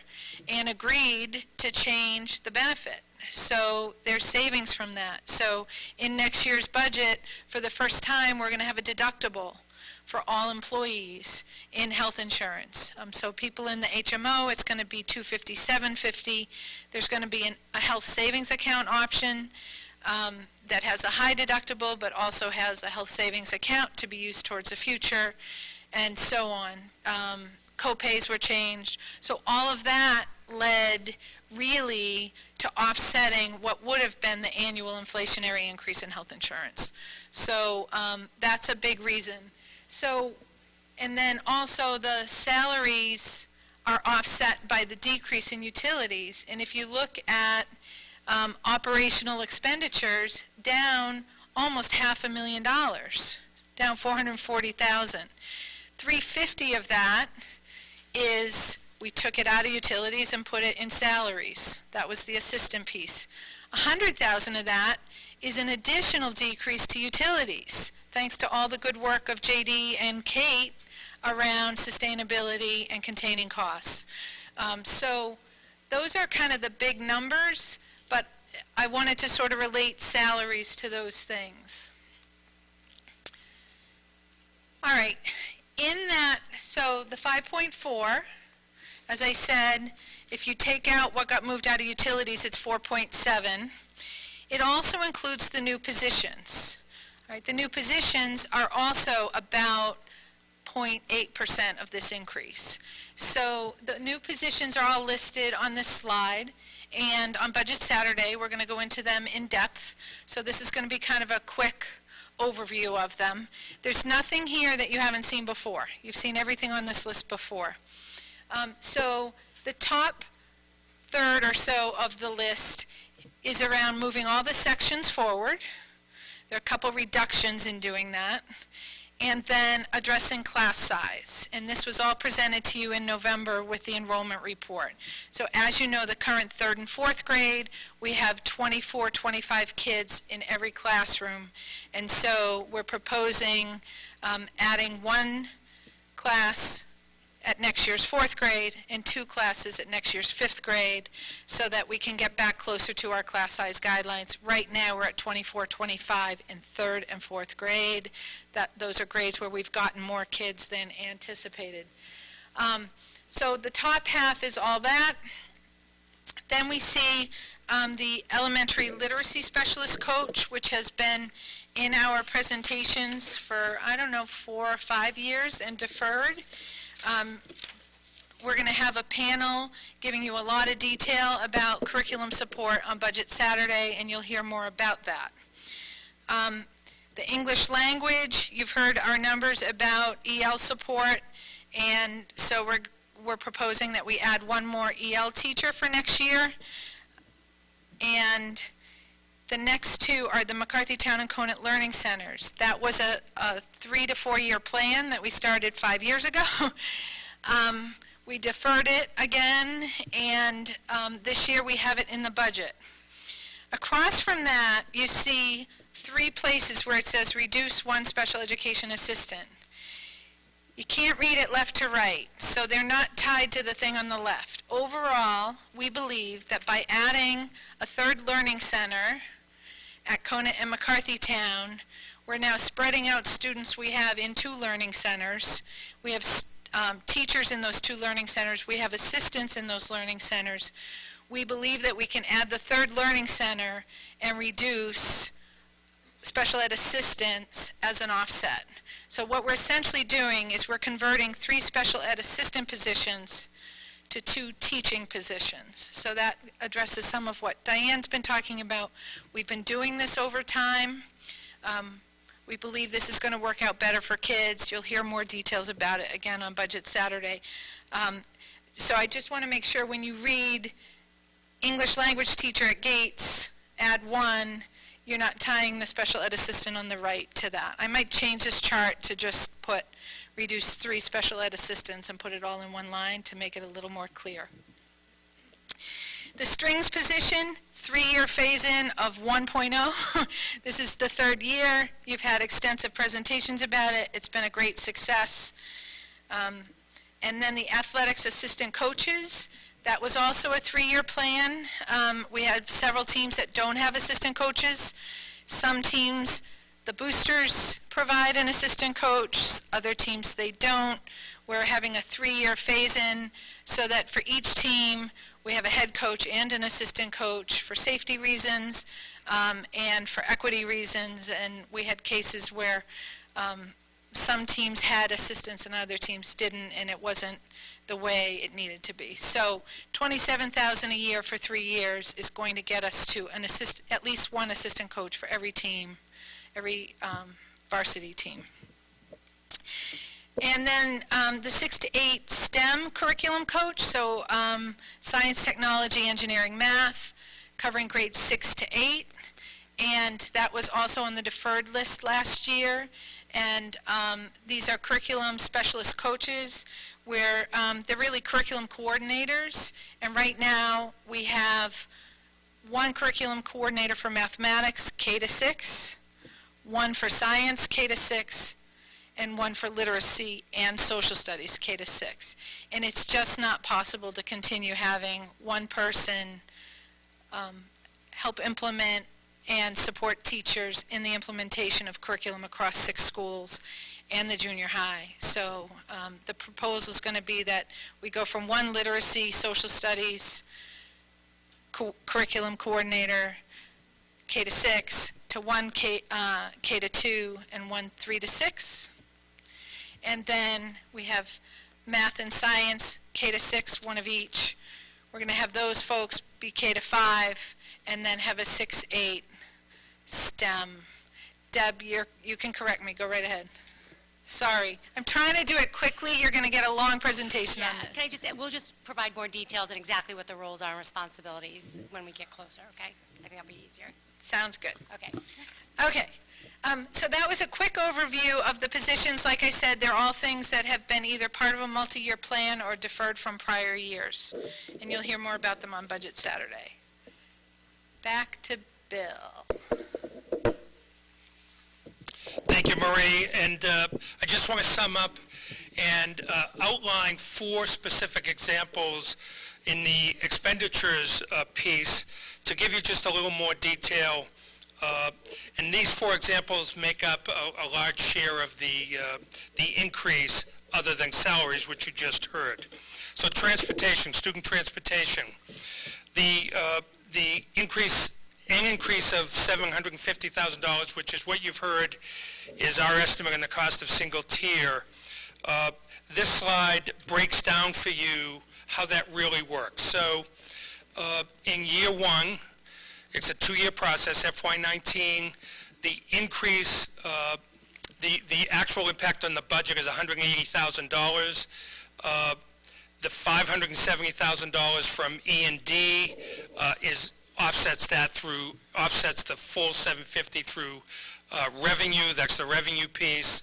and agreed to change the benefit. So there's savings from that. So in next year's budget, for the first time, we're going to have a deductible for all employees in health insurance. So people in the HMO, it's going to be $250, $750. There's going to be a health savings account option that has a high deductible but also has a health savings account to be used towards the future, and so on. Co-pays were changed. So all of that led really to offsetting what would have been the annual inflationary increase in health insurance. So that's a big reason. So, and then also the salaries are offset by the decrease in utilities. And if you look at operational expenditures, down almost $500,000, down $440,000. $350,000 of that is we took it out of utilities and put it in salaries. That was the assistant piece. $100,000 of that is an additional decrease to utilities, thanks to all the good work of JD and Kate around sustainability and containing costs. So those are kind of the big numbers, but I wanted to sort of relate salaries to those things. All right, in that, so the 5.4, as I said, if you take out what got moved out of utilities, it's 4.7. It also includes the new positions. All right, the new positions are also about 0.8% of this increase. So the new positions are all listed on this slide, and on Budget Saturday, we're going to go into them in depth. So this is going to be kind of a quick overview of them. There's nothing here that you haven't seen before. You've seen everything on this list before. So the top third or so of the list is around moving all the sections forward. There are a couple reductions in doing that. And then addressing class size. And this was all presented to you in November with the enrollment report. So as you know, the current 3rd and 4th grade, we have 24, 25 kids in every classroom. And so we're proposing adding 1 class at next year's 4th grade and 2 classes at next year's 5th grade so that we can get back closer to our class size guidelines. Right now we're at 24, 25 in 3rd and 4th grade. Those are grades where we've gotten more kids than anticipated. So the top half is all that. Then we see the elementary literacy specialist coach, which has been in our presentations for, I don't know, 4 or 5 years and deferred. We're going to have a panel giving you a lot of detail about curriculum support on Budget Saturday, and you'll hear more about that. The English language, you've heard our numbers about EL support, and so we're proposing that we add 1 more EL teacher for next year. And the next 2 are the McCarthytown and Conant Learning Centers. That was a 3 to 4 year plan that we started 5 years ago. We deferred it again, and this year we have it in the budget. Across from that, you see 3 places where it says reduce 1 special education assistant. You can't read it left to right, so they're not tied to the thing on the left. Overall, we believe that by adding a 3rd learning center at Conant and McCarthytown, we're now spreading out students we have in 2 learning centers. We have teachers in those 2 learning centers. We have assistants in those learning centers. We believe that we can add the 3rd learning center and reduce special ed assistants as an offset. So what we're essentially doing is we're converting 3 special ed assistant positions to 2 teaching positions. So that addresses some of what Diane's been talking about. We've been doing this over time. We believe this is going to work out better for kids. You'll hear more details about it again on Budget Saturday. So I just want to make sure when you read English language teacher at Gates, add 1, you're not tying the special ed assistant on the right to that. I might change this chart to just put reduce 3 special ed assistants and put it all in 1 line to make it a little more clear. The strings position, 3-year phase-in of 1.0. This is the 3rd year. You've had extensive presentations about it. It's been a great success. And then the athletics assistant coaches, that was also a 3-year plan. We had several teams that don't have assistant coaches. Some teams, the boosters provide an assistant coach. Other teams, they don't. We're having a 3-year phase-in so that for each team, we have a head coach and an assistant coach for safety reasons and for equity reasons. And we had cases where some teams had assistants and other teams didn't, and it wasn't the way it needed to be. So $27,000 a year for 3 years is going to get us to at least 1 assistant coach for every team, every varsity team. And then the 6 to 8 STEM curriculum coach, so science, technology, engineering, math, covering grades 6 to 8. And that was also on the deferred list last year. And these are curriculum specialist coaches where they're really curriculum coordinators. And right now we have 1 curriculum coordinator for mathematics, K to 6, 1 for science, K to 6, and one for literacy and social studies, K to 6. And it's just not possible to continue having one person help implement and support teachers in the implementation of curriculum across 6 schools and the junior high. So the proposal is going to be that we go from one literacy, social studies, curriculum coordinator, K to 6, to one K to 2, and one 3 to 6. And then we have math and science, K to 6, one of each. We're going to have those folks be K to 5, and then have a 6-8 STEM. Deb, you can correct me. Go right ahead. Sorry. I'm trying to do it quickly. You're going to get a long presentation on this. Can I just, we'll just provide more details on exactly what the roles are and responsibilities when we get closer, okay? I think that'll be easier. Sounds good. Okay. Okay. So that was a quick overview of the positions. Like I said, they're all things that have been either part of a multi-year plan or deferred from prior years. And you'll hear more about them on Budget Saturday. Back to Bill. Thank you, Marie. And I just want to sum up and outline 4 specific examples in the expenditures piece to give you just a little more detail. And these 4 examples make up a large share of the increase other than salaries, which you just heard. So transportation, student transportation. The increase of $750,000, which is what you've heard, is our estimate on the cost of single tier. This slide breaks down for you how that really works. So in year 1, it's a 2-year process, FY19. The increase, the actual impact on the budget is $180,000. The $570,000 from E&D offsets the full $750 through revenue. That's the revenue piece.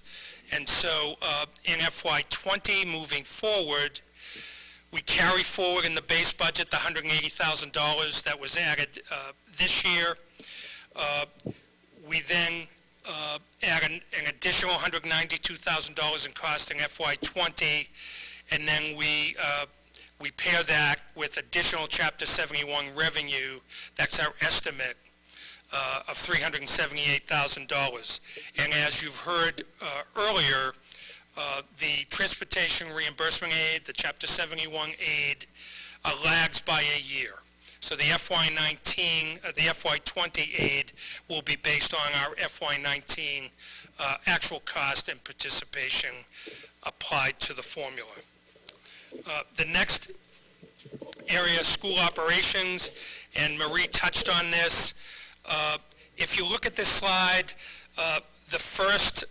And so in FY20, moving forward, we carry forward in the base budget the $180,000 that was added this year. We then add an additional $192,000 in cost in FY20, and then we pair that with additional Chapter 71 revenue. That's our estimate of $378,000. And as you've heard earlier, the transportation reimbursement aid, the Chapter 71 aid, lags by a year. So the FY19, the FY20 aid will be based on our FY19 actual cost and participation applied to the formula. The next area, school operations, and Marie touched on this. If you look at this slide, the first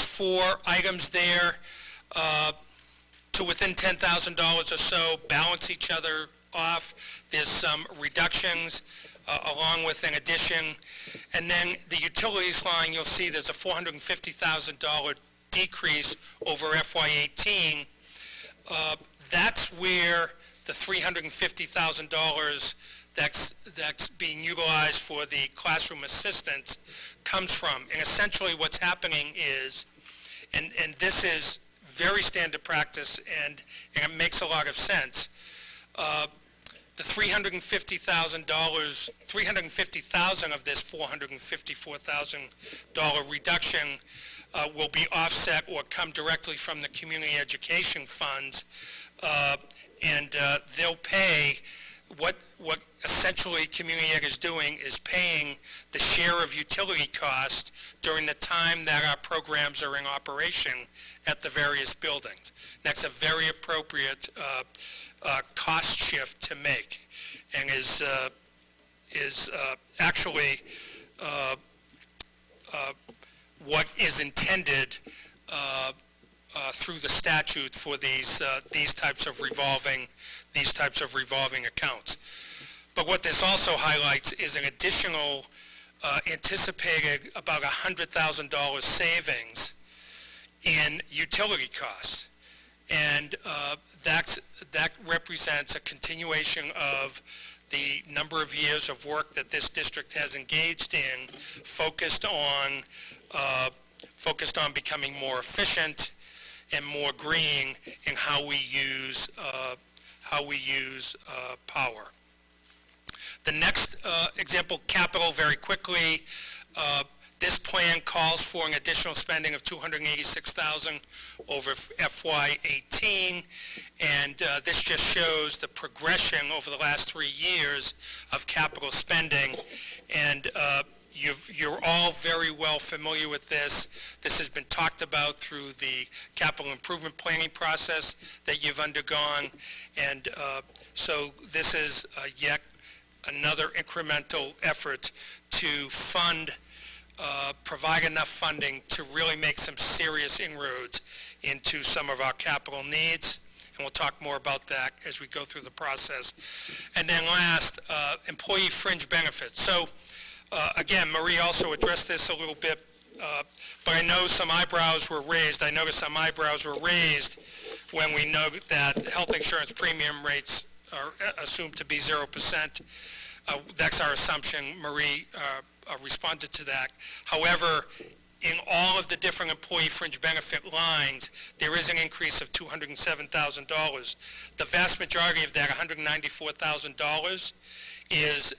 4 items there to within $10,000 or so balance each other off. There's some reductions along with an addition. And then the utilities line, you'll see there's a $450,000 decrease over FY18. That's where the $350,000 that's being utilized for the classroom assistants comes from. And essentially what's happening is, and this is very standard practice and it makes a lot of sense, the $350,000 of this $454,000 reduction will be offset or come directly from the community education funds, and they'll pay what essentially community ed is doing is paying the share of utility cost during the time that our programs are in operation at the various buildings. That's a very appropriate cost shift to make, and is actually what is intended through the statute for these types of revolving accounts. But what this also highlights is an additional anticipated about $100,000 savings in utility costs. And that represents a continuation of the number of years of work that this district has engaged in, focused on focused on becoming more efficient and more green in how we use power. The next example, capital, very quickly. This plan calls for an additional spending of $286,000 over FY18, and this just shows the progression over the last 3 years of capital spending. And you're all very well familiar with this. This has been talked about through the capital improvement planning process that you've undergone, and so this is yet another incremental effort to provide enough funding to really make some serious inroads into some of our capital needs, and we'll talk more about that as we go through the process. And then last, employee fringe benefits. So again, Marie also addressed this a little bit, but I know some eyebrows were raised. I noticed some eyebrows were raised when we know that health insurance premium rates are assumed to be 0%. That's our assumption. Marie responded to that. However, in all of the different employee fringe benefit lines, there is an increase of $207,000. The vast majority of that, $194,000, is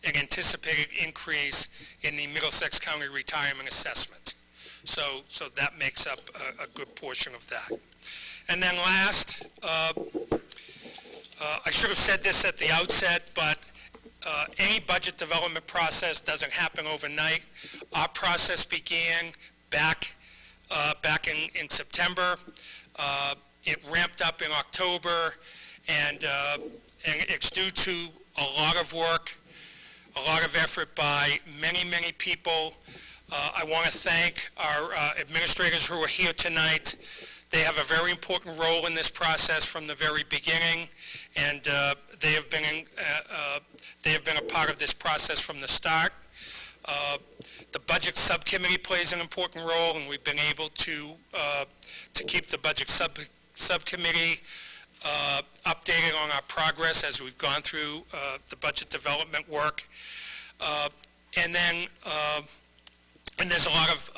an anticipated increase in the Middlesex County Retirement Assessment. So that makes up a good portion of that. And then last, I should have said this at the outset, but any budget development process doesn't happen overnight. Our process began back in September. It ramped up in October, and it's due to a lot of work, a lot of effort by many, many people. I want to thank our administrators who are here tonight. They have a very important role in this process from the very beginning, and they have been a part of this process from the start. The budget subcommittee plays an important role, and we've been able to keep the budget subcommittee updated on our progress as we've gone through the budget development work. And there's a lot of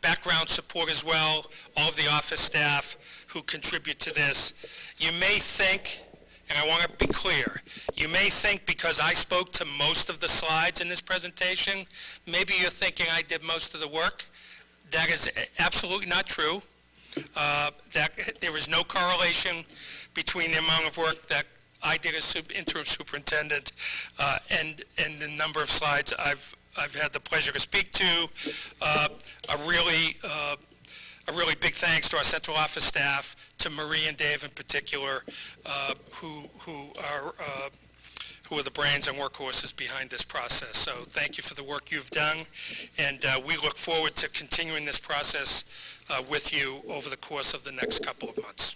background support as well, all of the office staff who contribute to this. You may think, and I want to be clear, you may think because I spoke to most of the slides in this presentation, maybe you're thinking I did most of the work. That is absolutely not true. There is no correlation between the amount of work that I did as interim superintendent and the number of slides I've had the pleasure to speak to. A really big thanks to our central office staff, to Marie and Dave in particular, who are the brains and workhorses behind this process. So thank you for the work you've done, and we look forward to continuing this process with you over the course of the next couple of months.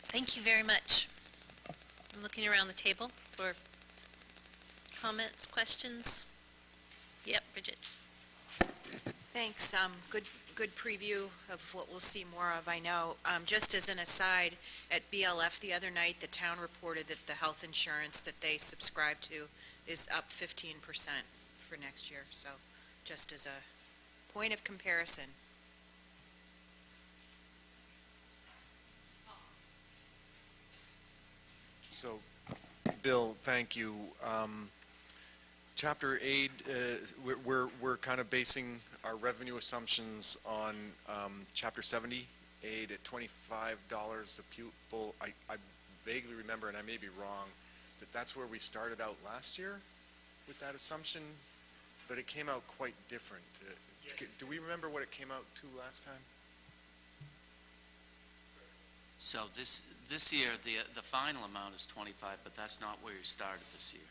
Thank you very much. I'm looking around the table for comments, questions. Yep, Bridget. Thanks. Good preview of what we'll see more of, I know. Just as an aside, at BLF the other night, the town reported that the health insurance that they subscribe to is up 15% for next year. So just as a point of comparison. So, Bill, thank you. Chapter aid, we're kind of basing our revenue assumptions on Chapter 70 aid at $25 a pupil. I vaguely remember, and I may be wrong, that that's where we started out last year with that assumption, but it came out quite different. Yes. Do we remember what it came out to last time? So this year, the final amount is 25, but that's not where you started this year.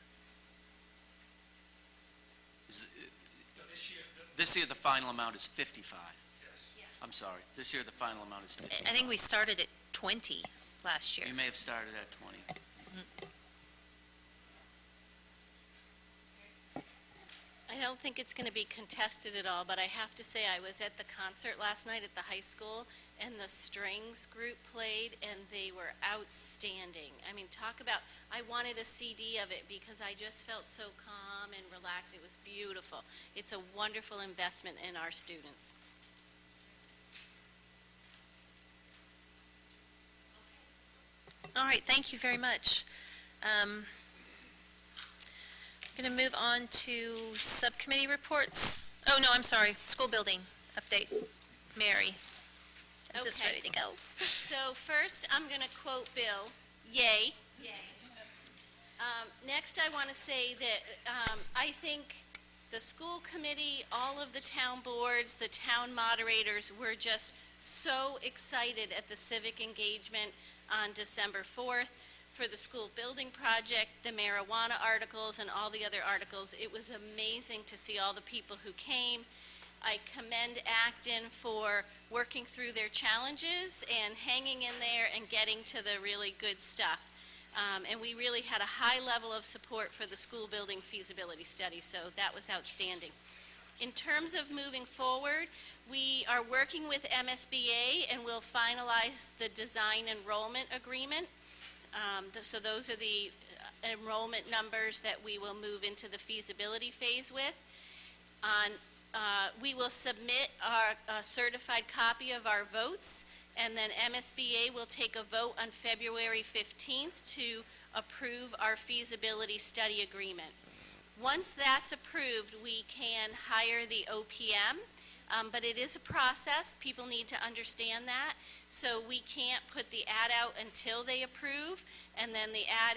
This year, the final amount is 55. Yes. I'm sorry. This year, the final amount is 55. I think we started at 20 last year. You may have started at 20. I don't think it's going to be contested at all, but I have to say I was at the concert last night at the high school, and the strings group played, and they were outstanding. I mean, talk about, I wanted a CD of it because I just felt so calm and relaxed. It was beautiful. It's a wonderful investment in our students. All right, thank you very much. I'm going to move on to subcommittee reports. Oh, no, I'm sorry, school building update. Mary, I'm just ready to go. So first, I'm going to quote Bill, yay. Yay. Next, I want to say that I think the school committee, all of the town boards, the town moderators were just so excited at the civic engagement on December 4th for the school building project, the marijuana articles, and all the other articles. It was amazing to see all the people who came. I commend Acton for working through their challenges and hanging in there and getting to the really good stuff. And we really had a high level of support for the school building feasibility study, so that was outstanding. In terms of moving forward, we are working with MSBA and we'll finalize the design enrollment agreement. So those are the enrollment numbers that we will move into the feasibility phase with. We will submit our certified copy of our votes, and then MSBA will take a vote on February 15th to approve our feasibility study agreement. Once that's approved, we can hire the OPM, but it is a process. People need to understand that. So we can't put the ad out until they approve, and then the ad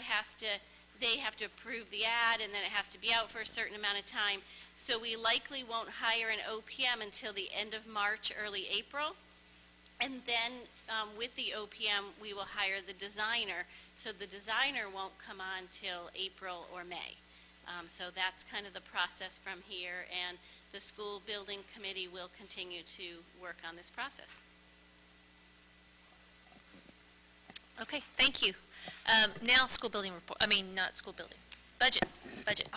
they have to approve the ad, and then it has to be out for a certain amount of time. So we likely won't hire an OPM until the end of March, early April. And then with the OPM, we will hire the designer. So the designer won't come on till April or May. So that's kind of the process from here, and the school building committee will continue to work on this process. Okay, thank you. Now school building report, not school building, budget, Bridget,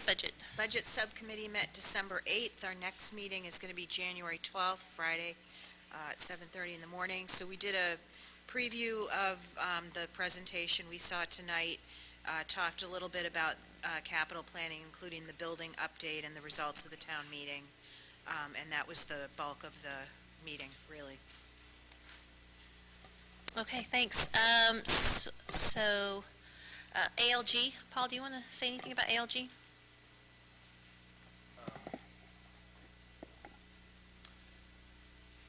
budget. Budget subcommittee met December 8th. Our next meeting is going to be January 12th, Friday, at 7:30 in the morning. So we did a preview of the presentation we saw tonight, talked a little bit about capital planning, including the building update and the results of the town meeting, and that was the bulk of the meeting, really. Okay, thanks. ALG, Paul, do you want to say anything about ALG?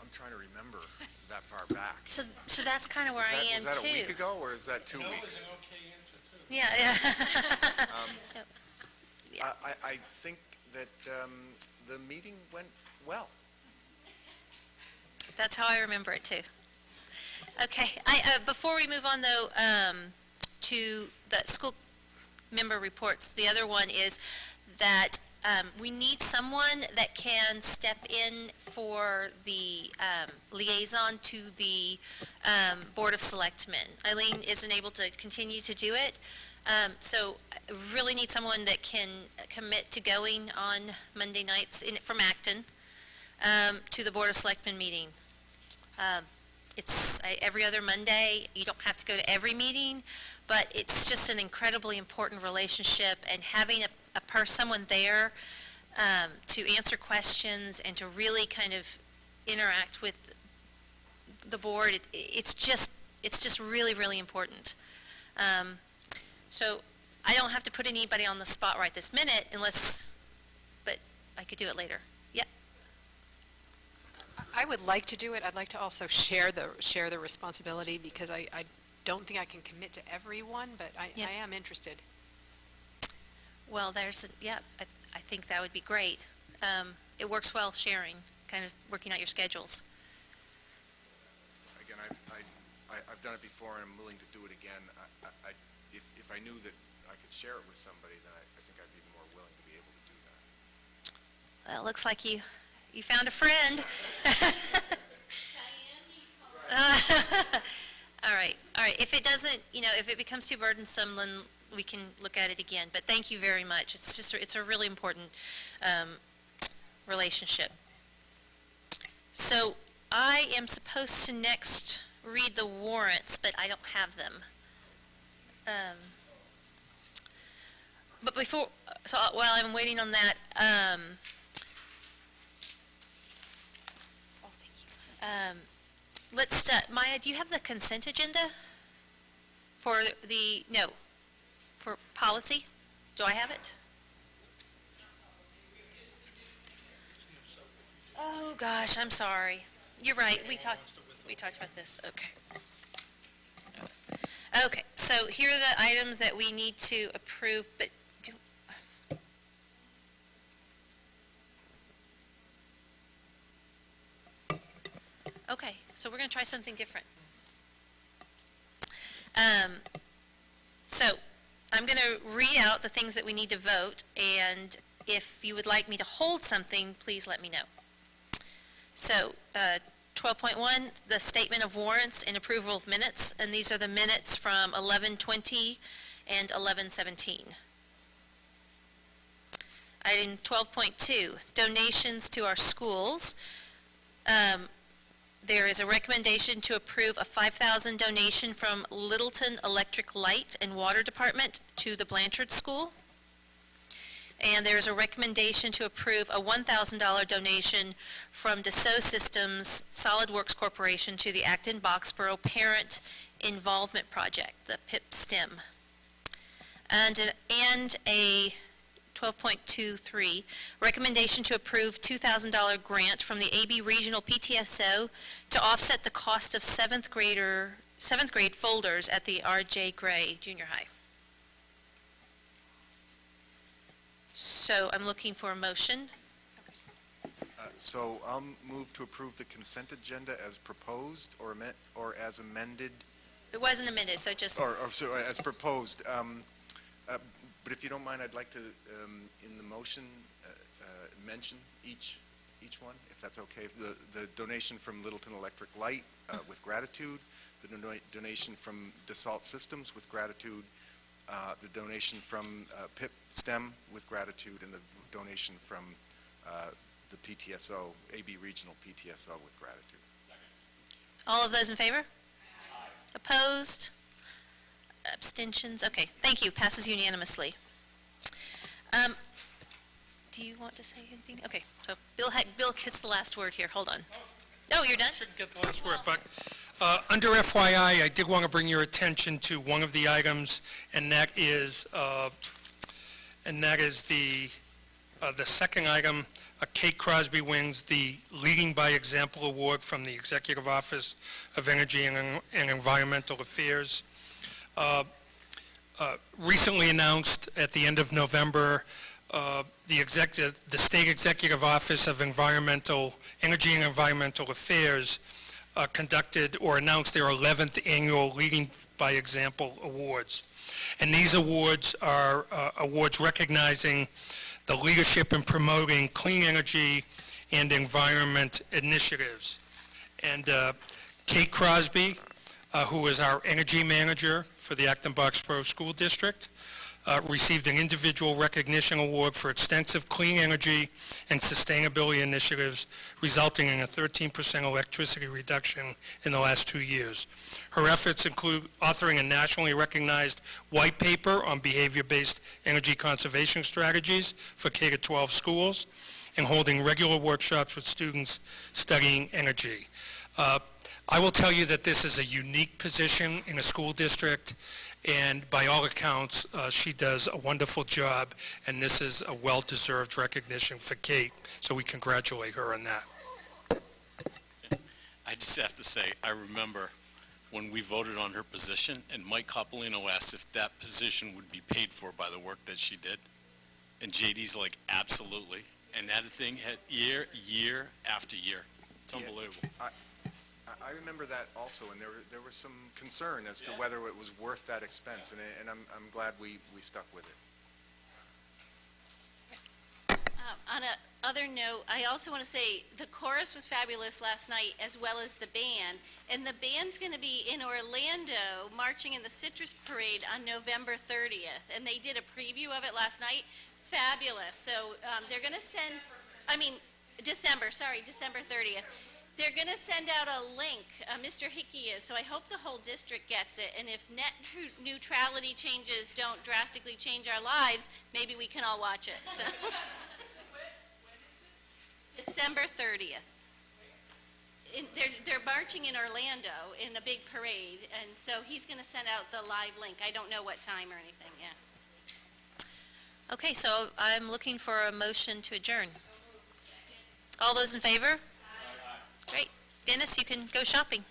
I'm trying to remember that far back. So that's kind of where I am, too. Was that a week ago, or is that 2 weeks? Yeah. Yeah. I think that the meeting went well. That's how I remember it, too. Okay, before we move on, though, to the school member reports, the other one is that we need someone that can step in for the liaison to the Board of Selectmen. Eileen isn't able to continue to do it, so I really need someone that can commit to going on Monday nights from Acton to the Board of Selectmen meeting. It's every other Monday. You don't have to go to every meeting, but it's just an incredibly important relationship, and having someone there to answer questions and to really kind of interact with the board, it's just really, really important. So I don't have to put anybody on the spot right this minute but I could do it later. Yeah. I would like to do it. I'd like to also share the responsibility, because I don't think I can commit to everyone, but I am interested. Well, I think that would be great. It works well sharing, kind of working out your schedules. Again, I've done it before, and I'm willing to do it again. If I knew that I could share it with somebody, then I think I'd be more willing to be able to do that. Well, it looks like you found a friend. All right. If it doesn't, if it becomes too burdensome, then we can look at it again. But thank you very much. It's just, it's a really important relationship. So I am supposed to next read the warrants, but I don't have them. But before, so while I'm waiting on that, let's, Maya, do you have the consent agenda for the, no, for policy? Do I have it? Oh, gosh, I'm sorry. You're right, we talked about this, okay. Okay, so here are the items that we need to approve, but do, okay, so we're going to try something different. So I'm going to read out the things that we need to vote, and if you would like me to hold something, please let me know. So 12.1, the statement of warrants and approval of minutes, and these are the minutes from 11:20 and 11:17. Item 12.2, donations to our schools. There is a recommendation to approve a $5,000 donation from Littleton Electric Light and Water Department to the Blanchard School. And there is a recommendation to approve a $1,000 donation from Dassault Systems SolidWorks Corporation to the Acton-Boxborough Parent Involvement Project, the PIP STEM. And a 12.23, recommendation to approve $2,000 grant from the AB Regional PTSO to offset the cost of seventh grade folders at the R.J. Gray Junior High. So I'm looking for a motion. So I'll move to approve the consent agenda as proposed or as amended. It wasn't amended, so just... Or so as proposed. But if you don't mind, I'd like to, in the motion, mention each one, if that's okay. The donation from Littleton Electric Light with gratitude, the donation from Dassault Systems with gratitude, the donation from PIP STEM with gratitude, and the donation from the PTSO, AB Regional PTSO with gratitude. Second. All of those in favor? Aye. Opposed? Abstentions? Okay, thank you. Passes unanimously. Do you want to say anything? Okay, so Bill gets the last word here. Hold on. Oh, you're done? I shouldn't get the last word, but under FYI, I did want to bring your attention to one of the items, and that is the second item. Kate Crosby wins the Leading by Example Award from the Executive Office of Energy and Environmental Affairs. Recently announced at the end of November, the State Executive Office of Energy and Environmental Affairs conducted or announced their 11th annual Leading by Example Awards. And these awards are awards recognizing the leadership in promoting clean energy and environment initiatives. And Kate Crosby, who is our energy manager for the Acton-Boxborough School District, received an individual recognition award for extensive clean energy and sustainability initiatives, resulting in a 13% electricity reduction in the last 2 years. Her efforts include authoring a nationally recognized white paper on behavior-based energy conservation strategies for K-12 schools and holding regular workshops with students studying energy. I will tell you that this is a unique position in a school district, and by all accounts, she does a wonderful job, and this is a well-deserved recognition for Kate, so we congratulate her on that. I just have to say, I remember when we voted on her position, and Mike Coppolino asked if that position would be paid for by the work that she did, and JD's like, absolutely, and that thing had year after year. It's unbelievable. I remember that also, and there was some concern as to whether it was worth that expense, and I'm glad we stuck with it. other note, I also want to say the chorus was fabulous last night, as well as the band. And the band's going to be in Orlando, marching in the Citrus Parade on November 30th. And they did a preview of it last night. Fabulous. So they're going to send, December 30th. They're going to send out a link, Mr. Hickey is, so I hope the whole district gets it. And if net neutrality changes don't drastically change our lives, maybe we can all watch it. So. December 30th. They're marching in Orlando in a big parade, and so he's going to send out the live link. I don't know what time or anything, yeah. Okay, so I'm looking for a motion to adjourn. All those in favor? Great. Dennis, you can go shopping.